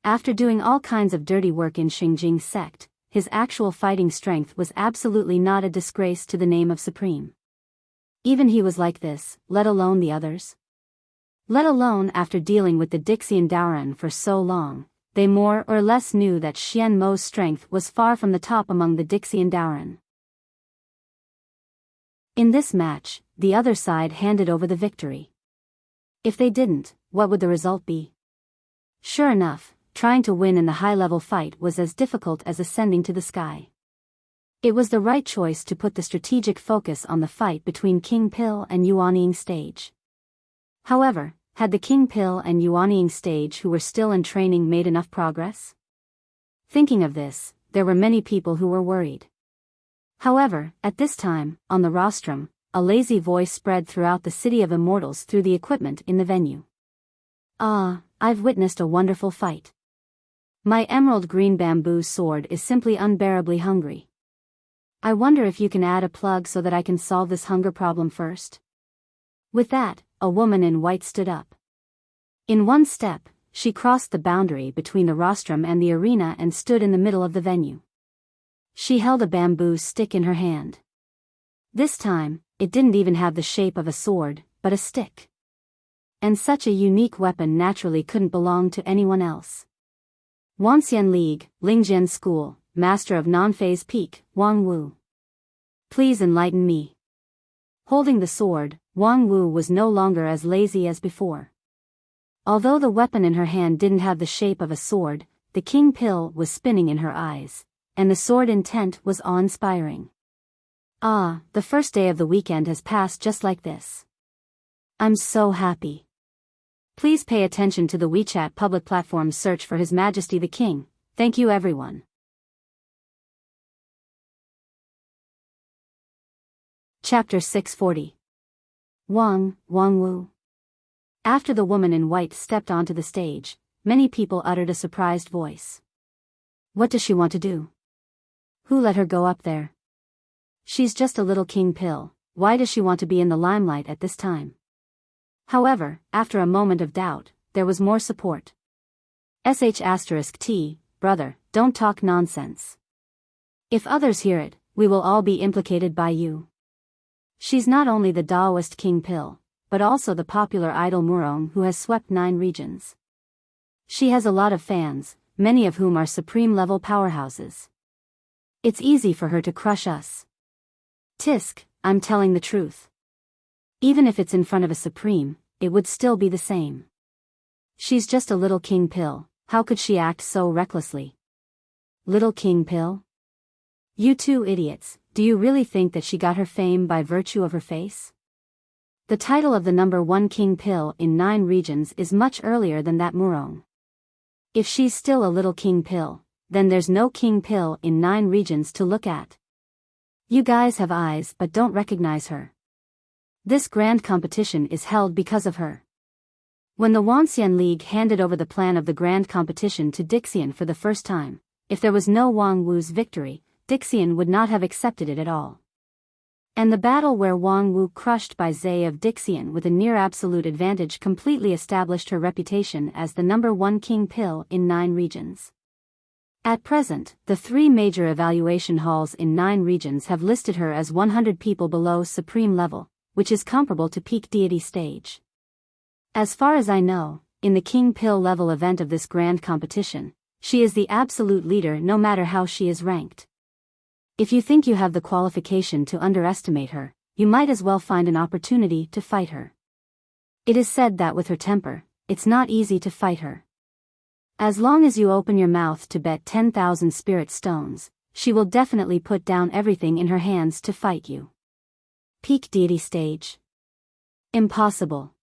S1: After doing all kinds of dirty work in Xingjing sect, his actual fighting strength was absolutely not a disgrace to the name of Supreme. Even he was like this, let alone the others. Let alone after dealing with the Dixian Daoran for so long, they more or less knew that Xian Mo's strength was far from the top among the Dixian Daoran. In this match, the other side handed over the victory. If they didn't, what would the result be? Sure enough, trying to win in the high-level fight was as difficult as ascending to the sky. It was the right choice to put the strategic focus on the fight between King Pil and Yuanying stage. However, had the King Pil and Yuanying stage who were still in training made enough progress? Thinking of this, there were many people who were worried. However, at this time, on the rostrum, a lazy voice spread throughout the city of immortals through the equipment in the venue. "Ah, I've witnessed a wonderful fight. My emerald green bamboo sword is simply unbearably hungry. I wonder if you can add a plug so that I can solve this hunger problem first?" With that, a woman in white stood up. In one step, she crossed the boundary between the rostrum and the arena and stood in the middle of the venue. She held a bamboo stick in her hand. This time, it didn't even have the shape of a sword, but a stick. And such a unique weapon naturally couldn't belong to anyone else. Wuxia League, Lingjian School, Master of Non-Phase Peak, Wang Wu. Please enlighten me. Holding the sword, Wang Wu was no longer as lazy as before. Although the weapon in her hand didn't have the shape of a sword, the King Pil was spinning in her eyes, and the sword intent was awe-inspiring. Ah, the first day of the weekend has passed just like this. I'm so happy. Please pay attention to the WeChat public platform's search for His Majesty the King. Thank you everyone. Chapter 640. Wang Wu. After the woman in white stepped onto the stage, many people uttered a surprised voice. What does she want to do? Who let her go up there? She's just a little King Pil, why does she want to be in the limelight at this time? However, after a moment of doubt, there was more support. *T, brother, don't talk nonsense. If others hear it, we will all be implicated by you. She's not only the Taoist King Pil, but also the popular idol Murong who has swept 9 regions. She has a lot of fans, many of whom are supreme-level powerhouses. It's easy for her to crush us. Tisk, I'm telling the truth. Even if it's in front of a supreme, it would still be the same. She's just a little king pill, how could she act so recklessly? Little king pill? You two idiots, do you really think that she got her fame by virtue of her face? The title of the #1 king pill in 9 regions is much earlier than that Murong. If she's still a little king pill, then there's no king pill in 9 regions to look at. You guys have eyes but don't recognize her. This grand competition is held because of her. When the Wanxian League handed over the plan of the grand competition to Dixian for the first time, if there was no Wang Wu's victory, Dixian would not have accepted it at all. And the battle where Wang Wu crushed by Zhe of Dixian with a near-absolute advantage completely established her reputation as the #1 king pill in 9 regions. At present, the 3 major evaluation halls in 9 regions have listed her as 100 people below supreme level, which is comparable to peak deity stage. As far as I know, in the king pill level event of this grand competition, she is the absolute leader no matter how she is ranked. If you think you have the qualification to underestimate her, you might as well find an opportunity to fight her. It is said that with her temper, it's not easy to fight her. As long as you open your mouth to bet 10,000 spirit stones, she will definitely put down everything in her hands to fight you. Peak deity stage? Impossible.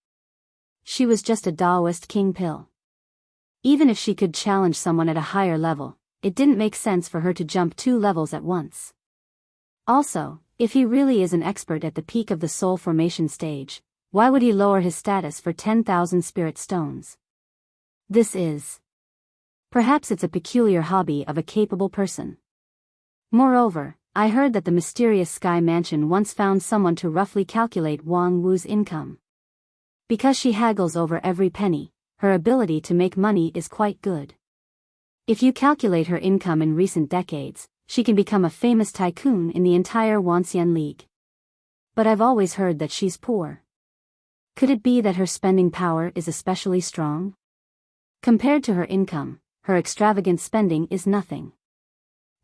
S1: She was just a Daoist king pill. Even if she could challenge someone at a higher level, it didn't make sense for her to jump 2 levels at once. Also, if he really is an expert at the peak of the soul formation stage, why would he lower his status for 10,000 spirit stones? This is. Perhaps it's a peculiar hobby of a capable person. Moreover, I heard that the mysterious Sky Mansion once found someone to roughly calculate Wang Wu's income. Because she haggles over every penny, her ability to make money is quite good. If you calculate her income in recent decades, she can become a famous tycoon in the entire Wanxian League. But I've always heard that she's poor. Could it be that her spending power is especially strong? Compared to her income, her extravagant spending is nothing.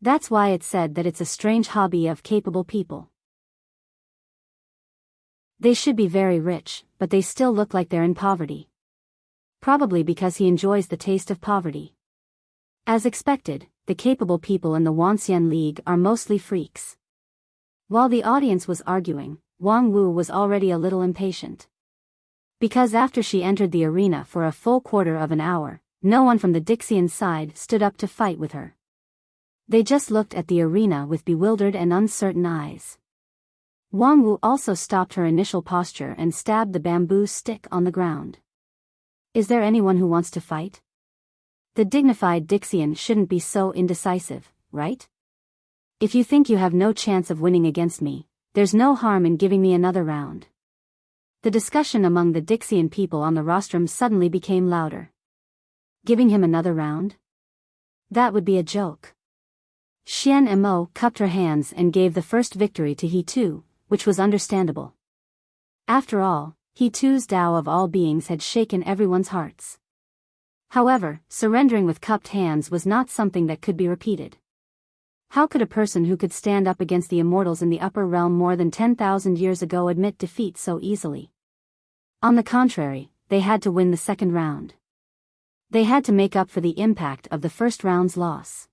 S1: That's why it's said that it's a strange hobby of capable people. They should be very rich, but they still look like they're in poverty. Probably because he enjoys the taste of poverty. As expected, the capable people in the Wanxian League are mostly freaks. While the audience was arguing, Wang Wu was already a little impatient. Because after she entered the arena for a full quarter of an hour, no one from the Dixian side stood up to fight with her. They just looked at the arena with bewildered and uncertain eyes. Wang Wu also stopped her initial posture and stabbed the bamboo stick on the ground. Is there anyone who wants to fight? The dignified Dixian shouldn't be so indecisive, right? If you think you have no chance of winning against me, there's no harm in giving me another round. The discussion among the Dixian people on the rostrum suddenly became louder. Giving him another round? That would be a joke. Xian Emo cupped her hands and gave the first victory to He Tu, which was understandable. After all, He Tu's Tao of all beings had shaken everyone's hearts. However, surrendering with cupped hands was not something that could be repeated. How could a person who could stand up against the immortals in the upper realm more than 10,000 years ago admit defeat so easily? On the contrary, they had to win the second round. They had to make up for the impact of the first round's loss.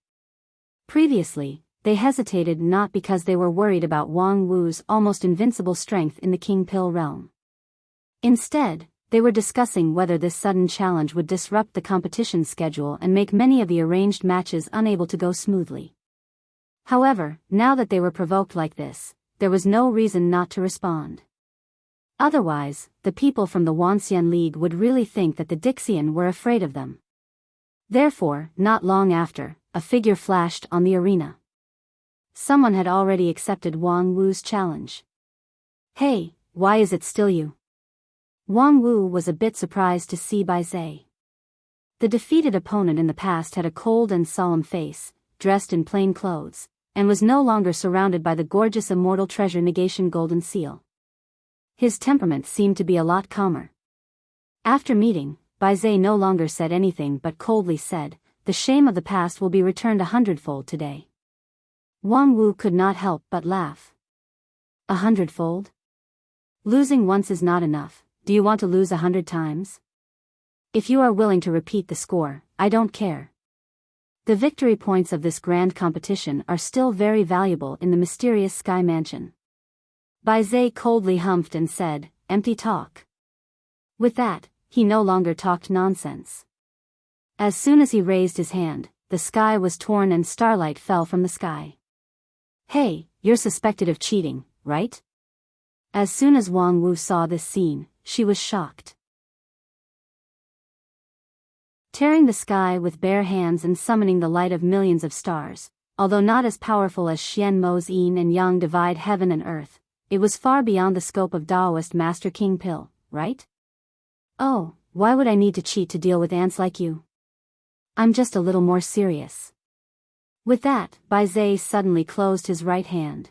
S1: Previously, they hesitated not because they were worried about Wang Wu's almost invincible strength in the King Pill realm. Instead, they were discussing whether this sudden challenge would disrupt the competition schedule and make many of the arranged matches unable to go smoothly. However, now that they were provoked like this, there was no reason not to respond. Otherwise, the people from the Wanxian League would really think that the Dixian were afraid of them. Therefore, not long after, a figure flashed on the arena. Someone had already accepted Wang Wu's challenge. Hey, why is it still you? Wang Wu was a bit surprised to see Bai Zhe. The defeated opponent in the past had a cold and solemn face, dressed in plain clothes, and was no longer surrounded by the gorgeous immortal treasure negation golden seal. His temperament seemed to be a lot calmer. After meeting, Baize no longer said anything but coldly said, "The shame of the past will be returned 100-fold today." Wang Wu could not help but laugh. 100-fold? Losing once is not enough. Do you want to lose 100 times? If you are willing to repeat the score, I don't care. The victory points of this grand competition are still very valuable in the mysterious Sky Mansion. Baize coldly humphed and said, "Empty talk." With that, he no longer talked nonsense. As soon as he raised his hand, the sky was torn and starlight fell from the sky. "Hey, you're suspected of cheating, right?" As soon as Wang Wu saw this scene, she was shocked. Tearing the sky with bare hands and summoning the light of millions of stars, although not as powerful as Xian Mo's yin and yang divide heaven and earth, it was far beyond the scope of Taoist Master King Pil, right? "Oh, why would I need to cheat to deal with ants like you? I'm just a little more serious." With that, Baize suddenly closed his right hand.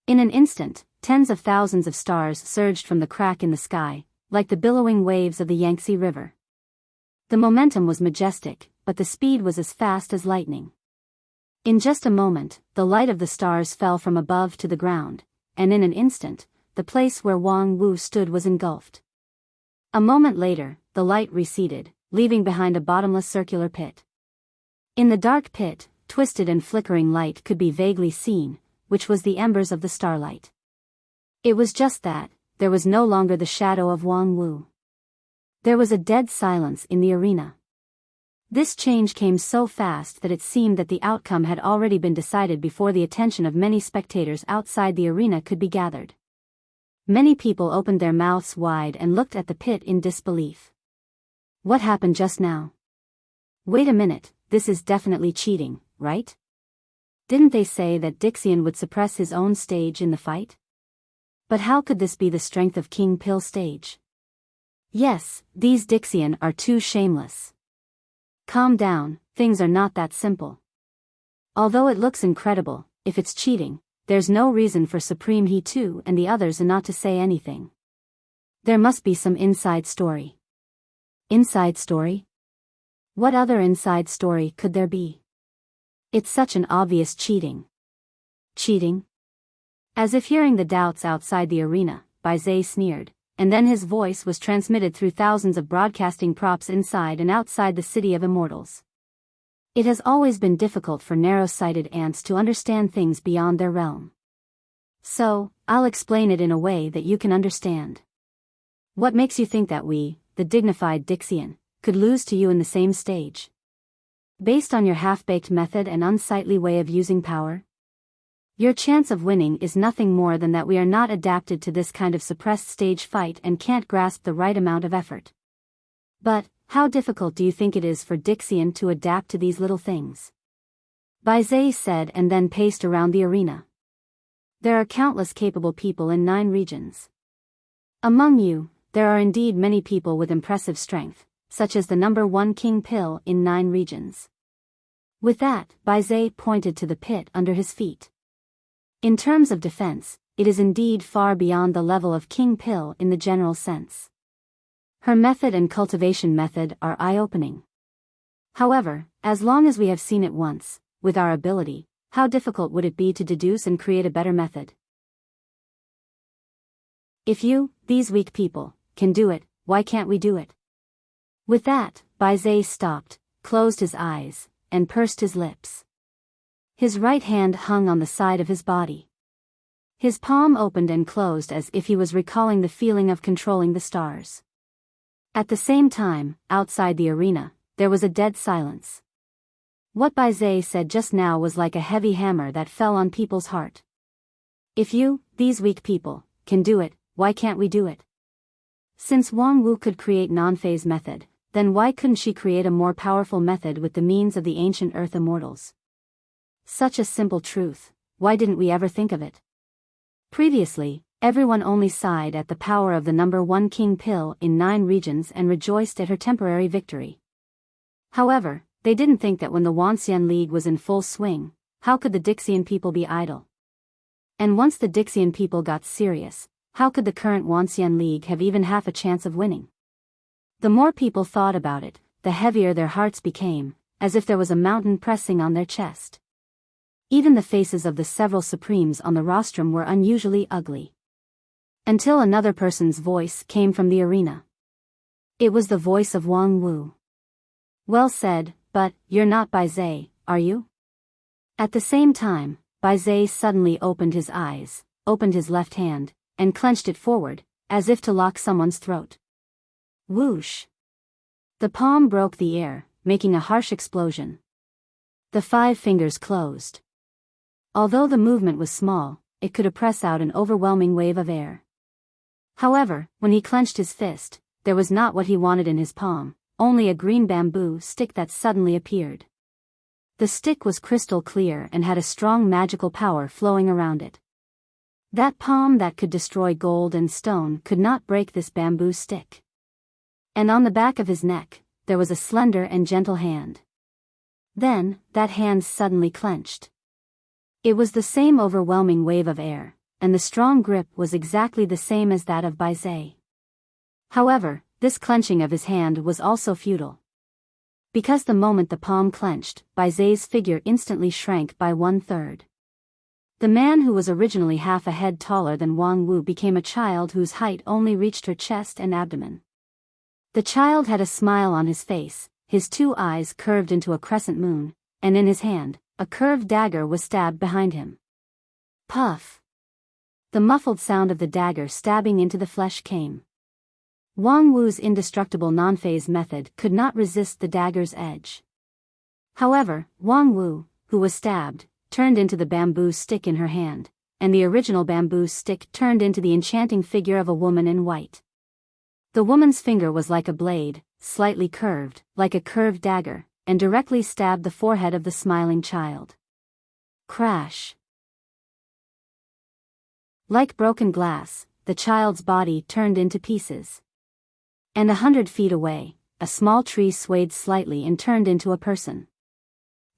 S1: In an instant, tens of thousands of stars surged from the crack in the sky, like the billowing waves of the Yangtze River. The momentum was majestic, but the speed was as fast as lightning. In just a moment, the light of the stars fell from above to the ground, and in an instant, the place where Wang Wu stood was engulfed. A moment later, the light receded, leaving behind a bottomless circular pit. In the dark pit, twisted and flickering light could be vaguely seen, which was the embers of the starlight. It was just that, there was no longer the shadow of Wang Wu. There was a dead silence in the arena. This change came so fast that it seemed that the outcome had already been decided before the attention of many spectators outside the arena could be gathered. Many people opened their mouths wide and looked at the pit in disbelief. What happened just now? Wait a minute, this is definitely cheating, right? Didn't they say that Dixian would suppress his own stage in the fight? But how could this be the strength of King Pil's stage? Yes, these Dixian are too shameless. Calm down, things are not that simple. Although it looks incredible, if it's cheating, there's no reason for Supreme He 2 and the others not to say anything. There must be some inside story. Inside story? What other inside story could there be? It's such an obvious cheating. Cheating? As if hearing the doubts outside the arena, Baize sneered, and then his voice was transmitted through thousands of broadcasting props inside and outside the City of Immortals. It has always been difficult for narrow-sighted ants to understand things beyond their realm. So, I'll explain it in a way that you can understand. What makes you think that we, the dignified Dixian, could lose to you in the same stage? Based on your half-baked method and unsightly way of using power? Your chance of winning is nothing more than that we are not adapted to this kind of suppressed stage fight and can't grasp the right amount of effort. But, how difficult do you think it is for Dixian to adapt to these little things? Baize said and then paced around the arena. There are countless capable people in 9 regions. Among you, there are indeed many people with impressive strength, such as the number 1 King Pil in 9 regions. With that, Baize pointed to the pit under his feet. In terms of defense, it is indeed far beyond the level of King Pil in the general sense. Her method and cultivation method are eye-opening. However, as long as we have seen it once, with our ability, how difficult would it be to deduce and create a better method? If you, these weak people, can do it, why can't we do it? With that, Baize stopped, closed his eyes, and pursed his lips. His right hand hung on the side of his body. His palm opened and closed as if he was recalling the feeling of controlling the stars. At the same time, outside the arena, there was a dead silence. What Baize said just now was like a heavy hammer that fell on people's heart. If you, these weak people, can do it, why can't we do it? Since Wang Wu could create non-phase method, then why couldn't she create a more powerful method with the means of the ancient Earth Immortals? Such a simple truth, why didn't we ever think of it? Previously, everyone only sighed at the power of the number 1 King Pil in 9 regions and rejoiced at her temporary victory. However, they didn't think that when the Wanxian League was in full swing, how could the Dixian people be idle? And once the Dixian people got serious, how could the current Wanxian League have even half a chance of winning? The more people thought about it, the heavier their hearts became, as if there was a mountain pressing on their chest. Even the faces of the several supremes on the rostrum were unusually ugly. Until another person's voice came from the arena. It was the voice of Wang Wu. Well said, but you're not Bai Zai, are you? At the same time, Bai Zai suddenly opened his eyes, opened his left hand, and clenched it forward, as if to lock someone's throat. Whoosh! The palm broke the air, making a harsh explosion. The 5 fingers closed. Although the movement was small, it could press out an overwhelming wave of air. However, when he clenched his fist, there was not what he wanted in his palm, only a green bamboo stick that suddenly appeared. The stick was crystal clear and had a strong magical power flowing around it. That palm that could destroy gold and stone could not break this bamboo stick. And on the back of his neck, there was a slender and gentle hand. Then, that hand suddenly clenched. It was the same overwhelming wave of air, and the strong grip was exactly the same as that of Bai Zai. However, this clenching of his hand was also futile. Because the moment the palm clenched, Bai Zai's figure instantly shrank by 1/3. The man who was originally half a head taller than Wang Wu became a child whose height only reached her chest and abdomen. The child had a smile on his face, his 2 eyes curved into a crescent moon, and in his hand, a curved dagger was stabbed behind him. Puff! The muffled sound of the dagger stabbing into the flesh came. Wang Wu's indestructible non-phase method could not resist the dagger's edge. However, Wang Wu, who was stabbed, turned into the bamboo stick in her hand, and the original bamboo stick turned into the enchanting figure of a woman in white. The woman's finger was like a blade, slightly curved, like a curved dagger, and directly stabbed the forehead of the smiling child. Crash! Like broken glass, the child's body turned into pieces. And 100 feet away, a small tree swayed slightly and turned into a person.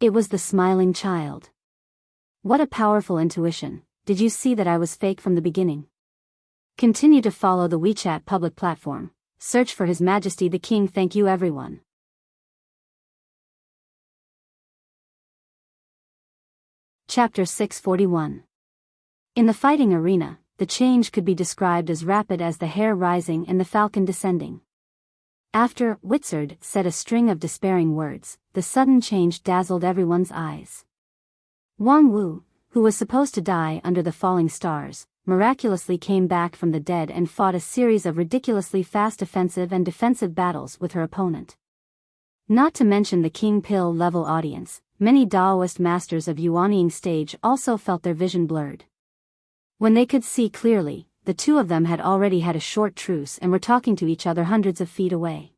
S1: It was the smiling child. What a powerful intuition! Did you see that I was fake from the beginning? Continue to follow the WeChat public platform. Search for His Majesty the King. Thank you everyone. Chapter 641. In the fighting arena, the change could be described as rapid as the hare rising and the falcon descending. After Witzard said a string of despairing words, the sudden change dazzled everyone's eyes. Wang Wu, who was supposed to die under the falling stars, miraculously came back from the dead and fought a series of ridiculously fast offensive and defensive battles with her opponent. Not to mention the King Pill level audience, many Daoist masters of Yuanying stage also felt their vision blurred. When they could see clearly, the 2 of them had already had a short truce and were talking to each other hundreds of feet away.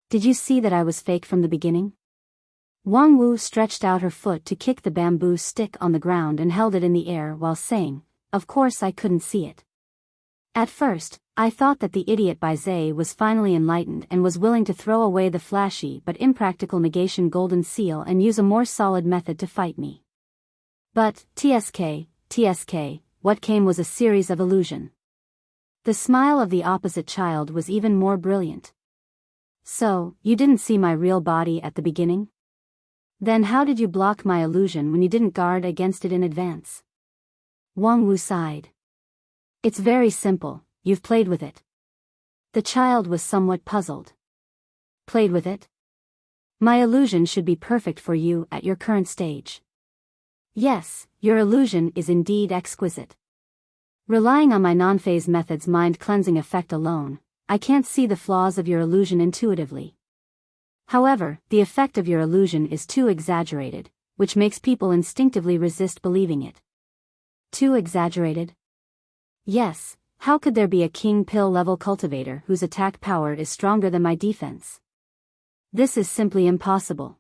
S1: Did you see that I was fake from the beginning? Wang Wu stretched out her foot to kick the bamboo stick on the ground and held it in the air while saying, "Of course I couldn't see it. At first, I thought that the idiot Bai Zai was finally enlightened and was willing to throw away the flashy but impractical negation golden seal and use a more solid method to fight me. But, TSK, what came was a series of illusion." The smile of the opposite child was even more brilliant. "So, you didn't see my real body at the beginning? Then how did you block my illusion when you didn't guard against it in advance?" Wang Wu sighed. "It's very simple, you've played with it." The child was somewhat puzzled. "Played with it? My illusion should be perfect for you at your current stage." "Yes, your illusion is indeed exquisite. Relying on my non-phase method's mind-cleansing effect alone, I can't see the flaws of your illusion intuitively. However, the effect of your illusion is too exaggerated, which makes people instinctively resist believing it." Too exaggerated? Yes, how could there be a King Pill level cultivator whose attack power is stronger than my defense? This is simply impossible.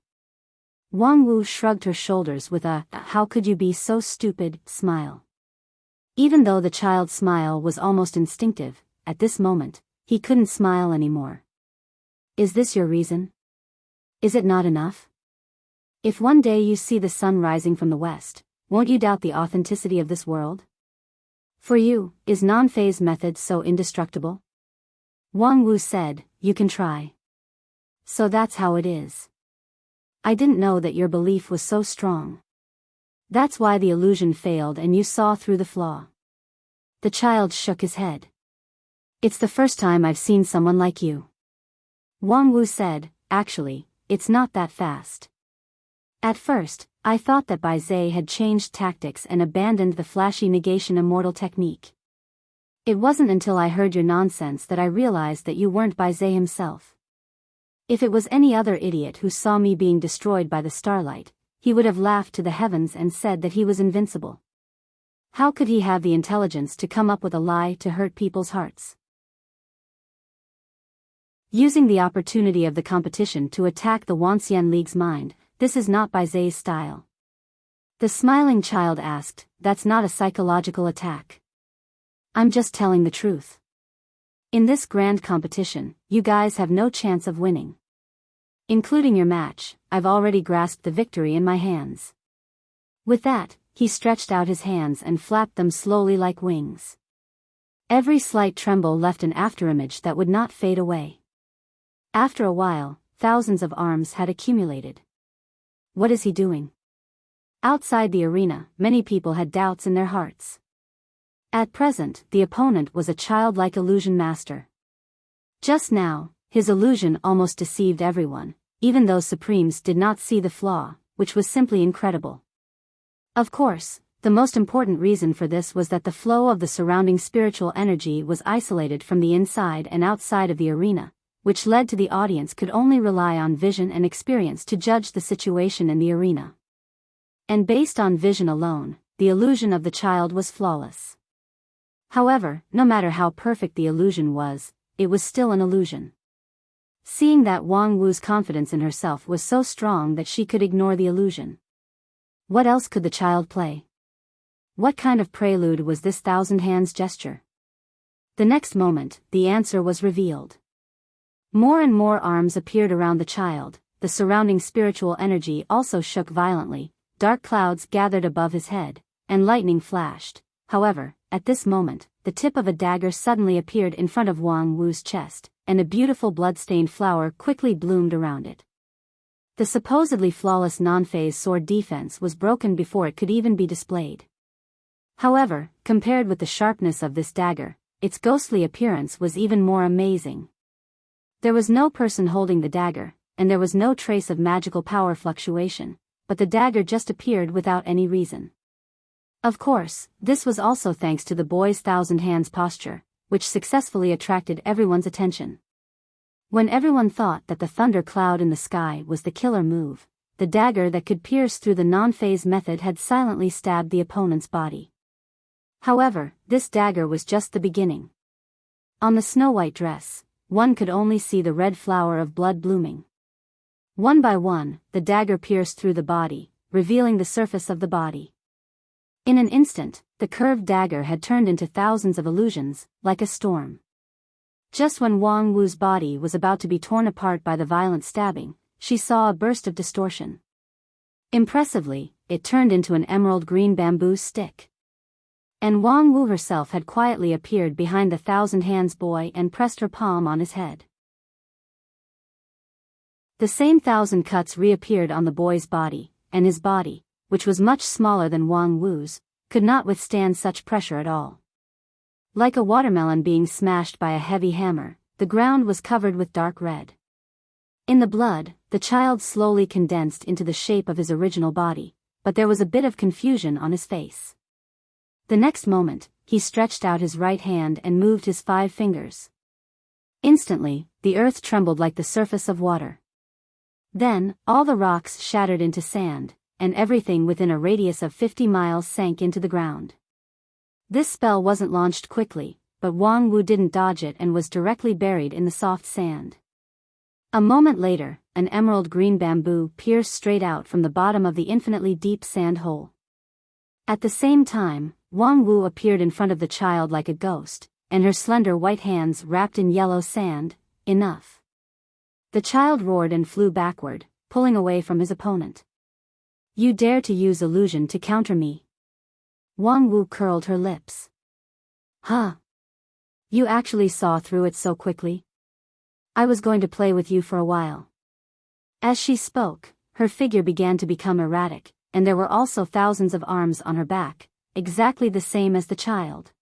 S1: Wang Wu shrugged her shoulders with a "how could you be so stupid" smile. Even though the child's smile was almost instinctive, at this moment, he couldn't smile anymore. "Is this your reason? Is it not enough? If one day you see the sun rising from the west, won't you doubt the authenticity of this world? For you, is non-phase method so indestructible?" Wang Wu said, you can try. So that's how it is. I didn't know that your belief was so strong. That's why the illusion failed and you saw through the flaw. The child shook his head. It's the first time I've seen someone like you. Wang Wu said, actually, it's not that fast. At first, I thought that Bai Zhe had changed tactics and abandoned the flashy negation immortal technique. It wasn't until I heard your nonsense that I realized that you weren't Bai Zhe himself. If it was any other idiot who saw me being destroyed by the starlight, he would have laughed to the heavens and said that he was invincible. How could he have the intelligence to come up with a lie to hurt people's hearts? Using the opportunity of the competition to attack the Wanxian League's mind, this is not Bai Zhe's style. The smiling child asked, that's not a psychological attack. I'm just telling the truth. In this grand competition, you guys have no chance of winning. Including your match, I've already grasped the victory in my hands. With that, he stretched out his hands and flapped them slowly like wings. Every slight tremble left an afterimage that would not fade away. After a while, thousands of arms had accumulated. What is he doing? Outside the arena, many people had doubts in their hearts. At present, the opponent was a childlike illusion master. Just now, his illusion almost deceived everyone, even those Supremes did not see the flaw, which was simply incredible. Of course, the most important reason for this was that the flow of the surrounding spiritual energy was isolated from the inside and outside of the arena, which led to the audience could only rely on vision and experience to judge the situation in the arena. And based on vision alone, the illusion of the child was flawless. However, no matter how perfect the illusion was, it was still an illusion. Seeing that Wang Wu's confidence in herself was so strong that she could ignore the illusion. What else could the child play? What kind of prelude was this thousand hands gesture? The next moment, the answer was revealed. More and more arms appeared around the child, the surrounding spiritual energy also shook violently, dark clouds gathered above his head, and lightning flashed. However, at this moment, the tip of a dagger suddenly appeared in front of Wang Wu's chest, and a beautiful blood-stained flower quickly bloomed around it. The supposedly flawless non-phase sword defense was broken before it could even be displayed. However, compared with the sharpness of this dagger, its ghostly appearance was even more amazing. There was no person holding the dagger, and there was no trace of magical power fluctuation, but the dagger just appeared without any reason. Of course, this was also thanks to the boy's thousand hands posture, which successfully attracted everyone's attention. When everyone thought that the thunder cloud in the sky was the killer move, the dagger that could pierce through the non-phase method had silently stabbed the opponent's body. However, this dagger was just the beginning. On the snow-white dress, one could only see the red flower of blood blooming. One by one, the dagger pierced through the body, revealing the surface of the body. In an instant, the curved dagger had turned into thousands of illusions, like a storm. Just when Wang Wu's body was about to be torn apart by the violent stabbing, she saw a burst of distortion. Impressively, it turned into an emerald green bamboo stick. And Wang Wu herself had quietly appeared behind the thousand hands boy and pressed her palm on his head. The same thousand cuts reappeared on the boy's body, and his body, which was much smaller than Wang Wu's, could not withstand such pressure at all. Like a watermelon being smashed by a heavy hammer, the ground was covered with dark red. In the blood, the child slowly condensed into the shape of his original body, but there was a bit of confusion on his face. The next moment, he stretched out his right hand and moved his 5 fingers. Instantly, the earth trembled like the surface of water. Then, all the rocks shattered into sand, and everything within a radius of 50 miles sank into the ground. This spell wasn't launched quickly, but Wang Wu didn't dodge it and was directly buried in the soft sand. A moment later, an emerald green bamboo pierced straight out from the bottom of the infinitely deep sand hole. At the same time, Wang Wu appeared in front of the child like a ghost, and her slender white hands wrapped in yellow sand. Enough. The child roared and flew backward, pulling away from his opponent. You dare to use illusion to counter me? Wang Wu curled her lips. Huh? You actually saw through it so quickly? I was going to play with you for a while." As she spoke, her figure began to become erratic, and there were also thousands of arms on her back, exactly the same as the child.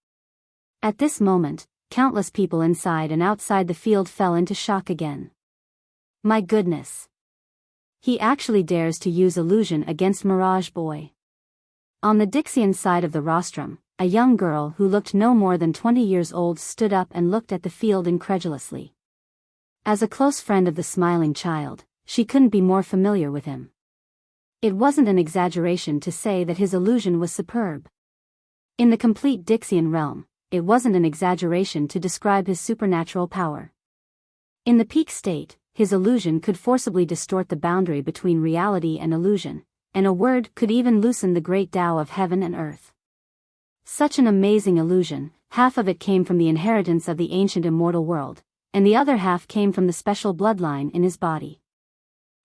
S1: At this moment, countless people inside and outside the field fell into shock again. My goodness! He actually dares to use illusion against Mirage Boy. On the Dixian side of the rostrum, a young girl who looked no more than 20 years old stood up and looked at the field incredulously. As a close friend of the smiling child, she couldn't be more familiar with him. It wasn't an exaggeration to say that his illusion was superb. In the complete Dixian realm, it wasn't an exaggeration to describe his supernatural power. In the peak state, his illusion could forcibly distort the boundary between reality and illusion, and a word could even loosen the great Tao of heaven and earth. Such an amazing illusion, half of it came from the inheritance of the ancient immortal world, and the other half came from the special bloodline in his body.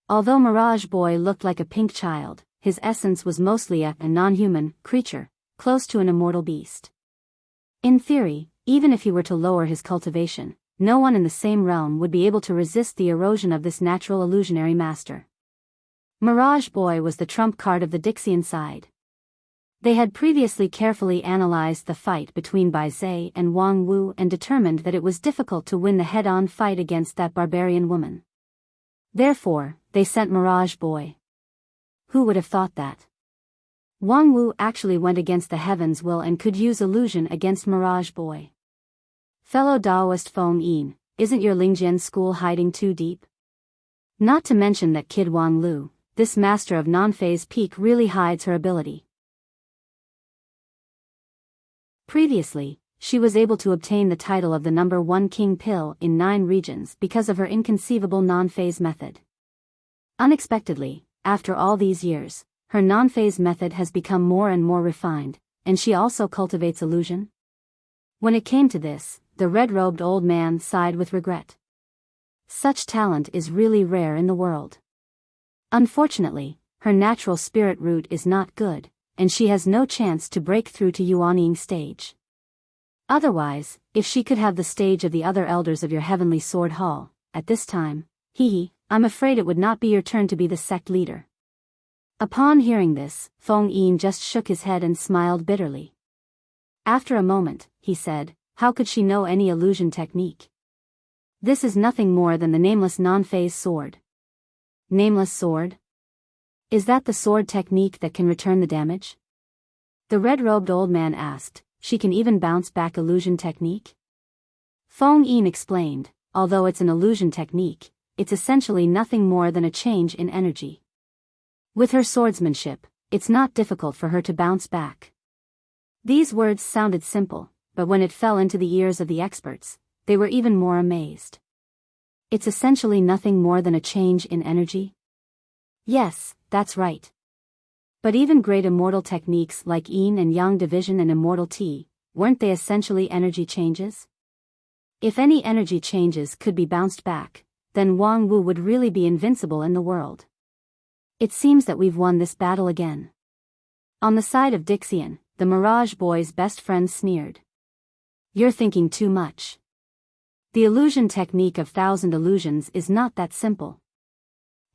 S1: Although Mirage Boy looked like a pink child, his essence was mostly a non-human creature, close to an immortal beast. In theory, even if he were to lower his cultivation, no one in the same realm would be able to resist the erosion of this natural illusionary master. Mirage Boy was the trump card of the Dixian side. They had previously carefully analyzed the fight between Bai Zhe and Wang Wu and determined that it was difficult to win the head-on fight against that barbarian woman. Therefore, they sent Mirage Boy. Who would have thought that? Wang Wu actually went against the heaven's will and could use illusion against Mirage Boy. Fellow Daoist Feng Yin, isn't your Lingjian school hiding too deep? Not to mention that kid Wang Lu, this master of non-phase peak really hides her ability. Previously, she was able to obtain the title of the number 1 king pill in 9 regions because of her inconceivable non-phase method. Unexpectedly, after all these years, her non-phase method has become more and more refined, and she also cultivates illusion. When it came to this, the red-robed old man sighed with regret. Such talent is really rare in the world. Unfortunately, her natural spirit root is not good, and she has no chance to break through to Yuanying stage. Otherwise, if she could have the stage of the other elders of your heavenly sword hall, at this time, I'm afraid it would not be your turn to be the sect leader. Upon hearing this, Feng Yin just shook his head and smiled bitterly. After a moment, he said, how could she know any illusion technique? This is nothing more than the nameless non-phase sword. Nameless sword? Is that the sword technique that can return the damage? The red-robed old man asked, she can even bounce back illusion technique? Feng Yin explained, although it's an illusion technique, it's essentially nothing more than a change in energy. With her swordsmanship, it's not difficult for her to bounce back. These words sounded simple, but when it fell into the ears of the experts, they were even more amazed. It's essentially nothing more than a change in energy? Yes, that's right. But even great immortal techniques like Yin and Yang division and immortal T, weren't they essentially energy changes? If any energy changes could be bounced back, then Wang Wu would really be invincible in the world. It seems that we've won this battle again. On the side of Dixian, the Mirage Boy's best friend sneered. You're thinking too much. The illusion technique of 1,000 illusions is not that simple.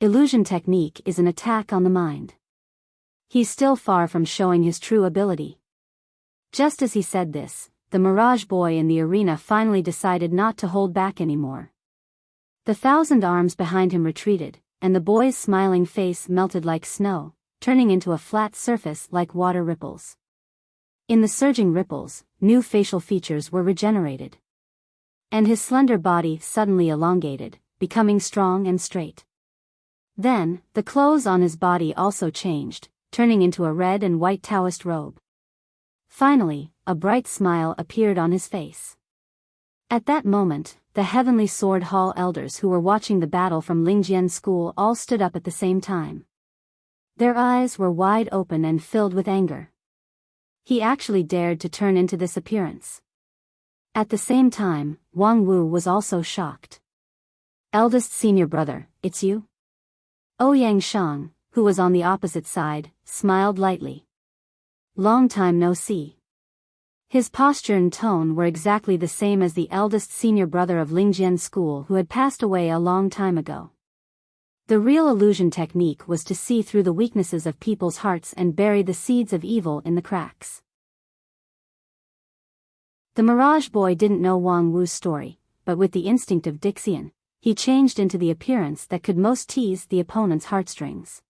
S1: Illusion technique is an attack on the mind. He's still far from showing his true ability. Just as he said this, the Mirage Boy in the arena finally decided not to hold back anymore. The 1,000 arms behind him retreated, and the boy's smiling face melted like snow, turning into a flat surface like water ripples. In the surging ripples, new facial features were regenerated. And his slender body suddenly elongated, becoming strong and straight. Then, the clothes on his body also changed, turning into a red and white Taoist robe. Finally, a bright smile appeared on his face. At that moment, the Heavenly Sword Hall elders who were watching the battle from Lingjian School all stood up at the same time. Their eyes were wide open and filled with anger. He actually dared to turn into this appearance. At the same time, Wang Wu was also shocked. Eldest senior brother, it's you? Ouyang Shang, who was on the opposite side, smiled lightly. Long time no see. His posture and tone were exactly the same as the eldest senior brother of Lingjian's school who had passed away a long time ago. The real illusion technique was to see through the weaknesses of people's hearts and bury the seeds of evil in the cracks. The Mirage Boy didn't know Wang Wu's story, but with the instinct of Dixian, he changed into the appearance that could most tease the opponent's heartstrings.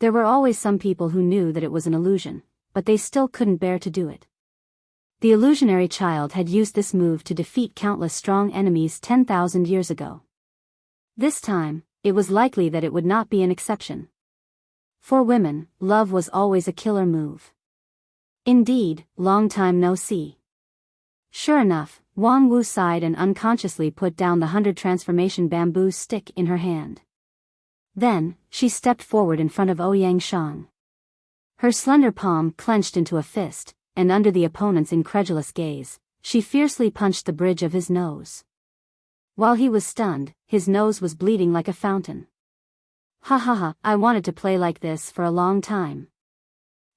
S1: There were always some people who knew that it was an illusion, but they still couldn't bear to do it. The illusionary child had used this move to defeat countless strong enemies 10,000 years ago. This time, it was likely that it would not be an exception. For women, love was always a killer move. Indeed, long time no see. Sure enough, Wang Wu sighed and unconsciously put down the 100 transformation bamboo stick in her hand. Then, she stepped forward in front of Ouyang Shang. Her slender palm clenched into a fist, and under the opponent's incredulous gaze, she fiercely punched the bridge of his nose. While he was stunned, his nose was bleeding like a fountain. Ha ha ha, I wanted to play like this for a long time.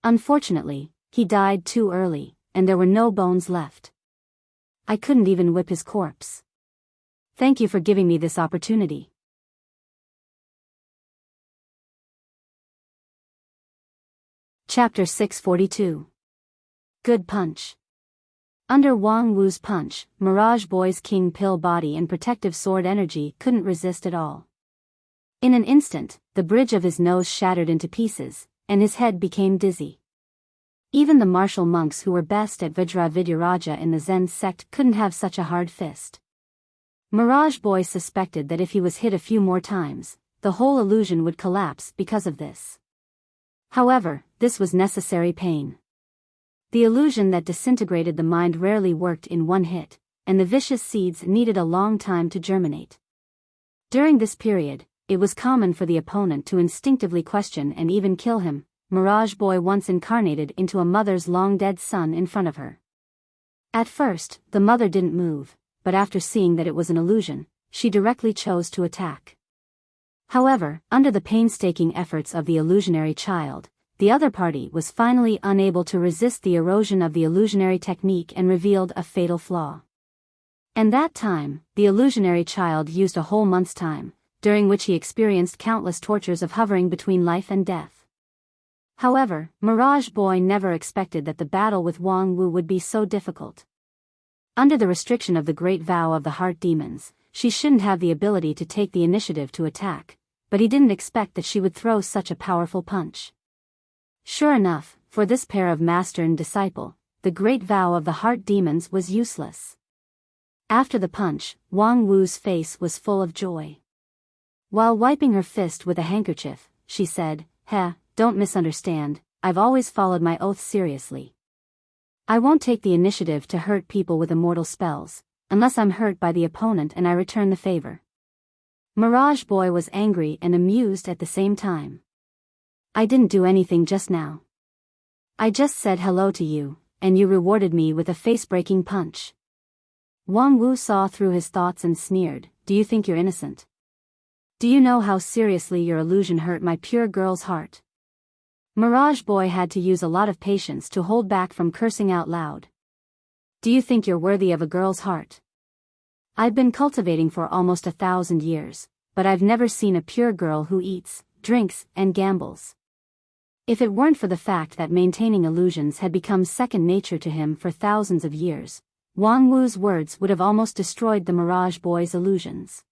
S1: Unfortunately, he died too early, and there were no bones left. I couldn't even whip his corpse. Thank you for giving me this opportunity. Chapter 642. Good punch. Under Wang Wu's punch, Mirage Boy's king pill body and protective sword energy couldn't resist at all. In an instant, the bridge of his nose shattered into pieces, and his head became dizzy. Even the martial monks who were best at Vajra Vidyaraja in the Zen sect couldn't have such a hard fist. Mirage Boy suspected that if he was hit a few more times, the whole illusion would collapse because of this. However, this was necessary pain. The illusion that disintegrated the mind rarely worked in one hit, and the vicious seeds needed a long time to germinate. During this period, it was common for the opponent to instinctively question and even kill him. Mirage Boy once incarnated into a mother's long-dead son in front of her. At first, the mother didn't move, but after seeing that it was an illusion, she directly chose to attack. However, under the painstaking efforts of the illusionary child, the other party was finally unable to resist the erosion of the illusionary technique and revealed a fatal flaw. And that time, the illusionary child used a whole month's time, during which he experienced countless tortures of hovering between life and death. However, Mirage Boy never expected that the battle with Wang Wu would be so difficult. Under the restriction of the great vow of the heart demons, she shouldn't have the ability to take the initiative to attack, but he didn't expect that she would throw such a powerful punch. Sure enough, for this pair of master and disciple, the great vow of the heart demons was useless. After the punch, Wang Wu's face was full of joy. While wiping her fist with a handkerchief, she said, don't misunderstand, I've always followed my oath seriously. I won't take the initiative to hurt people with immortal spells, unless I'm hurt by the opponent and I return the favor. Mirage Boy was angry and amused at the same time. I didn't do anything just now. I just said hello to you, and you rewarded me with a face-breaking punch. Wang Wu saw through his thoughts and sneered, do you think you're innocent? Do you know how seriously your illusion hurt my pure girl's heart? Mirage Boy had to use a lot of patience to hold back from cursing out loud. Do you think you're worthy of a girl's heart? I've been cultivating for almost 1,000 years, but I've never seen a pure girl who eats, drinks, and gambles. If it weren't for the fact that maintaining illusions had become second nature to him for thousands of years, Wang Wu's words would have almost destroyed the Mirage Boy's illusions.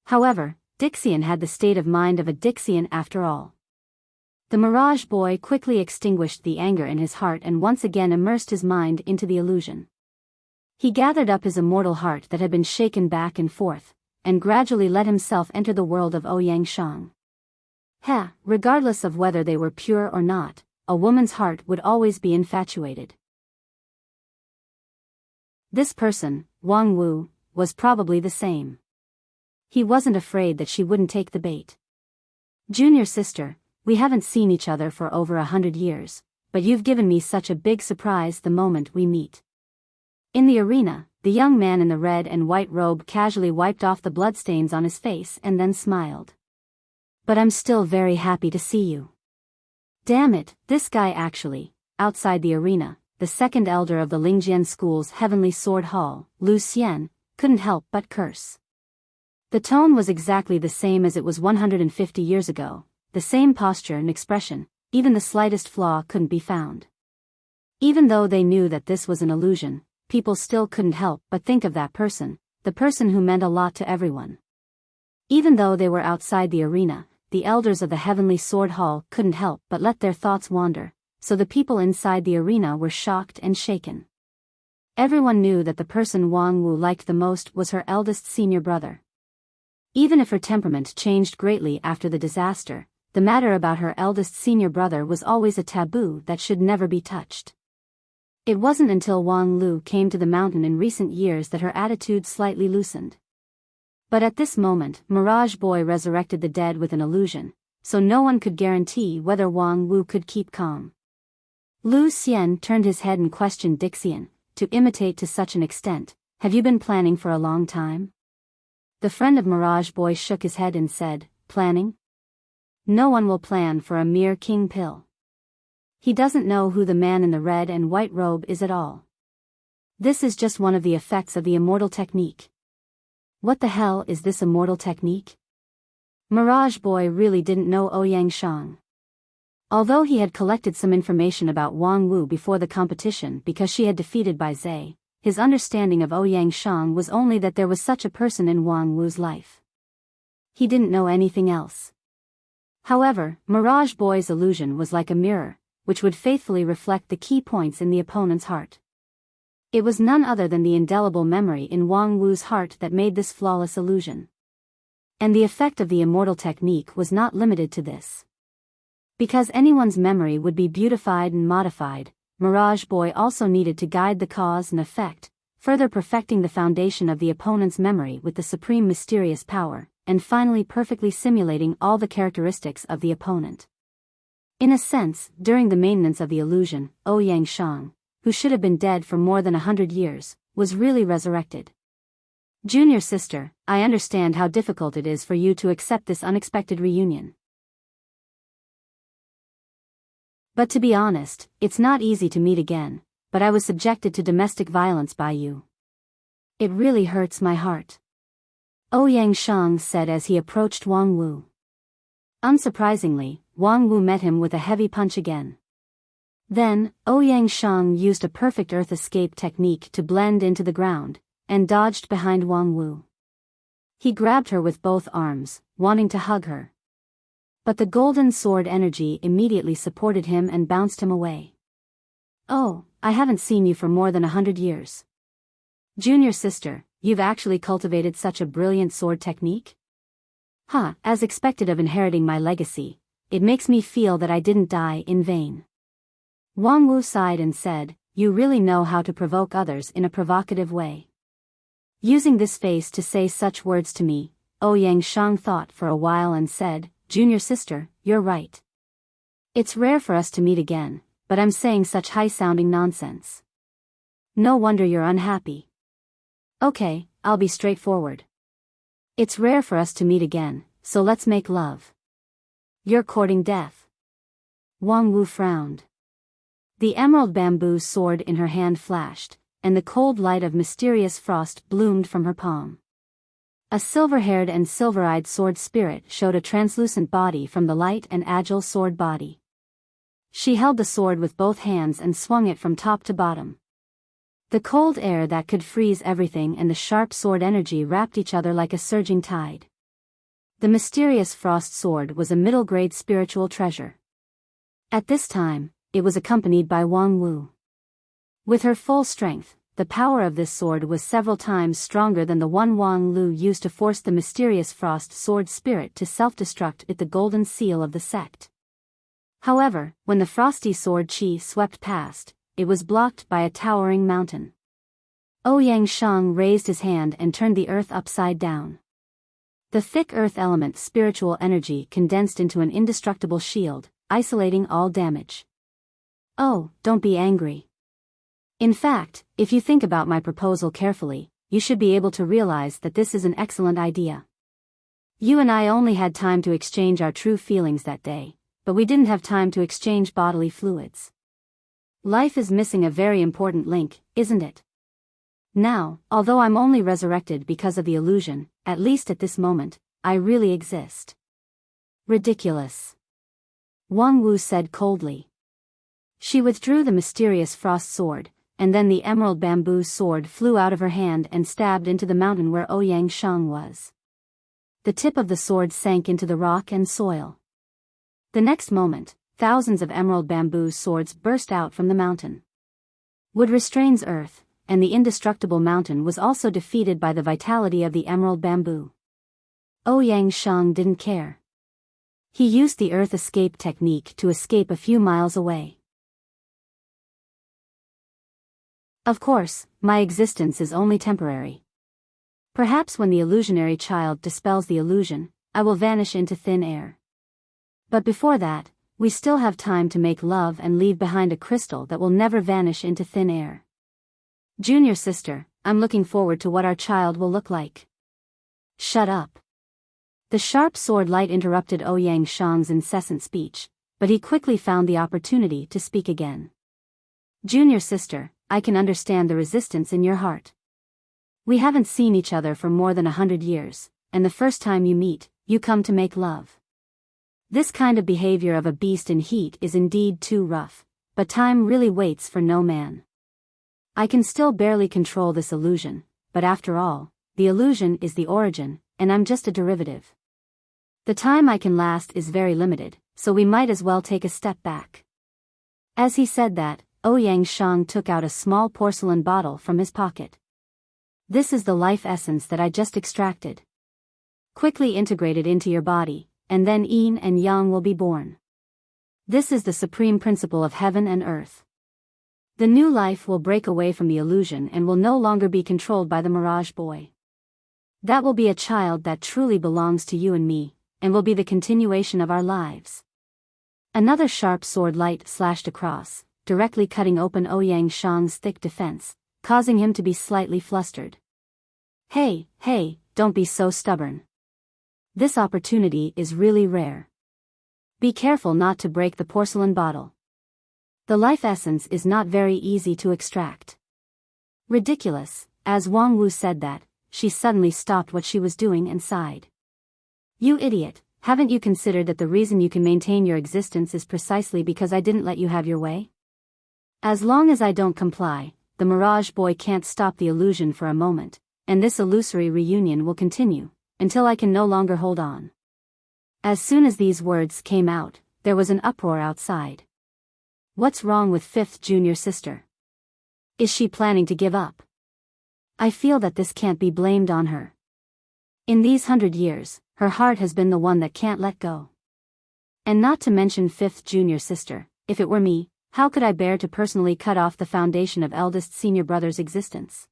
S1: However, Dixian had the state of mind of a Dixian after all. The Mirage Boy quickly extinguished the anger in his heart and once again immersed his mind into the illusion. He gathered up his immortal heart that had been shaken back and forth, and gradually let himself enter the world of Ouyang Shang. Regardless of whether they were pure or not, a woman's heart would always be infatuated. This person, Wang Wu, was probably the same. He wasn't afraid that she wouldn't take the bait. Junior sister, we haven't seen each other for over 100 years, but you've given me such a big surprise the moment we meet. In the arena, the young man in the red and white robe casually wiped off the bloodstains on his face and then smiled. But I'm still very happy to see you. Damn it, this guy actually, outside the arena, the second elder of the Lingjian school's Heavenly Sword Hall, Lu Xian, couldn't help but curse. The tone was exactly the same as it was 150 years ago, the same posture and expression, even the slightest flaw couldn't be found. Even though they knew that this was an illusion, people still couldn't help but think of that person, the person who meant a lot to everyone. Even though they were outside the arena, the elders of the Heavenly Sword Hall couldn't help but let their thoughts wander, so the people inside the arena were shocked and shaken. Everyone knew that the person Wang Wu liked the most was her eldest senior brother. Even if her temperament changed greatly after the disaster, the matter about her eldest senior brother was always a taboo that should never be touched. It wasn't until Wang Lu came to the mountain in recent years that her attitude slightly loosened. But at this moment, Mirage Boy resurrected the dead with an illusion, so no one could guarantee whether Wang Wu could keep calm. Lu Xian turned his head and questioned Dixian, to imitate to such an extent, "Have you been planning for a long time?" The friend of Mirage Boy shook his head and said, "Planning? No one will plan for a mere king pill. He doesn't know who the man in the red and white robe is at all. This is just one of the effects of the immortal technique." What the hell is this immortal technique? Mirage Boy really didn't know Ouyang Shang. Although he had collected some information about Wang Wu before the competition because she had defeated Bai Zhe, his understanding of Ouyang Shang was only that there was such a person in Wang Wu's life. He didn't know anything else. However, Mirage Boy's illusion was like a mirror, which would faithfully reflect the key points in the opponent's heart. It was none other than the indelible memory in Wang Wu's heart that made this flawless illusion. And the effect of the immortal technique was not limited to this. Because anyone's memory would be beautified and modified, Mirage Boy also needed to guide the cause and effect, further perfecting the foundation of the opponent's memory with the supreme mysterious power, and finally perfectly simulating all the characteristics of the opponent. In a sense, during the maintenance of the illusion, Ouyang Shang, who should have been dead for more than 100 years, was really resurrected. "Junior sister, I understand how difficult it is for you to accept this unexpected reunion. But to be honest, it's not easy to meet again, but I was subjected to domestic violence by you. It really hurts my heart," Ouyang Shang said as he approached Wang Wu. Unsurprisingly, Wang Wu met him with a heavy punch again. Then, Ouyang Shang used a perfect earth escape technique to blend into the ground, and dodged behind Wang Wu. He grabbed her with both arms, wanting to hug her. But the golden sword energy immediately supported him and bounced him away. "Oh, I haven't seen you for more than 100 years. Junior sister, you've actually cultivated such a brilliant sword technique? As expected of inheriting my legacy, it makes me feel that I didn't die in vain." Wang Wu sighed and said, "You really know how to provoke others in a provocative way. Using this face to say such words to me." Ouyang Shang thought for a while and said, "Junior sister, you're right. It's rare for us to meet again, but I'm saying such high-sounding nonsense. No wonder you're unhappy. Okay, I'll be straightforward. It's rare for us to meet again, so let's make love. You're courting death." Wang Wu frowned. The emerald bamboo sword in her hand flashed, and the cold light of mysterious frost bloomed from her palm. A silver-haired and silver-eyed sword spirit showed a translucent body from the light and agile sword body. She held the sword with both hands and swung it from top to bottom. The cold air that could freeze everything and the sharp sword energy wrapped each other like a surging tide. The mysterious frost sword was a middle-grade spiritual treasure. At this time, it was accompanied by Wang Wu. With her full strength, the power of this sword was several times stronger than the one Wang Lu used to force the mysterious frost sword spirit to self-destruct with the golden seal of the sect. However, when the frosty sword chi swept past, it was blocked by a towering mountain. Ouyang Shang raised his hand and turned the earth upside down. The thick earth element spiritual energy condensed into an indestructible shield, isolating all damage. "Oh, don't be angry. In fact, if you think about my proposal carefully, you should be able to realize that this is an excellent idea. You and I only had time to exchange our true feelings that day, but we didn't have time to exchange bodily fluids. Life is missing a very important link, isn't it? Now, although I'm only resurrected because of the illusion, at least at this moment, I really exist. Ridiculous. Wang Wu said coldly. She withdrew the mysterious frost sword, and then the emerald bamboo sword flew out of her hand and stabbed into the mountain where Ouyang Shang was. The tip of the sword sank into the rock and soil. The next moment, thousands of emerald bamboo swords burst out from the mountain. Wood restrains earth, and the indestructible mountain was also defeated by the vitality of the emerald bamboo. Ouyang Shang didn't care. He used the earth escape technique to escape a few miles away. Of course, my existence is only temporary. Perhaps when the illusionary child dispels the illusion, I will vanish into thin air. But before that, we still have time to make love and leave behind a crystal that will never vanish into thin air. Junior sister, I'm looking forward to what our child will look like. Shut up. The sharp sword light interrupted Ouyang Shang's incessant speech, but he quickly found the opportunity to speak again. Junior sister, I can understand the resistance in your heart. We haven't seen each other for more than 100 years, and the first time you meet, you come to make love. This kind of behavior of a beast in heat is indeed too rough, but time really waits for no man. I can still barely control this illusion, but after all, the illusion is the origin, and I'm just a derivative. The time I can last is very limited, so we might as well take a step back. As he said that, Ouyang Shang took out a small porcelain bottle from his pocket. This is the life essence that I just extracted. Quickly integrate it into your body, and then yin and yang will be born. This is the supreme principle of heaven and earth. The new life will break away from the illusion and will no longer be controlled by the mirage boy. That will be a child that truly belongs to you and me, and will be the continuation of our lives. Another sharp sword light slashed across, directly cutting open Ouyang Shang's thick defense, causing him to be slightly flustered. Hey, don't be so stubborn. This opportunity is really rare. Be careful not to break the porcelain bottle. The life essence is not very easy to extract. Ridiculous. As Wang Wu said that, she suddenly stopped what she was doing and sighed. You idiot, haven't you considered that the reason you can maintain your existence is precisely because I didn't let you have your way? As long as I don't comply, the mirage boy can't stop the illusion for a moment, and this illusory reunion will continue, until I can no longer hold on. As soon as these words came out, there was an uproar outside. What's wrong with fifth junior sister? Is she planning to give up? I feel that this can't be blamed on her. In these 100 years, her heart has been the one that can't let go. And not to mention fifth junior sister, if it were me, how could I bear to personally cut off the foundation of eldest senior brother's existence?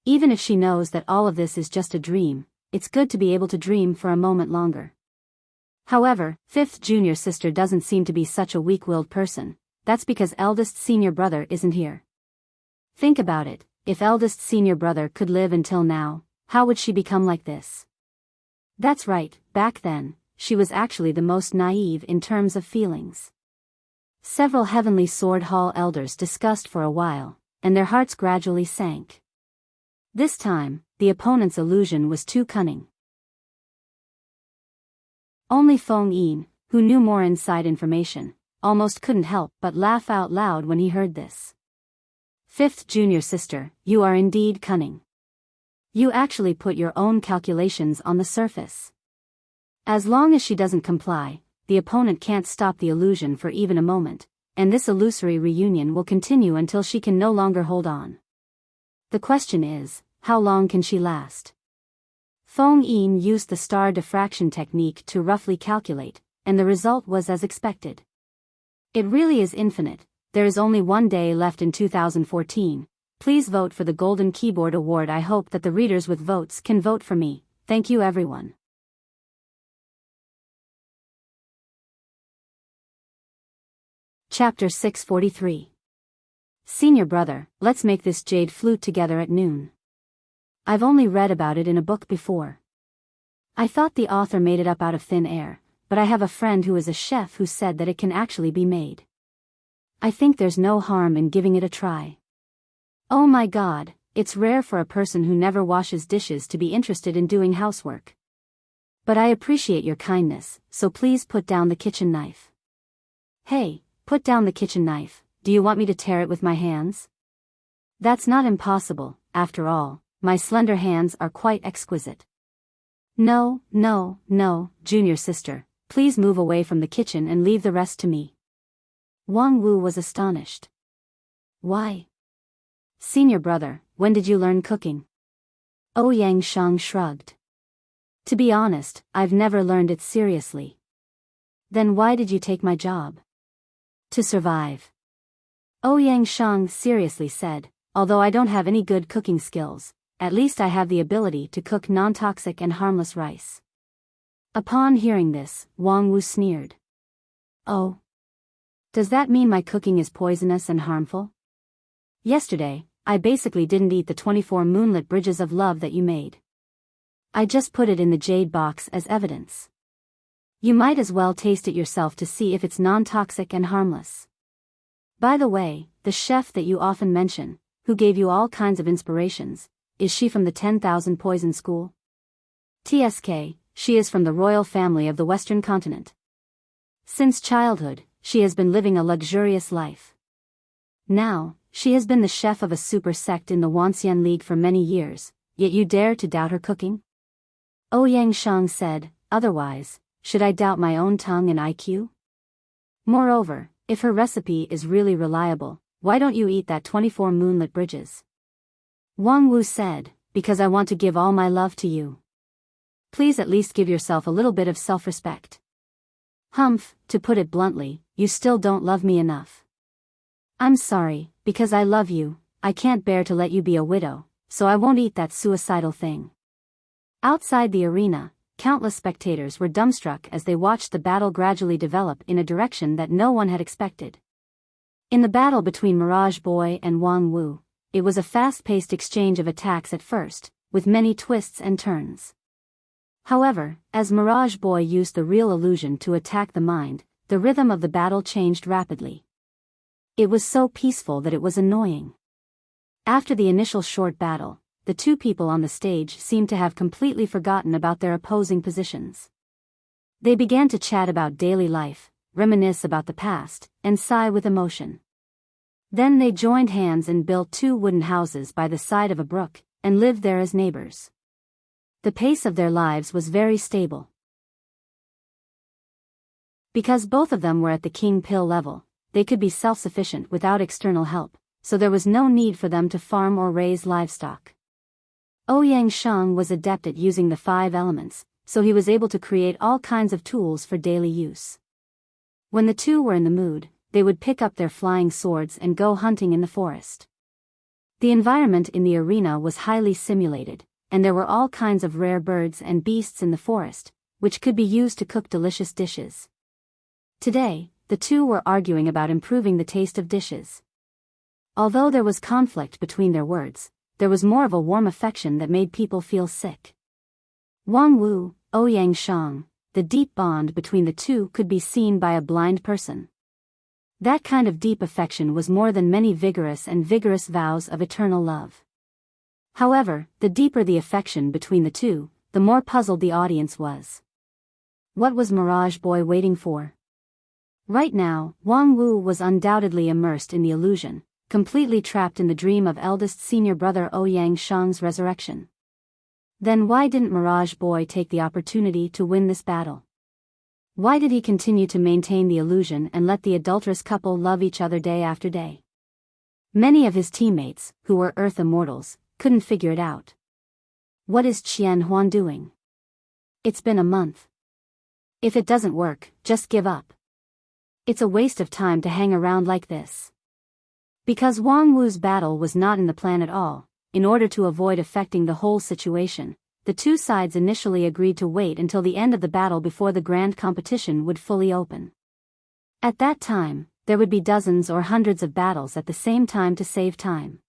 S1: Even if she knows that all of this is just a dream, it's good to be able to dream for a moment longer. However, fifth junior sister doesn't seem to be such a weak-willed person. That's because eldest senior brother isn't here. Think about it, if eldest senior brother could live until now, how would she become like this? That's right, back then, she was actually the most naive in terms of feelings. Several Heavenly Sword Hall elders discussed for a while, and their hearts gradually sank. This time, the opponent's illusion was too cunning. Only Feng Yin, who knew more inside information, almost couldn't help but laugh out loud when he heard this. Fifth junior sister, you are indeed cunning. You actually put your own calculations on the surface. As long as she doesn't comply, the opponent can't stop the illusion for even a moment, and this illusory reunion will continue until she can no longer hold on. The question is, how long can she last? Feng Yin used the star diffraction technique to roughly calculate, and the result was as expected. It really is infinite. There is only one day left in 2014. Please vote for the Golden Keyboard Award. I hope that the readers with votes can vote for me. Thank you everyone. Chapter 643. Senior brother, let's make this jade flute together at noon. I've only read about it in a book before. I thought the author made it up out of thin air, but I have a friend who is a chef who said that it can actually be made. I think there's no harm in giving it a try. Oh my god, it's rare for a person who never washes dishes to be interested in doing housework. But I appreciate your kindness, so please put down the kitchen knife. Hey, put down the kitchen knife, do you want me to tear it with my hands? That's not impossible, after all, my slender hands are quite exquisite. No, no, no, junior sister, please move away from the kitchen and leave the rest to me. Wang Wu was astonished. Why? Senior brother, when did you learn cooking? Ouyang Shang shrugged. To be honest, I've never learned it seriously. Then why did you take my job? To survive. Ouyang Shang seriously said, although I don't have any good cooking skills, at least I have the ability to cook non-toxic and harmless rice. Upon hearing this, Wang Wu sneered. Oh. Does that mean my cooking is poisonous and harmful? Yesterday, I basically didn't eat the 24 moonlit bridges of love that you made. I just put it in the jade box as evidence. You might as well taste it yourself to see if it's non-toxic and harmless. By the way, the chef that you often mention, who gave you all kinds of inspirations, is she from the 10,000 Poison School? TSK, she is from the royal family of the Western continent. Since childhood, she has been living a luxurious life. Now, she has been the chef of a super sect in the Wanxian League for many years, yet you dare to doubt her cooking? Ouyang Shang said, otherwise, should I doubt my own tongue and IQ? Moreover, if her recipe is really reliable, why don't you eat that 24 moonlit bridges? Wang Wu said, because I want to give all my love to you. Please at least give yourself a little bit of self-respect. Humph, to put it bluntly, you still don't love me enough. I'm sorry, because I love you, I can't bear to let you be a widow, so I won't eat that suicidal thing. Outside the arena, countless spectators were dumbstruck as they watched the battle gradually develop in a direction that no one had expected. In the battle between Mirage Boy and Wang Wu, it was a fast-paced exchange of attacks at first, with many twists and turns. However, as Mirage Boy used the real illusion to attack the mind, the rhythm of the battle changed rapidly. It was so peaceful that it was annoying. After the initial short battle, the two people on the stage seemed to have completely forgotten about their opposing positions. They began to chat about daily life, reminisce about the past, and sigh with emotion. Then they joined hands and built 2 wooden houses by the side of a brook, and lived there as neighbors. The pace of their lives was very stable. Because both of them were at the king pill level, they could be self-sufficient without external help, so there was no need for them to farm or raise livestock. Ouyang Shang was adept at using the 5 elements, so he was able to create all kinds of tools for daily use. When the two were in the mood, they would pick up their flying swords and go hunting in the forest. The environment in the arena was highly simulated, and there were all kinds of rare birds and beasts in the forest, which could be used to cook delicious dishes. Today, the two were arguing about improving the taste of dishes. Although there was conflict between their words, there was more of a warm affection that made people feel sick. Wang Wu, Ouyang Shang, the deep bond between the two could be seen by a blind person. That kind of deep affection was more than many vigorous vows of eternal love. However, the deeper the affection between the two, the more puzzled the audience was. What was Mirage Boy waiting for? Right now, Wang Wu was undoubtedly immersed in the illusion, completely trapped in the dream of eldest senior brother Ouyang Shang's resurrection. Then why didn't Mirage Boy take the opportunity to win this battle? Why did he continue to maintain the illusion and let the adulterous couple love each other day after day? Many of his teammates, who were Earth immortals, couldn't figure it out. What is Qian Huan doing? It's been a month. If it doesn't work, just give up. It's a waste of time to hang around like this. Because Wang Wu's battle was not in the plan at all, in order to avoid affecting the whole situation, the two sides initially agreed to wait until the end of the battle before the grand competition would fully open. At that time, there would be dozens or hundreds of battles at the same time to save time.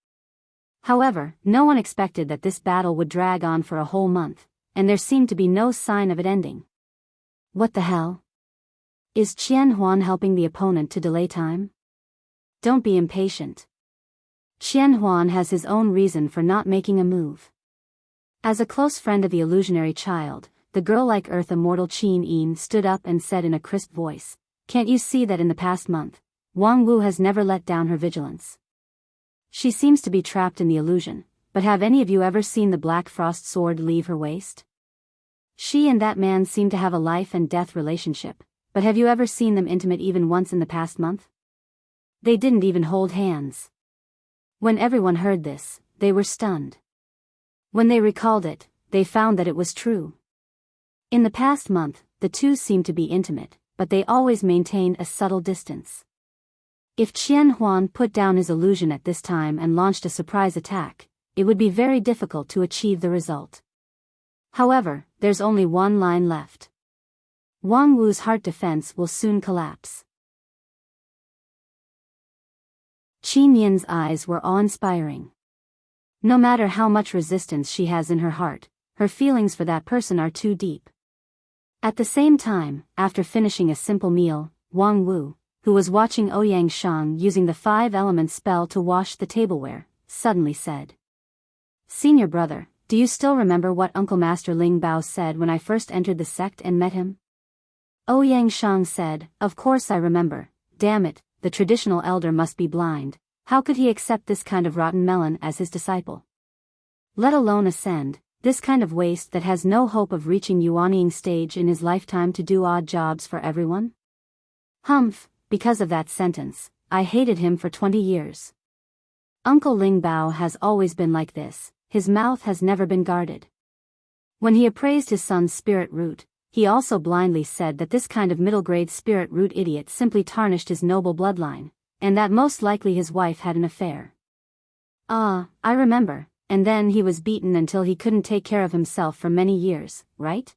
S1: However, no one expected that this battle would drag on for a whole month, and there seemed to be no sign of it ending. What the hell? Is Qian Huan helping the opponent to delay time? Don't be impatient. Qian Huan has his own reason for not making a move. As a close friend of the illusionary child, the girl-like earth immortal Qin Yin stood up and said in a crisp voice, "Can't you see that in the past month, Wang Wu has never let down her vigilance? She seems to be trapped in the illusion, but have any of you ever seen the black frost sword leave her waist? She and that man seem to have a life and death relationship, but have you ever seen them intimate even once in the past month? They didn't even hold hands." When everyone heard this, they were stunned. When they recalled it, they found that it was true. In the past month, the two seemed to be intimate, but they always maintained a subtle distance. If Qian Huan put down his illusion at this time and launched a surprise attack, it would be very difficult to achieve the result. However, there's only one line left. Wang Wu's heart defense will soon collapse. Qin Yin's eyes were awe-inspiring. No matter how much resistance she has in her heart, her feelings for that person are too deep. At the same time, after finishing a simple meal, Wang Wu, who was watching Ouyang Shang using the 5-element spell to wash the tableware, suddenly said, "Senior brother, do you still remember what Uncle Master Ling Bao said when I first entered the sect and met him?" Ouyang Shang said, "Of course I remember. Damn it, the traditional elder must be blind. How could he accept this kind of rotten melon as his disciple? Let alone ascend, this kind of waste that has no hope of reaching Yuanying stage in his lifetime to do odd jobs for everyone?" Humph, because of that sentence, I hated him for 20 years. Uncle Ling Bao has always been like this, his mouth has never been guarded. When he appraised his son's spirit root, he also blindly said that this kind of middle-grade spirit root idiot simply tarnished his noble bloodline, and that most likely his wife had an affair. Ah, I remember, and then he was beaten until he couldn't take care of himself for many years, right?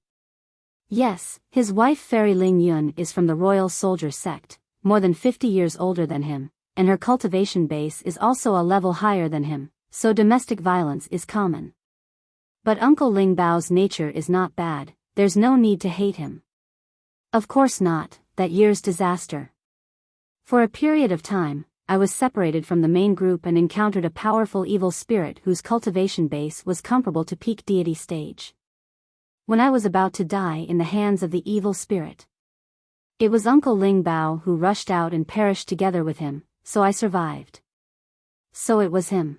S1: Yes, his wife Fairy Ling Yun is from the Royal Soldier sect, more than 50 years older than him, and her cultivation base is also a level higher than him, so domestic violence is common. But Uncle Ling Bao's nature is not bad, there's no need to hate him. Of course not, that year's disaster. For a period of time, I was separated from the main group and encountered a powerful evil spirit whose cultivation base was comparable to peak deity stage. When I was about to die in the hands of the evil spirit, it was Uncle Ling Bao who rushed out and perished together with him, so I survived. So it was him.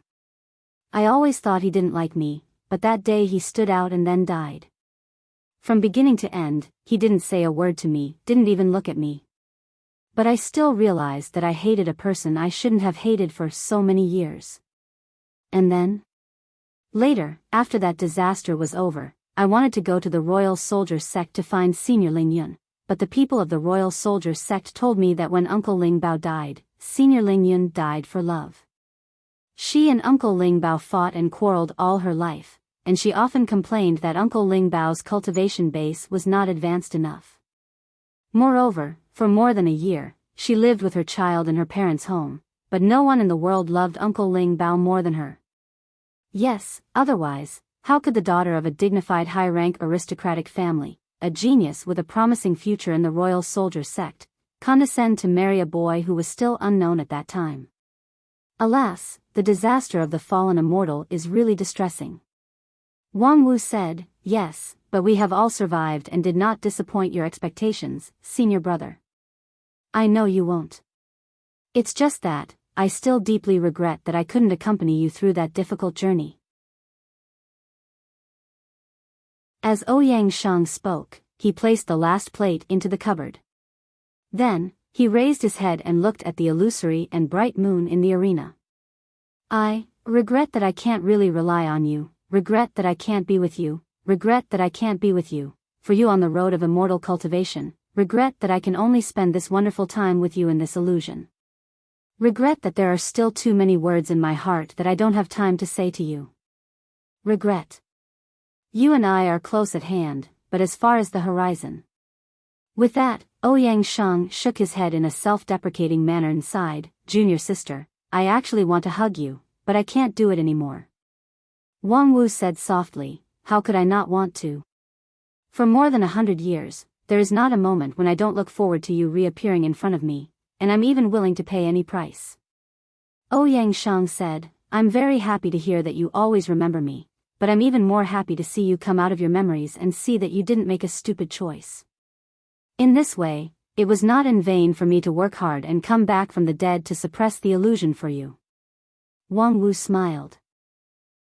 S1: I always thought he didn't like me, but that day he stood out and then died. From beginning to end, he didn't say a word to me, didn't even look at me. But I still realized that I hated a person I shouldn't have hated for so many years. And then? Later, after that disaster was over, I wanted to go to the Royal Soldier sect to find Senior Ling Yun, but the people of the Royal Soldier sect told me that when Uncle Ling Bao died, Senior Ling Yun died for love. She and Uncle Ling Bao fought and quarreled all her life, and she often complained that Uncle Ling Bao's cultivation base was not advanced enough. Moreover, for more than a year, she lived with her child in her parents' home, but no one in the world loved Uncle Ling Bao more than her. Yes, otherwise, how could the daughter of a dignified high-rank aristocratic family, a genius with a promising future in the Royal Soldier sect, condescend to marry a boy who was still unknown at that time? Alas, the disaster of the fallen immortal is really distressing. Wang Wu said, "Yes, but we have all survived and did not disappoint your expectations, senior brother. I know you won't. It's just that, I still deeply regret that I couldn't accompany you through that difficult journey." As Ouyang Shang spoke, he placed the last plate into the cupboard. Then, he raised his head and looked at the illusory and bright moon in the arena. "I regret that I can't really rely on you, regret that I can't be with you, regret that I can't be with you, for you on the road of immortal cultivation, regret that I can only spend this wonderful time with you in this illusion. Regret that there are still too many words in my heart that I don't have time to say to you. Regret. You and I are close at hand, but as far as the horizon." With that, Ouyang Shang shook his head in a self-deprecating manner and sighed, "Junior sister, I actually want to hug you, but I can't do it anymore." Wang Wu said softly, "How could I not want to? For more than 100 years, there is not a moment when I don't look forward to you reappearing in front of me, and I'm even willing to pay any price." Ouyang Shang said, I'm very happy to hear that you always remember me, but I'm even more happy to see you come out of your memories and see that you didn't make a stupid choice. In this way, it was not in vain for me to work hard and come back from the dead to suppress the illusion for you. Wang Wu smiled.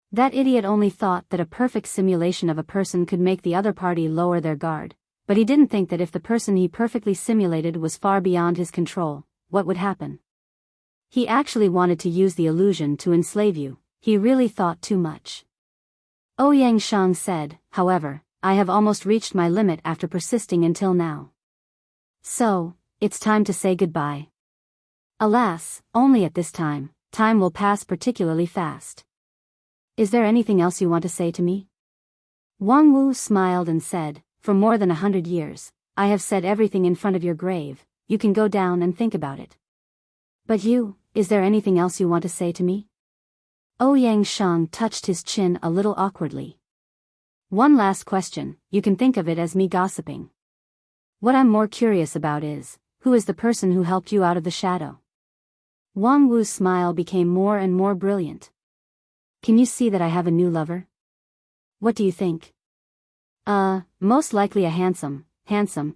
S1: That idiot only thought that a perfect simulation of a person could make the other party lower their guard, but he didn't think that if the person he perfectly simulated was far beyond his control, what would happen? He actually wanted to use the illusion to enslave you. He really thought too much. Ouyang Shang said, however, I have almost reached my limit after persisting until now. So, it's time to say goodbye. Alas, only at this time, time will pass particularly fast. Is there anything else you want to say to me? Wang Wu smiled and said, for more than 100 years, I have said everything in front of your grave, you can go down and think about it. But you, is there anything else you want to say to me? Ouyang Shang touched his chin a little awkwardly. One last question, you can think of it as me gossiping. What I'm more curious about is, who is the person who helped you out of the shadow? Wang Wu's smile became more and more brilliant. Can you see that I have a new lover? What do you think? Most likely a handsome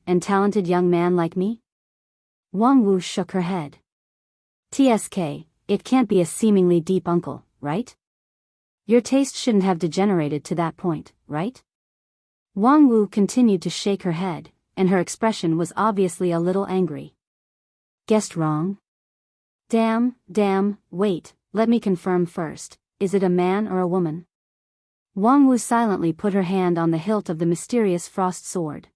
S1: and talented young man like me? Wang Wu shook her head. TSK, it can't be a seemingly deep uncle, right? Your taste shouldn't have degenerated to that point, right? Wang Wu continued to shake her head, and her expression was obviously a little angry. Guessed wrong? Damn, wait, let me confirm first, is it a man or a woman? Wang Wu silently put her hand on the hilt of the mysterious frost sword.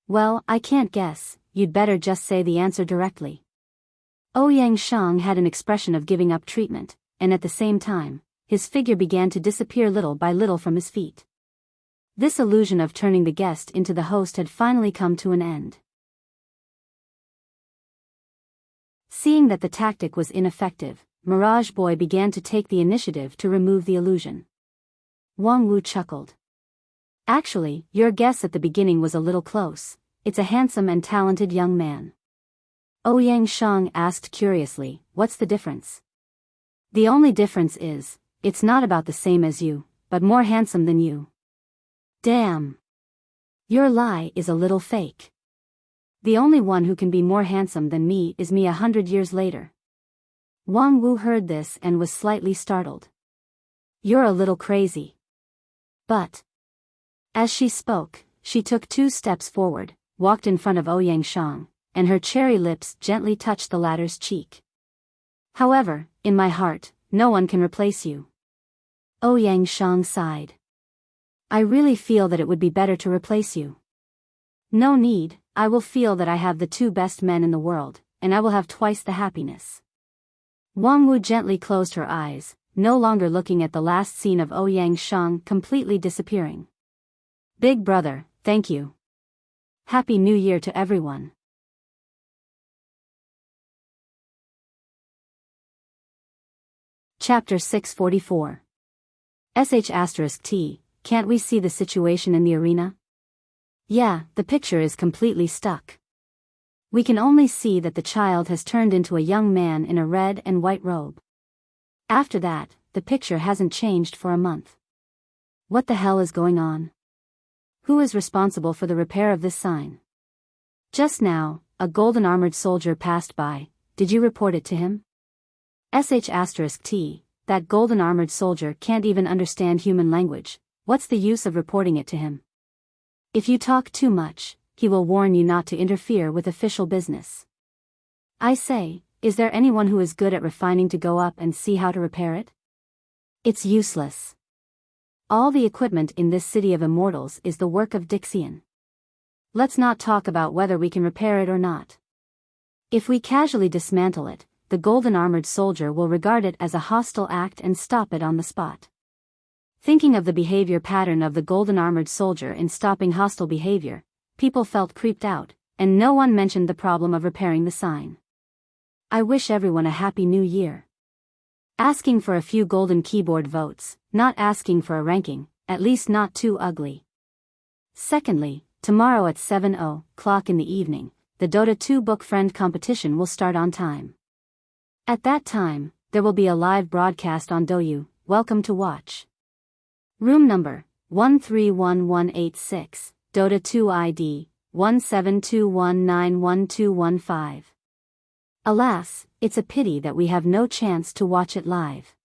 S1: Well, I can't guess, you'd better just say the answer directly. Ouyang Shang had an expression of giving up treatment, and at the same time, his figure began to disappear little by little from his feet. This illusion of turning the guest into the host had finally come to an end. Seeing that the tactic was ineffective, Mirage Boy began to take the initiative to remove the illusion. Wang Wu chuckled. Actually, your guess at the beginning was a little close, it's a handsome and talented young man. Ouyang Shang asked curiously, what's the difference? The only difference is, it's not about the same as you, but more handsome than you. Damn. Your lie is a little fake. The only one who can be more handsome than me is me 100 years later. Wang Wu heard this and was slightly startled. You're a little crazy. But. As she spoke, she took 2 steps forward, walked in front of Ouyang Shang, and her cherry lips gently touched the latter's cheek. However, in my heart, no one can replace you. Ouyang Shang sighed. I really feel that it would be better to replace you. No need, I will feel that I have the 2 best men in the world, and I will have twice the happiness. Wang Wu gently closed her eyes, no longer looking at the last scene of Ouyang Shang completely disappearing. Big brother, thank you. Happy New Year to everyone. Chapter 644. *T, can't we see the situation in the arena? Yeah, the picture is completely stuck. We can only see that the child has turned into a young man in a red and white robe. After that, the picture hasn't changed for a month. What the hell is going on? Who is responsible for the repair of this sign? Just now, a golden armored soldier passed by, did you report it to him? *T, that golden armored soldier can't even understand human language, what's the use of reporting it to him? If you talk too much, he will warn you not to interfere with official business. I say, is there anyone who is good at refining to go up and see how to repair it? It's useless. All the equipment in this city of immortals is the work of Dixian. Let's not talk about whether we can repair it or not. If we casually dismantle it, the golden armored soldier will regard it as a hostile act and stop it on the spot. Thinking of the behavior pattern of the golden armored soldier in stopping hostile behavior, people felt creeped out, and no one mentioned the problem of repairing the sign. I wish everyone a happy new year. Asking for a few golden keyboard votes, not asking for a ranking, at least not too ugly. Secondly, tomorrow at 7:00 in the evening, the Dota 2 book friend competition will start on time. At that time, there will be a live broadcast on Douyu. Welcome to watch. Room number 131186, Dota 2 ID 1721911215. Alas, it's a pity that we have no chance to watch it live.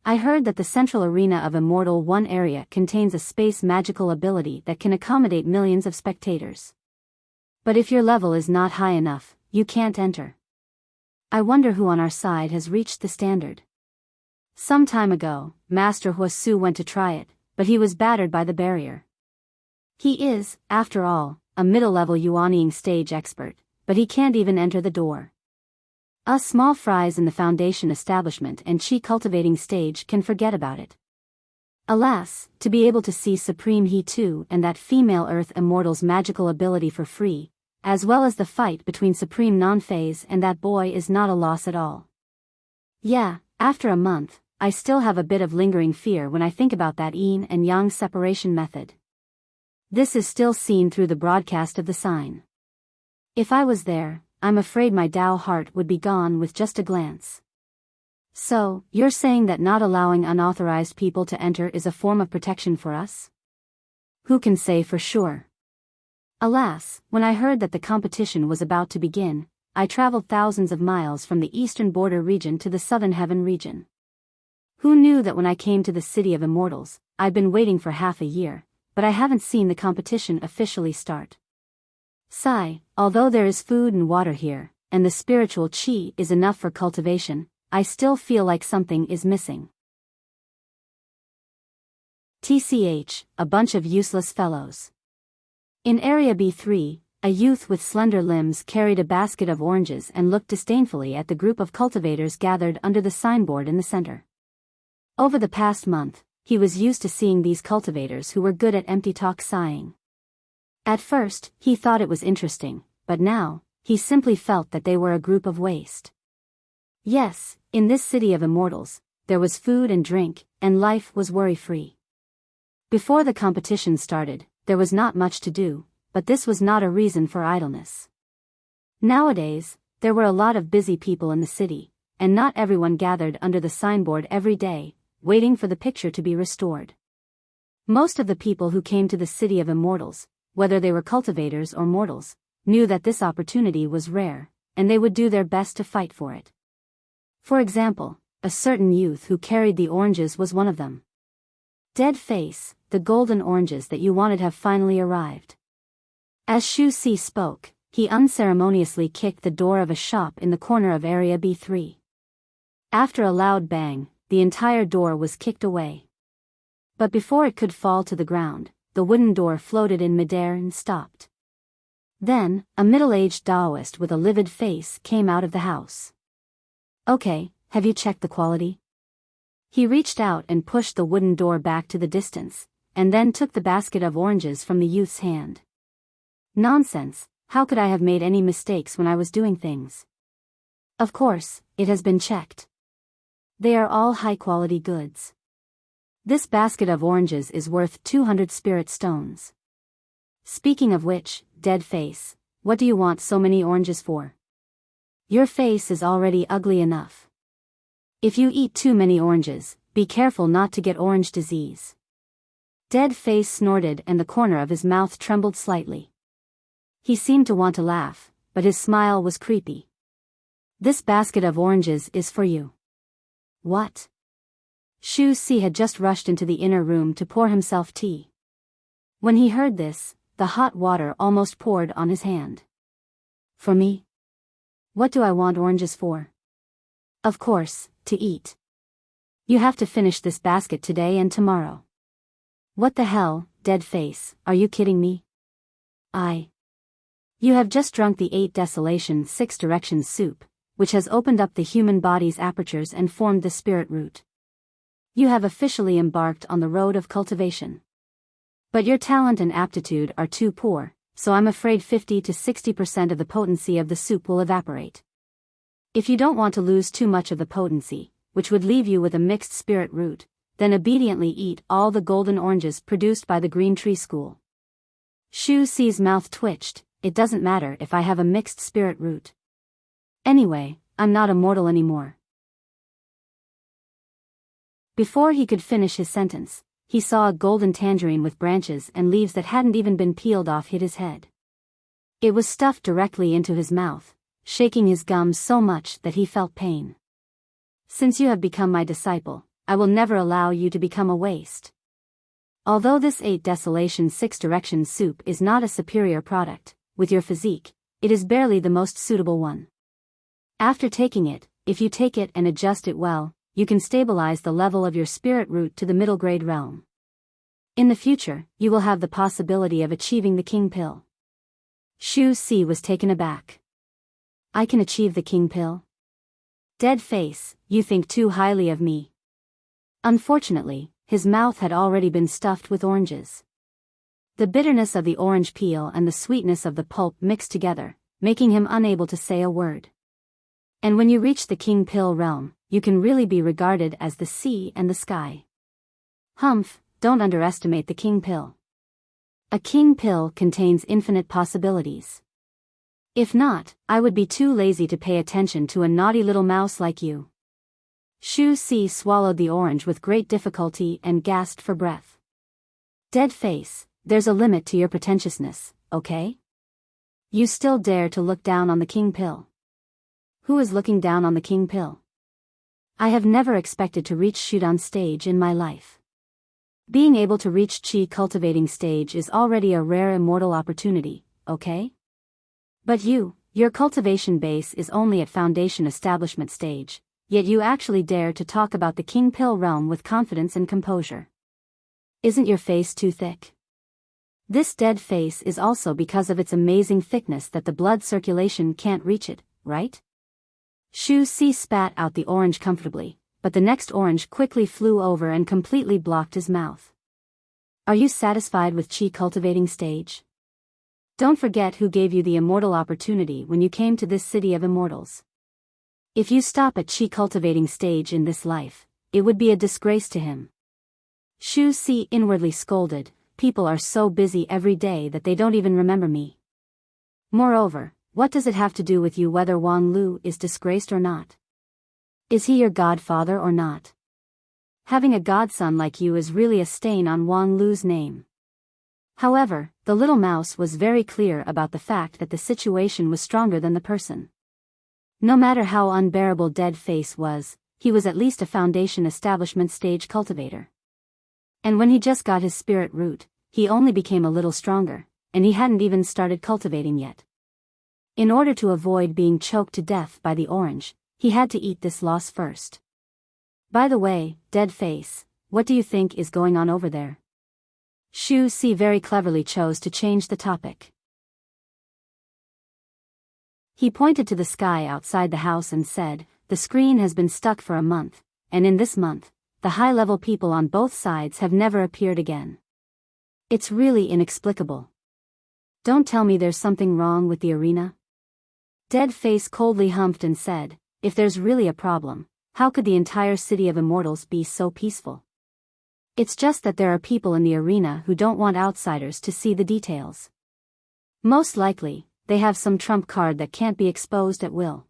S1: I heard that the central arena of Immortal 1 area contains a space magical ability that can accommodate millions of spectators. But if your level is not high enough, you can't enter. I wonder who on our side has reached the standard. Some time ago, Master Huasu went to try it, but he was battered by the barrier. He is, after all, a middle-level Yuaniing stage expert, but he can't even enter the door. Us small fries in the foundation establishment and chi cultivating stage can forget about it. Alas, to be able to see Supreme He 2 and that female Earth Immortal's magical ability for free, as well as the fight between Supreme Non-Phase and that boy is not a loss at all. Yeah, after a month, I still have a bit of lingering fear when I think about that yin and yang separation method. This is still seen through the broadcast of the sign. If I was there, I'm afraid my Tao heart would be gone with just a glance. So, you're saying that not allowing unauthorized people to enter is a form of protection for us? Who can say for sure? Alas, when I heard that the competition was about to begin, I traveled thousands of miles from the eastern border region to the southern heaven region. Who knew that when I came to the city of immortals, I'd been waiting for half a year, but I haven't seen the competition officially start. Sigh, although there is food and water here, and the spiritual chi is enough for cultivation, I still feel like something is missing. TCH, a bunch of useless fellows. In Area B3, a youth with slender limbs carried a basket of oranges and looked disdainfully at the group of cultivators gathered under the signboard in the center. Over the past month, he was used to seeing these cultivators who were good at empty talk sighing. At first, he thought it was interesting, but now, he simply felt that they were a group of waste. Yes, in this city of immortals, there was food and drink, and life was worry-free. Before the competition started, there was not much to do, but this was not a reason for idleness. Nowadays, there were a lot of busy people in the city, and not everyone gathered under the signboard every day, waiting for the picture to be restored. Most of the people who came to the city of immortals, whether they were cultivators or mortals, knew that this opportunity was rare, and they would do their best to fight for it. For example, a certain youth who carried the oranges was one of them. Dead face, the golden oranges that you wanted have finally arrived. As Shu Si spoke, he unceremoniously kicked the door of a shop in the corner of Area B3. After a loud bang, the entire door was kicked away. But before it could fall to the ground, the wooden door floated in midair and stopped. Then, a middle-aged Taoist with a livid face came out of the house. Okay, have you checked the quality? He reached out and pushed the wooden door back to the distance, and then took the basket of oranges from the youth's hand. Nonsense, how could I have made any mistakes when I was doing things? Of course, it has been checked. They are all high-quality goods. This basket of oranges is worth 200 spirit stones. Speaking of which, dead face, what do you want so many oranges for? Your face is already ugly enough. If you eat too many oranges, be careful not to get orange disease. Dead face snorted and the corner of his mouth trembled slightly. He seemed to want to laugh, but his smile was creepy. This basket of oranges is for you. What? Shu Si had just rushed into the inner room to pour himself tea. When he heard this, the hot water almost poured on his hand. For me? What do I want oranges for? Of course, to eat. You have to finish this basket today and tomorrow. What the hell, dead face, are you kidding me? You have just drunk the 8 Desolation 6 Directions soup, which has opened up the human body's apertures and formed the spirit root. You have officially embarked on the road of cultivation. But your talent and aptitude are too poor, so I'm afraid 50 to 60% of the potency of the soup will evaporate. If you don't want to lose too much of the potency, which would leave you with a mixed spirit root, then obediently eat all the golden oranges produced by the Green Tree School. Shu Si's mouth twitched. It doesn't matter if I have a mixed spirit root. Anyway, I'm not immortal anymore. Before he could finish his sentence, he saw a golden tangerine with branches and leaves that hadn't even been peeled off hit his head. It was stuffed directly into his mouth, shaking his gums so much that he felt pain. Since you have become my disciple, I will never allow you to become a waste. Although this 8 Desolation 6 Directions soup is not a superior product, with your physique, it is barely the most suitable one. After taking it, if you take it and adjust it well, you can stabilize the level of your spirit root to the middle grade realm. In the future, you will have the possibility of achieving the King Pill. Shu Si was taken aback. I can achieve the King Pill? Dead face, you think too highly of me. Unfortunately, his mouth had already been stuffed with oranges. The bitterness of the orange peel and the sweetness of the pulp mixed together, making him unable to say a word. And when you reach the King Pill realm, you can really be regarded as the sea and the sky. Humph, don't underestimate the King Pill. A King Pill contains infinite possibilities. If not, I would be too lazy to pay attention to a naughty little mouse like you. Shu Si swallowed the orange with great difficulty and gasped for breath. Dead face, there's a limit to your pretentiousness, okay? You still dare to look down on the King Pill? Who is looking down on the King Pill? I have never expected to reach Shudan stage in my life. Being able to reach Qi cultivating stage is already a rare immortal opportunity, okay? But your cultivation base is only at foundation establishment stage, yet you actually dare to talk about the King Pill realm with confidence and composure. Isn't your face too thick? This dead face is also because of its amazing thickness that the blood circulation can't reach it, right? Shu Si spat out the orange comfortably, but the next orange quickly flew over and completely blocked his mouth. Are you satisfied with Qi cultivating stage? Don't forget who gave you the immortal opportunity when you came to this city of immortals. If you stop at Qi cultivating stage in this life, it would be a disgrace to him. Shu Si inwardly scolded, people are so busy every day that they don't even remember me. Moreover, what does it have to do with you whether Wang Lu is disgraced or not? Is he your godfather or not? Having a godson like you is really a stain on Wang Lu's name. However, the little mouse was very clear about the fact that the situation was stronger than the person. No matter how unbearable Dead Face was, he was at least a foundation establishment stage cultivator. And when he just got his spirit root, he only became a little stronger, and he hadn't even started cultivating yet. In order to avoid being choked to death by the orange, he had to eat this loss first. By the way, Dead Face, what do you think is going on over there? Shu Si very cleverly chose to change the topic. He pointed to the sky outside the house and said, the screen has been stuck for a month, and in this month, the high-level people on both sides have never appeared again. It's really inexplicable. Don't tell me there's something wrong with the arena? Dead Face coldly humphed and said, if there's really a problem, how could the entire city of immortals be so peaceful? It's just that there are people in the arena who don't want outsiders to see the details. Most likely, they have some trump card that can't be exposed at will.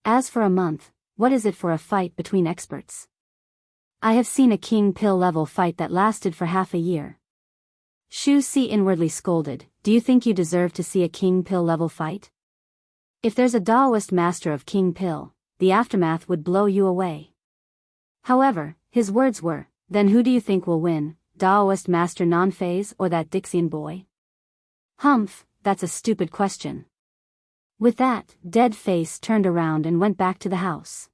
S1: As for a month, what is it for a fight between experts? I have seen a King Pill level fight that lasted for half a year. Shu Si inwardly scolded, do you think you deserve to see a King Pill level fight? If there's a Daoist master of King Pill, the aftermath would blow you away. However, his words were, then who do you think will win, Daoist master Non-Phase or that Dixian boy? Humph, that's a stupid question. With that, Dead Face turned around and went back to the house.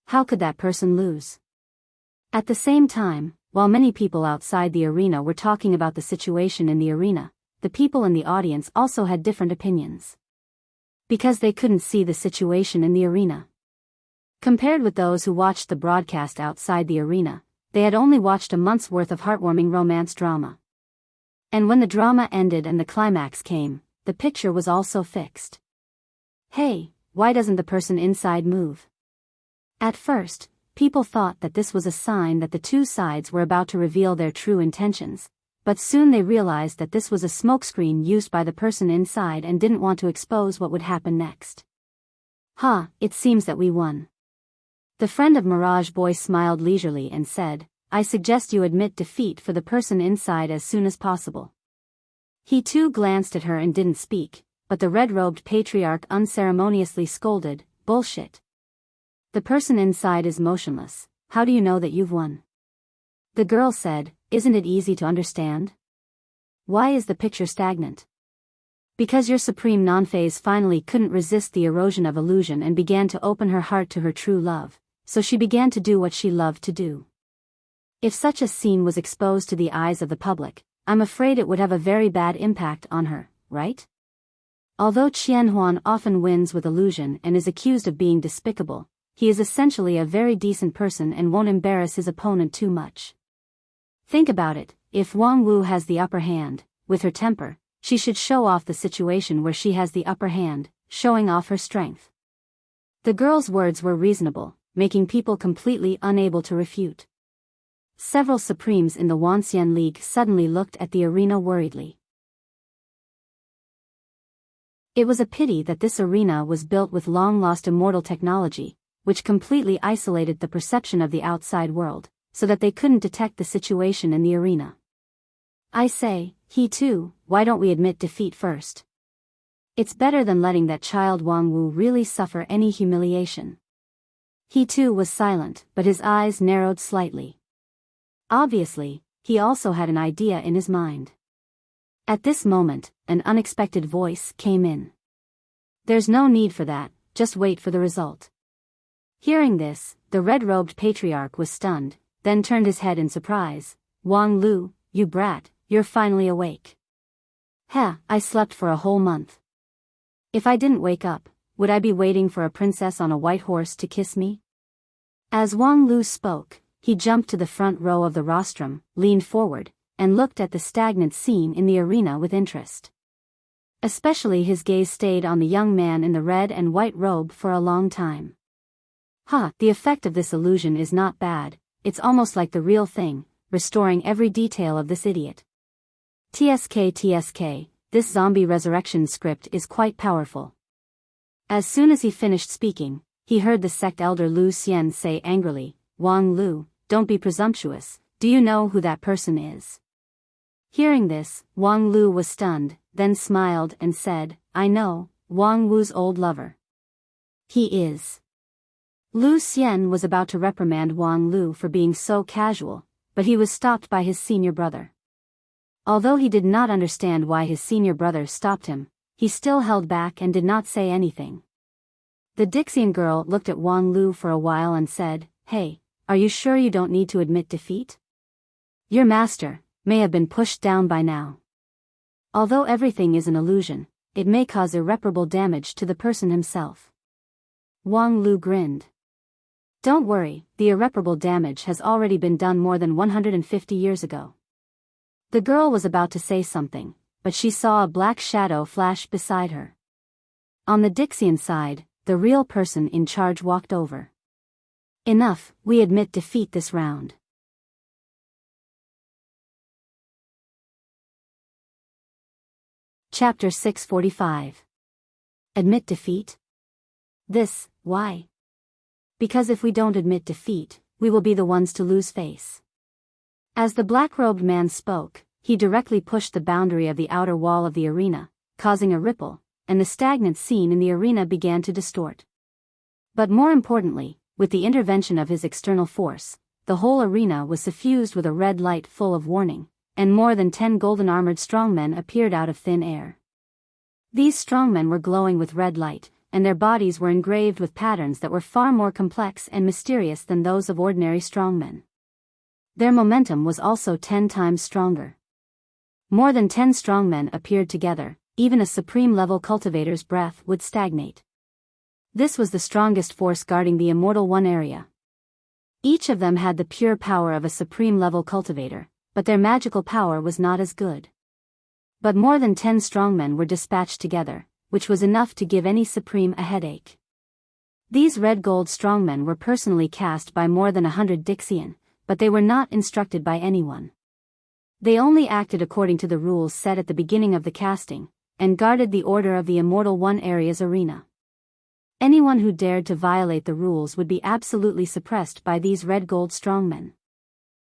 S1: How could that person lose? At the same time, while many people outside the arena were talking about the situation in the arena, the people in the audience also had different opinions. Because they couldn't see the situation in the arena. Compared with those who watched the broadcast outside the arena, they had only watched a month's worth of heartwarming romance drama. And when the drama ended and the climax came, the picture was also fixed. Hey, why doesn't the person inside move? At first, people thought that this was a sign that the two sides were about to reveal their true intentions, but soon they realized that this was a smokescreen used by the person inside and didn't want to expose what would happen next. It seems that we won. The friend of Mirage Boy smiled leisurely and said, I suggest you admit defeat for the person inside as soon as possible. He too glanced at her and didn't speak, but the red-robed patriarch unceremoniously scolded, bullshit. The person inside is motionless, how do you know that you've won? The girl said, isn't it easy to understand? Why is the picture stagnant? Because your supreme non-phase finally couldn't resist the erosion of illusion and began to open her heart to her true love, so she began to do what she loved to do. If such a scene was exposed to the eyes of the public, I'm afraid it would have a very bad impact on her, right? Although Qian Huan often wins with illusion and is accused of being despicable, he is essentially a very decent person and won't embarrass his opponent too much. Think about it, if Wang Wu has the upper hand, with her temper, she should show off the situation where she has the upper hand, showing off her strength. The girl's words were reasonable, making people completely unable to refute. Several Supremes in the Wanxian League suddenly looked at the arena worriedly. It was a pity that this arena was built with long-lost immortal technology, which completely isolated the perception of the outside world, so that they couldn't detect the situation in the arena. I say, he too, why don't we admit defeat first? It's better than letting that child Wang Wu really suffer any humiliation. He too was silent, but his eyes narrowed slightly. Obviously, he also had an idea in his mind. At this moment, an unexpected voice came in. There's no need for that, just wait for the result. Hearing this, the red-robed patriarch was stunned, then turned his head in surprise. Wang Lu, you brat, you're finally awake. Heh, I slept for a whole month. If I didn't wake up, would I be waiting for a princess on a white horse to kiss me? As Wang Lu spoke, he jumped to the front row of the rostrum, leaned forward, and looked at the stagnant scene in the arena with interest. Especially his gaze stayed on the young man in the red and white robe for a long time. The effect of this illusion is not bad, it's almost like the real thing, restoring every detail of this idiot. TSK, this zombie resurrection script is quite powerful. As soon as he finished speaking, he heard the sect elder Lu Xian say angrily, Wang Lu, don't be presumptuous, do you know who that person is? Hearing this, Wang Lu was stunned, then smiled and said, I know, Wang Wu's old lover. He is. Lu Xian was about to reprimand Wang Lu for being so casual, but he was stopped by his senior brother. Although he did not understand why his senior brother stopped him, he still held back and did not say anything. The Dixian girl looked at Wang Lu for a while and said, Hey, are you sure you don't need to admit defeat? Your master may have been pushed down by now. Although everything is an illusion, it may cause irreparable damage to the person himself. Wang Lu grinned. Don't worry, the irreparable damage has already been done more than 150 years ago. The girl was about to say something, but she saw a black shadow flash beside her. On the Dixian side, the real person in charge walked over. Enough, we admit defeat this round. Chapter 645. Admit defeat? Why? Because if we don't admit defeat, we will be the ones to lose face. As the black-robed man spoke, he directly pushed the boundary of the outer wall of the arena, causing a ripple, and the stagnant scene in the arena began to distort. But more importantly, with the intervention of his external force, the whole arena was suffused with a red light full of warning, and more than 10 golden-armored strongmen appeared out of thin air. These strongmen were glowing with red light, and their bodies were engraved with patterns that were far more complex and mysterious than those of ordinary strongmen. Their momentum was also 10 times stronger. More than 10 strongmen appeared together, even a supreme-level cultivator's breath would stagnate. This was the strongest force guarding the Immortal One area. Each of them had the pure power of a supreme-level cultivator, but their magical power was not as good. But more than 10 strongmen were dispatched together, which was enough to give any supreme a headache. These red-gold strongmen were personally cast by more than 100 Dixian, but they were not instructed by anyone. They only acted according to the rules set at the beginning of the casting, and guarded the order of the Immortal One area's arena. Anyone who dared to violate the rules would be absolutely suppressed by these red gold strongmen.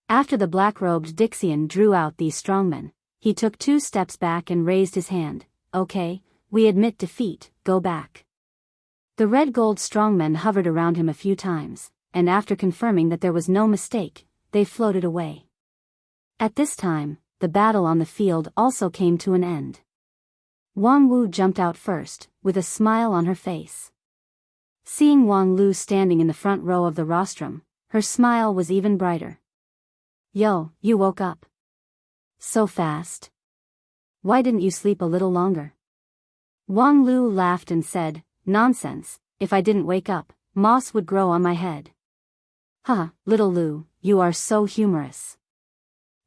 S1: After the black-robed Dixian drew out these strongmen, he took 2 steps back and raised his hand. Okay, we admit defeat, go back. The red gold strongmen hovered around him a few times, and after confirming that there was no mistake, they floated away. At this time, the battle on the field also came to an end. Wang Wu jumped out first, with a smile on her face. Seeing Wang Lu standing in the front row of the rostrum, her smile was even brighter. Yo, you woke up. So fast. Why didn't you sleep a little longer? Wang Lu laughed and said, nonsense, if I didn't wake up, moss would grow on my head. Huh, little Lu, you are so humorous.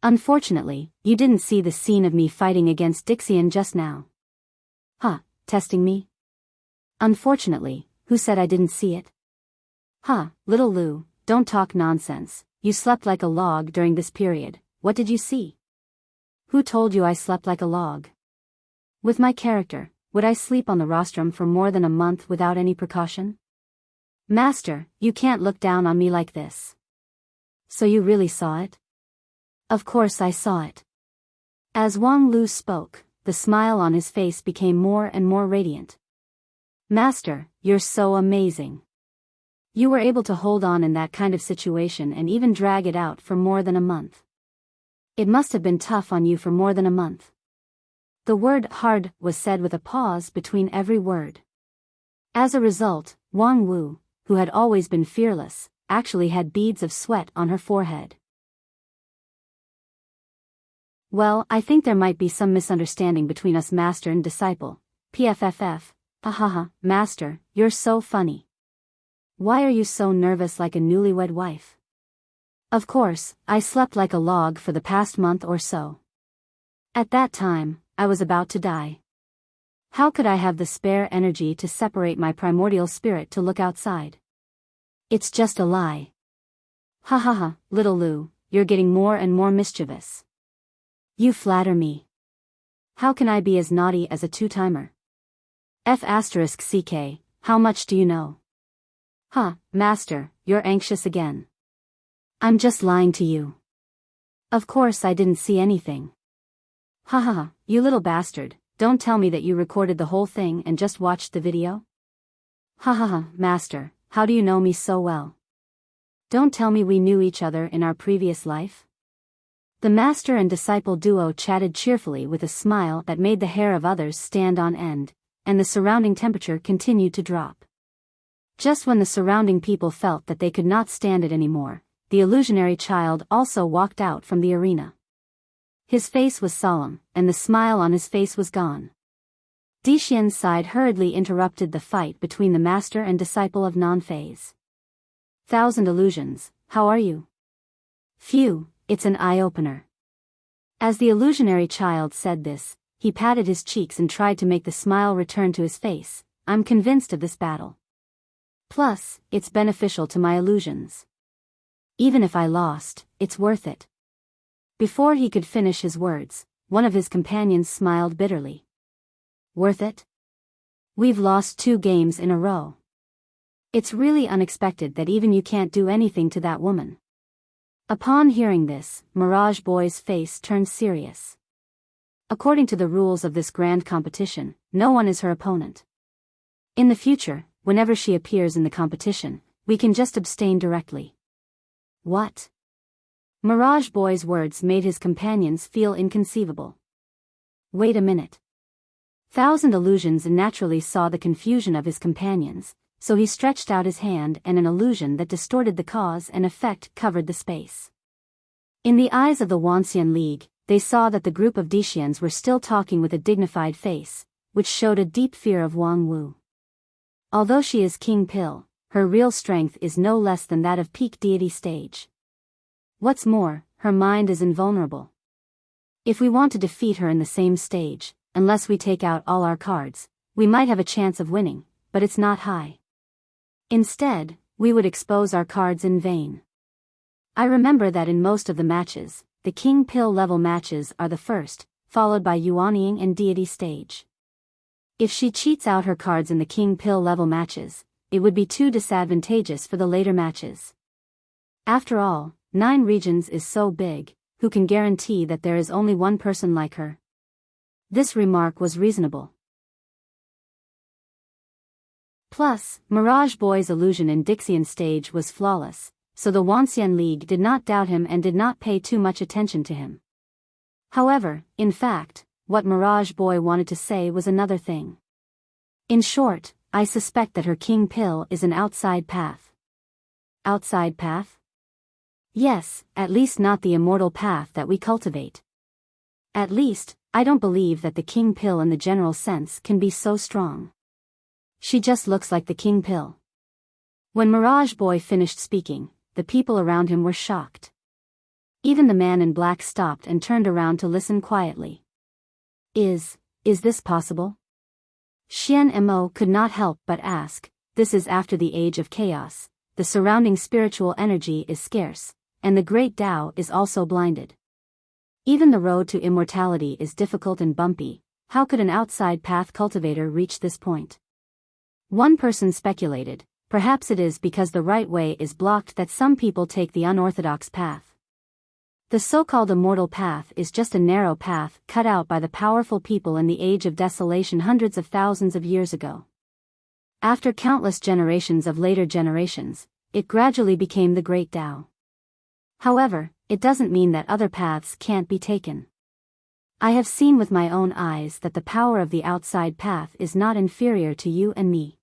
S1: Unfortunately, you didn't see the scene of me fighting against Dixian just now. Huh, testing me? Unfortunately, who said I didn't see it? Huh, little Lu, don't talk nonsense, you slept like a log during this period, what did you see? Who told you I slept like a log? With my character, would I sleep on the rostrum for more than a month without any precaution? Master, you can't look down on me like this. So you really saw it? Of course I saw it. As Wang Lu spoke, the smile on his face became more and more radiant. Master, you're so amazing. You were able to hold on in that kind of situation and even drag it out for more than a month. It must have been tough on you for more than a month. The word hard was said with a pause between every word. As a result, Wang Wu, who had always been fearless, actually had beads of sweat on her forehead. Well, I think there might be some misunderstanding between us, master and disciple. PFFF. Hahaha, master, you're so funny. Why are you so nervous like a newlywed wife? Of course, I slept like a log for the past month or so. At that time, I was about to die. How could I have the spare energy to separate my primordial spirit to look outside? It's just a lie. Ha ha ha, little Lu, you're getting more and more mischievous. You flatter me. How can I be as naughty as a 2-timer? F***CK, how much do you know? Huh, master, you're anxious again. I'm just lying to you. Of course I didn't see anything. Ha ha ha, you little bastard, don't tell me that you recorded the whole thing and just watched the video? Ha ha ha, master, how do you know me so well? Don't tell me we knew each other in our previous life? The master and disciple duo chatted cheerfully with a smile that made the hair of others stand on end, and the surrounding temperature continued to drop. Just when the surrounding people felt that they could not stand it anymore, the illusionary child also walked out from the arena. His face was solemn, and the smile on his face was gone. Dixian's side hurriedly interrupted the fight between the master and disciple of non-phase. 1,000 illusions, how are you? Phew, it's an eye-opener. As the illusionary child said this, he patted his cheeks and tried to make the smile return to his face. I'm convinced of this battle. Plus, it's beneficial to my illusions. Even if I lost, it's worth it. Before he could finish his words, one of his companions smiled bitterly. Worth it? We've lost 2 games in a row. It's really unexpected that even you can't do anything to that woman. Upon hearing this, Mirage Boy's face turned serious. According to the rules of this grand competition, no one is her opponent. In the future, whenever she appears in the competition, we can just abstain directly. What? Mirage Boy's words made his companions feel inconceivable. Wait a minute. 1,000 Illusions naturally saw the confusion of his companions, so he stretched out his hand and an illusion that distorted the cause and effect covered the space. In the eyes of the Wanxian League, they saw that the group of Dixians were still talking with a dignified face, which showed a deep fear of Wang Wu. Although she is King Pill, her real strength is no less than that of peak deity stage. What's more, her mind is invulnerable. If we want to defeat her in the same stage, unless we take out all our cards, we might have a chance of winning, but it's not high. Instead, we would expose our cards in vain. I remember that in most of the matches, the King Pill level matches are the first, followed by Yuanying and deity stage. If she cheats out her cards in the King Pill level matches, it would be too disadvantageous for the later matches. After all, 9 regions is so big, who can guarantee that there is only one person like her? This remark was reasonable. Plus, Mirage Boy's illusion in Dixian stage was flawless, so the Wuxia League did not doubt him and did not pay too much attention to him. However, in fact, what Mirage Boy wanted to say was another thing. In short, I suspect that her king pill is an outside path. Outside path? Yes, at least not the immortal path that we cultivate. At least, I don't believe that the king pill in the general sense can be so strong. She just looks like the king pill. When Mirage Boy finished speaking, the people around him were shocked. Even the man in black stopped and turned around to listen quietly. Is this possible? Xian Mo could not help but ask. This is after the age of chaos, the surrounding spiritual energy is scarce, and the great Tao is also blinded. Even the road to immortality is difficult and bumpy. How could an outside path cultivator reach this point? One person speculated, perhaps it is because the right way is blocked that some people take the unorthodox path. The so-called immortal path is just a narrow path cut out by the powerful people in the age of desolation hundreds of thousands of years ago. After countless generations of later generations, it gradually became the Great Tao. However, it doesn't mean that other paths can't be taken. I have seen with my own eyes that the power of the outside path is not inferior to you and me.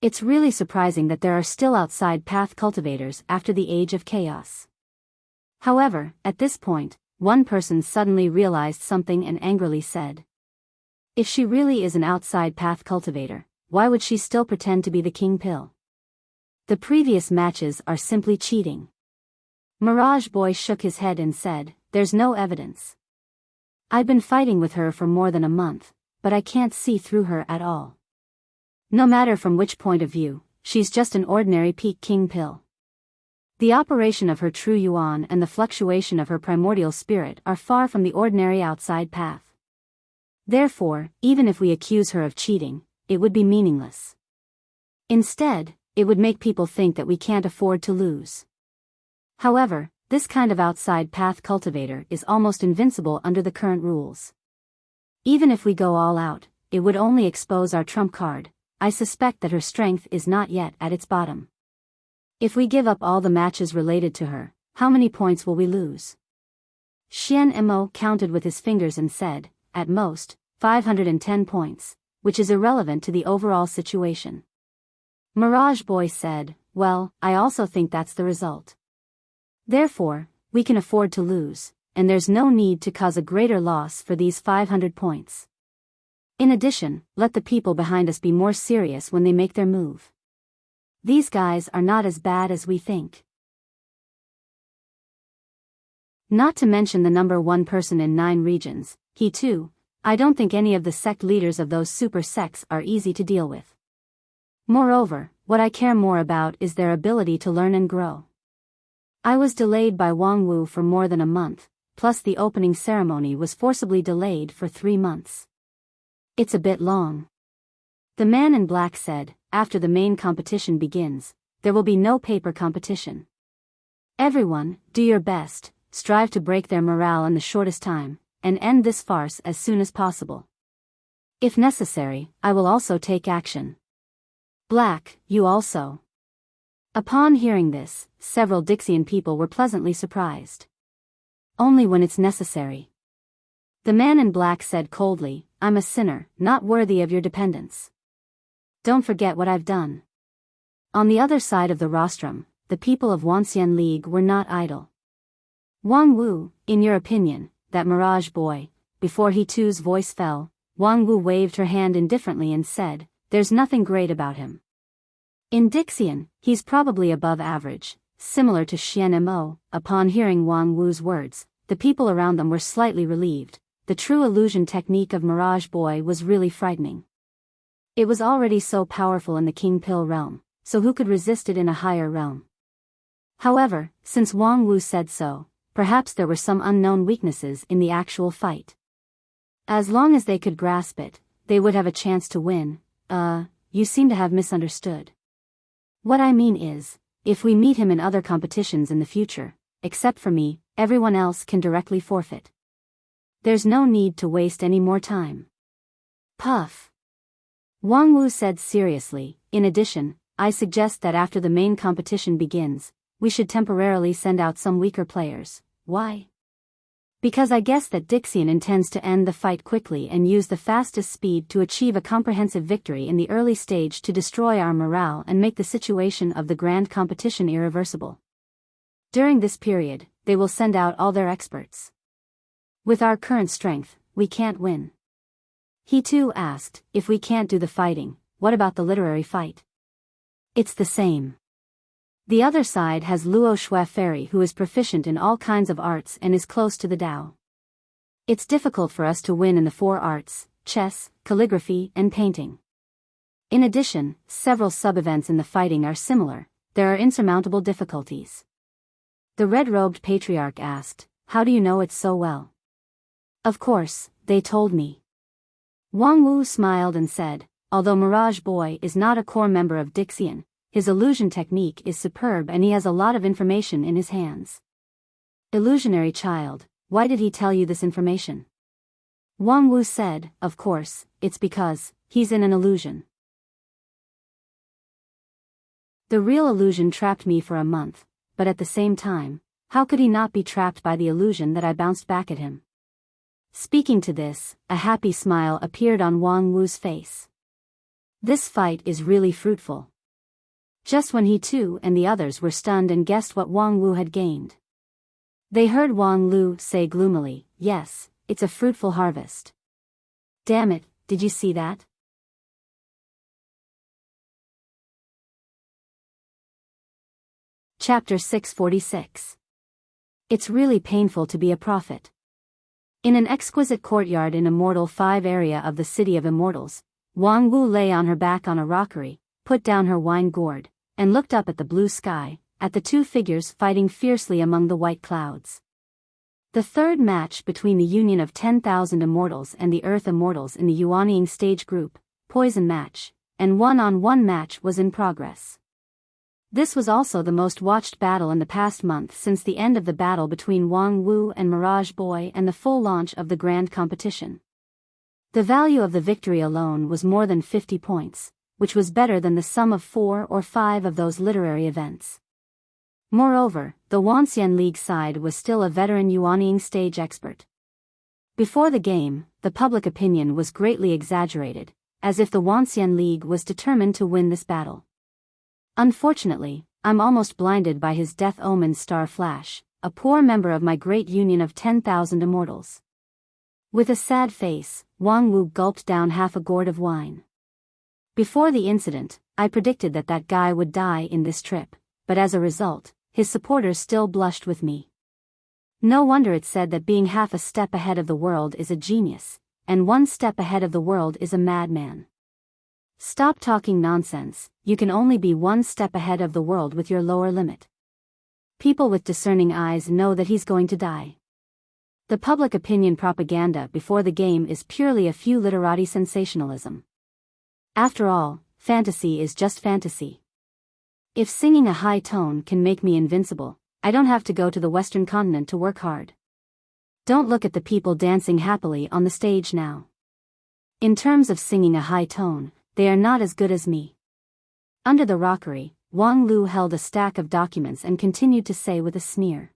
S1: It's really surprising that there are still outside path cultivators after the age of chaos. However, at this point, one person suddenly realized something and angrily said, if she really is an outside path cultivator, why would she still pretend to be the king pill? The previous matches are simply cheating. Mirage Boy shook his head and said, there's no evidence. I've been fighting with her for more than a month, but I can't see through her at all. No matter from which point of view, she's just an ordinary peak king pill. The operation of her true yuan and the fluctuation of her primordial spirit are far from the ordinary outside path. Therefore, even if we accuse her of cheating, it would be meaningless. Instead, it would make people think that we can't afford to lose. However, this kind of outside path cultivator is almost invincible under the current rules. Even if we go all out, it would only expose our trump card. I suspect that her strength is not yet at its bottom. If we give up all the matches related to her, how many points will we lose? Xian Mo counted with his fingers and said, at most, 510 points, which is irrelevant to the overall situation. Mirage Boy said, well, I also think that's the result. Therefore, we can afford to lose, and there's no need to cause a greater loss for these 500 points. In addition, let the people behind us be more serious when they make their move. These guys are not as bad as we think. Not to mention the number one person in 9 regions, he too. I don't think any of the sect leaders of those super sects are easy to deal with. Moreover, what I care more about is their ability to learn and grow. I was delayed by Wang Wu for more than a month, plus the opening ceremony was forcibly delayed for 3 months. It's a bit long. The man in black said, after the main competition begins, there will be no paper competition. Everyone, do your best, strive to break their morale in the shortest time, and end this farce as soon as possible. If necessary, I will also take action. Black, you also. Upon hearing this, several Dixian people were pleasantly surprised. Only when it's necessary. The man in black said coldly, I'm a sinner, not worthy of your dependence. Don't forget what I've done. On the other side of the rostrum, the people of Wuxia League were not idle. Wang Wu, in your opinion, that Mirage Boy, before he too's voice fell, Wang Wu waved her hand indifferently and said, there's nothing great about him. In Dixian, he's probably above average, similar to Xian Mo. Upon hearing Wang Wu's words, the people around them were slightly relieved. The true illusion technique of Mirage Boy was really frightening. It was already so powerful in the King Pill realm, so who could resist it in a higher realm? However, since Wang Wu said so, perhaps there were some unknown weaknesses in the actual fight. As long as they could grasp it, they would have a chance to win. you seem to have misunderstood. What I mean is, if we meet him in other competitions in the future, except for me, everyone else can directly forfeit. There's no need to waste any more time. Puff. Wang Wu said seriously. In addition, I suggest that after the main competition begins, we should temporarily send out some weaker players. Why? Because I guess that Dixian intends to end the fight quickly and use the fastest speed to achieve a comprehensive victory in the early stage to destroy our morale and make the situation of the grand competition irreversible. During this period, they will send out all their experts. With our current strength, we can't win. He too asked, if we can't do the fighting, what about the literary fight? It's the same. The other side has Luo Shui Fairy, who is proficient in all kinds of arts and is close to the Tao. It's difficult for us to win in the 4 arts, chess, calligraphy, and painting. In addition, several sub-events in the fighting are similar. There are insurmountable difficulties. The red-robed patriarch asked, how do you know it so well? Of course, they told me. Wang Wu smiled and said, although Mirage Boy is not a core member of Dixian, his illusion technique is superb and he has a lot of information in his hands. Illusionary child, why did he tell you this information? Wang Wu said, of course, it's because he's in an illusion. The real illusion trapped me for a month, but at the same time, how could he not be trapped by the illusion that I bounced back at him? Speaking to this, a happy smile appeared on Wang Wu's face. This fight is really fruitful. Just when he too and the others were stunned and guessed what Wang Wu had gained. They heard Wang Lu say gloomily, yes, it's a fruitful harvest. Damn it, did you see that? Chapter 646. It's really painful to be a prophet. In an exquisite courtyard in Immortal 5 area of the City of Immortals, Wang Wu lay on her back on a rockery, put down her wine gourd, and looked up at the blue sky, at the 2 figures fighting fiercely among the white clouds. The third match between the union of 10,000 immortals and the Earth Immortals in the Yuanying stage group, Poison Match, and one-on-one match was in progress. This was also the most watched battle in the past month since the end of the battle between Wang Wu and Mirage Boy and the full launch of the grand competition. The value of the victory alone was more than 50 points, which was better than the sum of 4 or 5 of those literary events. Moreover, the Wanxian League side was still a veteran Yuanying stage expert. Before the game, the public opinion was greatly exaggerated, as if the Wanxian League was determined to win this battle. Unfortunately, I'm almost blinded by his Death Omen star flash, a poor member of my great union of 10,000 immortals. With a sad face, Wang Wu gulped down half a gourd of wine. Before the incident, I predicted that that guy would die in this trip, but as a result, his supporters still blushed with me. No wonder it said that being half a step ahead of the world is a genius, and 1 step ahead of the world is a madman. Stop talking nonsense, you can only be 1 step ahead of the world with your lower limit. People with discerning eyes know that he's going to die. The public opinion propaganda before the game is purely a few literati sensationalism. After all, fantasy is just fantasy. If singing a high tone can make me invincible, I don't have to go to the Western continent to work hard. Don't look at the people dancing happily on the stage now. In terms of singing a high tone, they are not as good as me. Under the rockery, Wang Lu held a stack of documents and continued to say with a sneer.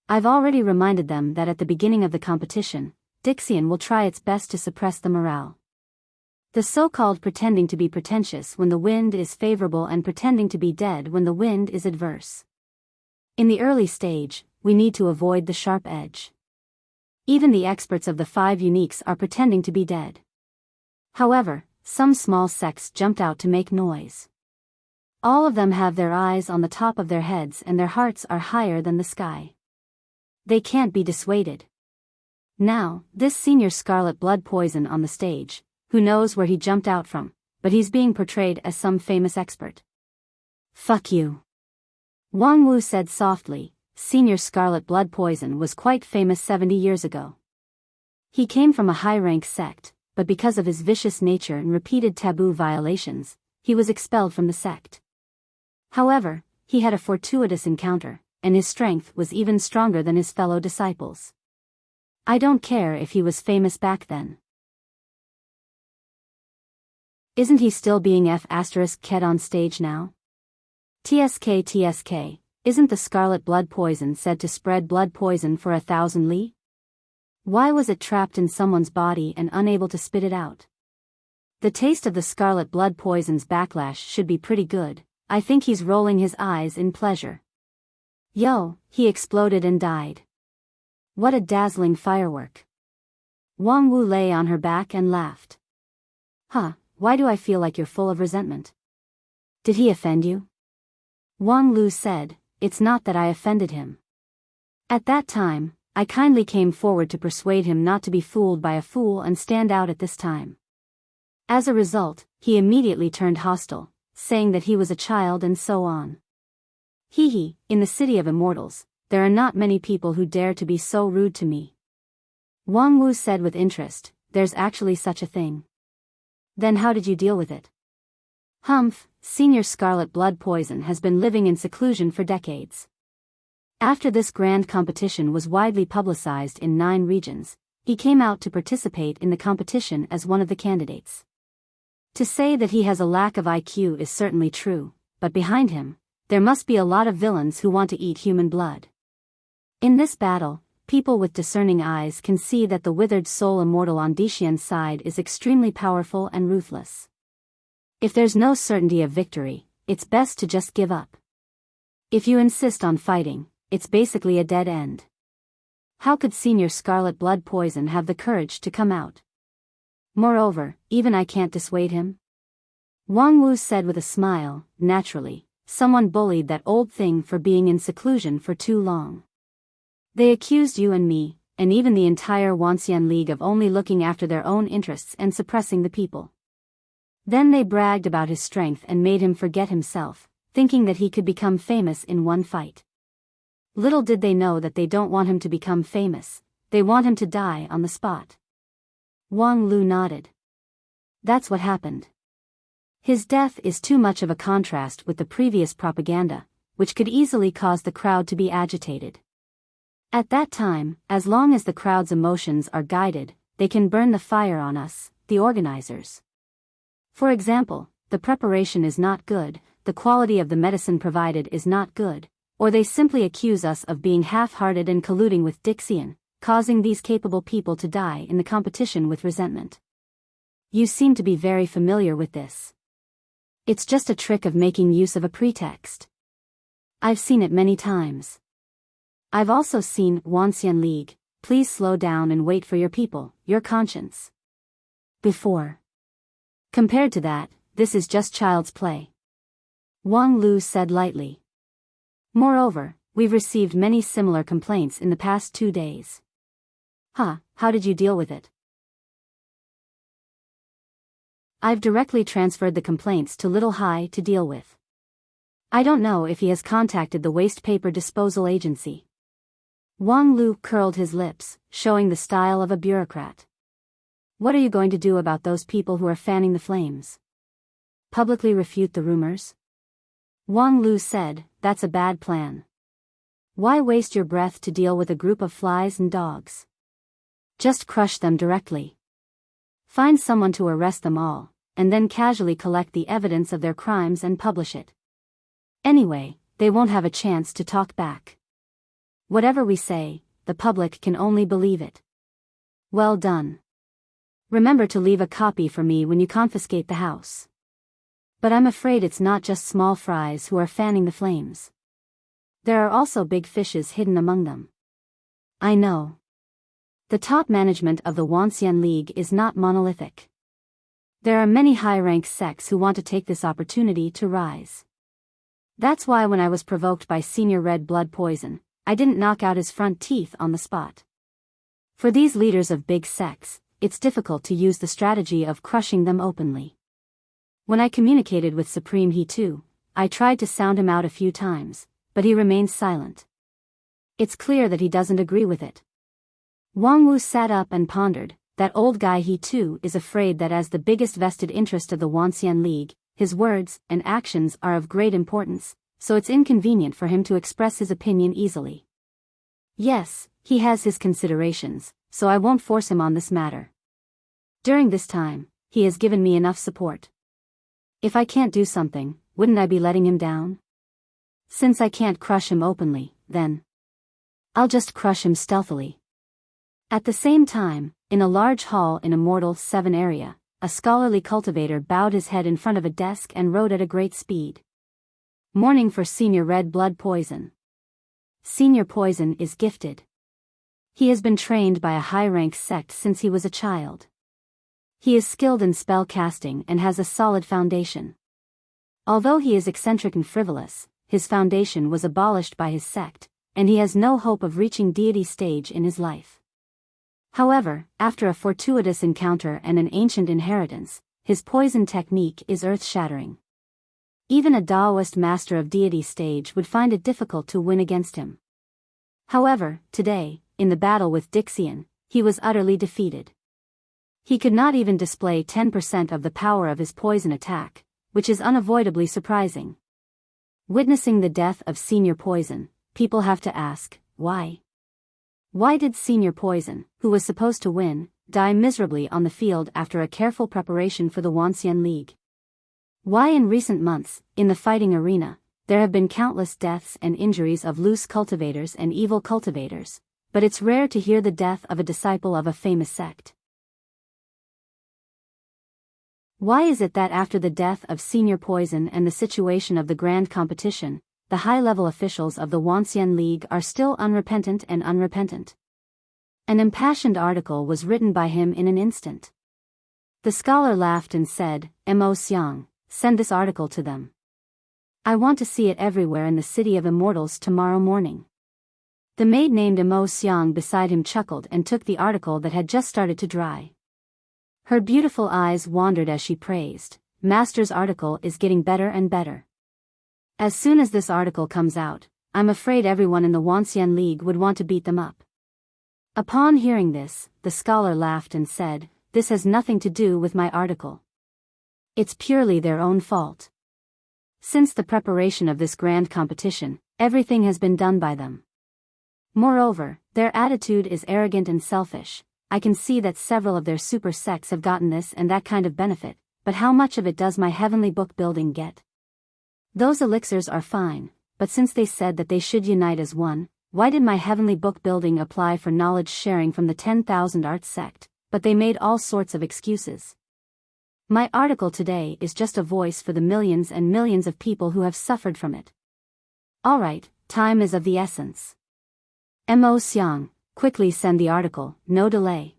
S1: I've already reminded them that at the beginning of the competition, Dixian will try its best to suppress the morale. The so-called pretending to be pretentious when the wind is favorable and pretending to be dead when the wind is adverse. In the early stage, we need to avoid the sharp edge. Even the experts of the 5 uniques are pretending to be dead. However, some small sects jumped out to make noise. All of them have their eyes on the top of their heads and their hearts are higher than the sky. They can't be dissuaded. Now, this senior Scarlet Blood Poison on the stage, who knows where he jumped out from, but he's being portrayed as some famous expert. Fuck you. Wang Wu said softly. Senior Scarlet Blood Poison was quite famous 70 years ago. He came from a high-rank sect, but because of his vicious nature and repeated taboo violations, he was expelled from the sect. However, he had a fortuitous encounter, and his strength was even stronger than his fellow disciples. I don't care if he was famous back then. Isn't he still being F***ked on stage now? TSK, isn't the scarlet blood poison said to spread blood poison for 1,000 li? Why was it trapped in someone's body and unable to spit it out? The taste of the scarlet blood poison's backlash should be pretty good. I think he's rolling his eyes in pleasure. Yo, he exploded and died. What a dazzling firework. Wang Wu lay on her back and laughed. Huh, why do I feel like you're full of resentment? Did he offend you? Wang Lu said, it's not that I offended him. At that time, I kindly came forward to persuade him not to be fooled by a fool and stand out at this time. As a result, he immediately turned hostile, saying that he was a child and so on. Hee, in the city of immortals, there are not many people who dare to be so rude to me. Wang Wu said with interest, there's actually such a thing. Then how did you deal with it? Humph, Senior Scarlet Blood Poison has been living in seclusion for decades. After this grand competition was widely publicized in 9 regions, he came out to participate in the competition as one of the candidates. To say that he has a lack of IQ is certainly true, but behind him, there must be a lot of villains who want to eat human blood. In this battle, people with discerning eyes can see that the withered soul immortal on Dixian's side is extremely powerful and ruthless. If there's no certainty of victory, it's best to just give up. If you insist on fighting, it's basically a dead end. How could Senior Scarlet Blood Poison have the courage to come out? Moreover, even I can't dissuade him. Wang Wu said with a smile, naturally, someone bullied that old thing for being in seclusion for too long. They accused you and me, and even the entire Wanxian League of only looking after their own interests and suppressing the people. Then they bragged about his strength and made him forget himself, thinking that he could become famous in one fight. Little did they know that they don't want him to become famous, they want him to die on the spot. Wang Lu nodded. That's what happened. His death is too much of a contrast with the previous propaganda, which could easily cause the crowd to be agitated. At that time, as long as the crowd's emotions are guided, they can burn the fire on us, the organizers. For example, the preparation is not good, the quality of the medicine provided is not good, or they simply accuse us of being half-hearted and colluding with Dixian, causing these capable people to die in the competition with resentment. You seem to be very familiar with this. It's just a trick of making use of a pretext. I've seen it many times. I've also seen Wanxian League, please slow down and wait for your people, your conscience. Before. Compared to that, this is just child's play. Wang Lu said lightly. Moreover, we've received many similar complaints in the past 2 days. How did you deal with it? I've directly transferred the complaints to Little Hai to deal with. I don't know if he has contacted the waste paper disposal agency. Wang Lu curled his lips, showing the style of a bureaucrat. What are you going to do about those people who are fanning the flames? Publicly refute the rumors? Wang Lu said, that's a bad plan. Why waste your breath to deal with a group of flies and dogs? Just crush them directly. Find someone to arrest them all, and then casually collect the evidence of their crimes and publish it. Anyway, they won't have a chance to talk back. Whatever we say, the public can only believe it. Well done. Remember to leave a copy for me when you confiscate the house. But I'm afraid it's not just small fries who are fanning the flames. There are also big fishes hidden among them. I know. The top management of the Wanxian League is not monolithic. There are many high-rank sects who want to take this opportunity to rise. That's why when I was provoked by Senior Red Blood Poison, I didn't knock out his front teeth on the spot. For these leaders of big sects, it's difficult to use the strategy of crushing them openly. When I communicated with Supreme He too, I tried to sound him out a few times, but he remained silent. It's clear that he doesn't agree with it. Wang Wu sat up and pondered, that old guy he too is afraid that as the biggest vested interest of the Wuxia League, his words and actions are of great importance, so it's inconvenient for him to express his opinion easily. Yes, he has his considerations, so I won't force him on this matter. During this time, he has given me enough support. If I can't do something, wouldn't I be letting him down? Since I can't crush him openly, then I'll just crush him stealthily. At the same time, in a large hall in Immortal 7 area, a scholarly cultivator bowed his head in front of a desk and wrote at a great speed. Mourning for Senior Red Blood Poison. Senior Poison is gifted. He has been trained by a high-rank sect since he was a child. He is skilled in spell casting and has a solid foundation. Although he is eccentric and frivolous, his foundation was abolished by his sect, and he has no hope of reaching deity stage in his life. However, after a fortuitous encounter and an ancient inheritance, his poison technique is earth-shattering. Even a Taoist master of deity stage would find it difficult to win against him. However, today, in the battle with Dixian, he was utterly defeated. He could not even display 10% of the power of his poison attack, which is unavoidably surprising. Witnessing the death of Senior Poison, people have to ask, why? Why did Senior Poison, who was supposed to win, die miserably on the field after a careful preparation for the Wuxia League? Why in recent months, in the fighting arena, there have been countless deaths and injuries of loose cultivators and evil cultivators, but it's rare to hear the death of a disciple of a famous sect. Why is it that after the death of Senior Poison and the situation of the grand competition, the high-level officials of the Wuxia League are still unrepentant and unrepentant? An impassioned article was written by him in an instant. The scholar laughed and said, "Mo Xiang, send this article to them. I want to see it everywhere in the City of Immortals tomorrow morning." The maid named Mo Xiang beside him chuckled and took the article that had just started to dry. Her beautiful eyes wandered as she praised, "Master's article is getting better and better. As soon as this article comes out, I'm afraid everyone in the Wuxia League would want to beat them up." Upon hearing this, the scholar laughed and said, "This has nothing to do with my article. It's purely their own fault. Since the preparation of this grand competition, everything has been done by them. Moreover, their attitude is arrogant and selfish. I can see that several of their super sects have gotten this and that kind of benefit, but how much of it does my heavenly book building get? Those elixirs are fine, but since they said that they should unite as one, why did my heavenly book building apply for knowledge sharing from the 10,000 Arts sect, but they made all sorts of excuses? My article today is just a voice for the millions and millions of people who have suffered from it. Alright, time is of the essence. Mo Xiang, quickly send the article, no delay."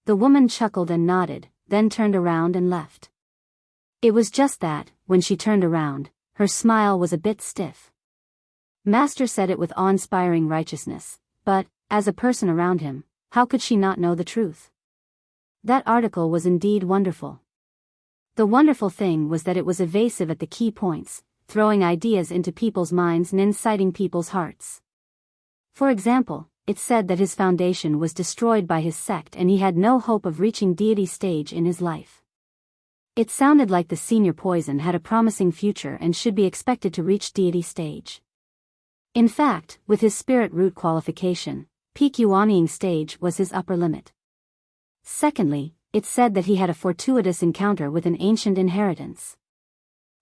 S1: The woman chuckled and nodded, then turned around and left. It was just that, when she turned around, her smile was a bit stiff. Master said it with awe-inspiring righteousness, but, as a person around him, how could she not know the truth? That article was indeed wonderful. The wonderful thing was that it was evasive at the key points, throwing ideas into people's minds and inciting people's hearts. For example, it said that his foundation was destroyed by his sect and he had no hope of reaching deity stage in his life. It sounded like the Senior Poison had a promising future and should be expected to reach deity stage. In fact, with his spirit root qualification, peak Yuanying stage was his upper limit. Secondly, it said that he had a fortuitous encounter with an ancient inheritance.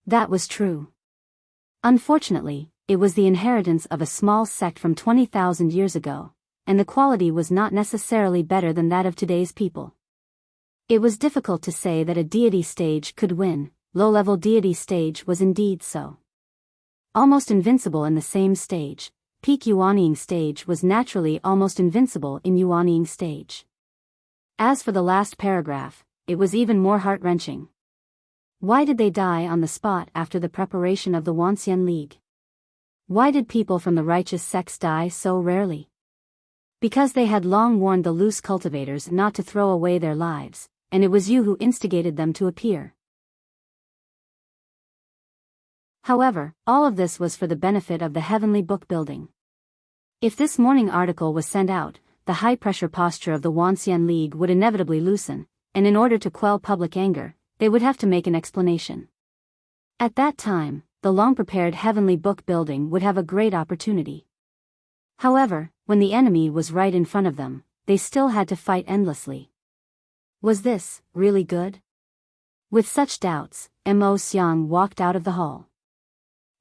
S1: That was true. Unfortunately, it was the inheritance of a small sect from 20,000 years ago, and the quality was not necessarily better than that of today's people. It was difficult to say that a deity stage could win. Low-level deity stage was indeed so. Almost invincible in the same stage, peak Yuanying stage was naturally almost invincible in Yuanying stage. As for the last paragraph, it was even more heart-wrenching. Why did they die on the spot after the preparation of the Wuxia League? Why did people from the righteous sects die so rarely? Because they had long warned the loose cultivators not to throw away their lives, and it was you who instigated them to appear. However, all of this was for the benefit of the heavenly book building. If this morning article was sent out, the high-pressure posture of the Wanxian League would inevitably loosen, and in order to quell public anger, they would have to make an explanation. At that time, the long-prepared heavenly book building would have a great opportunity. However, when the enemy was right in front of them, they still had to fight endlessly. Was this really good? With such doubts, Mo Xiang walked out of the hall.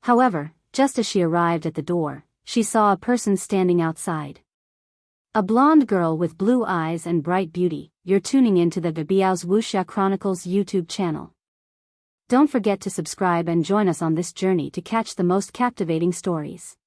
S1: However, just as she arrived at the door, she saw a person standing outside. A blonde girl with blue eyes and bright beauty. You're tuning into the Biyao's Wuxia Chronicles YouTube channel. Don't forget to subscribe and join us on this journey to catch the most captivating stories.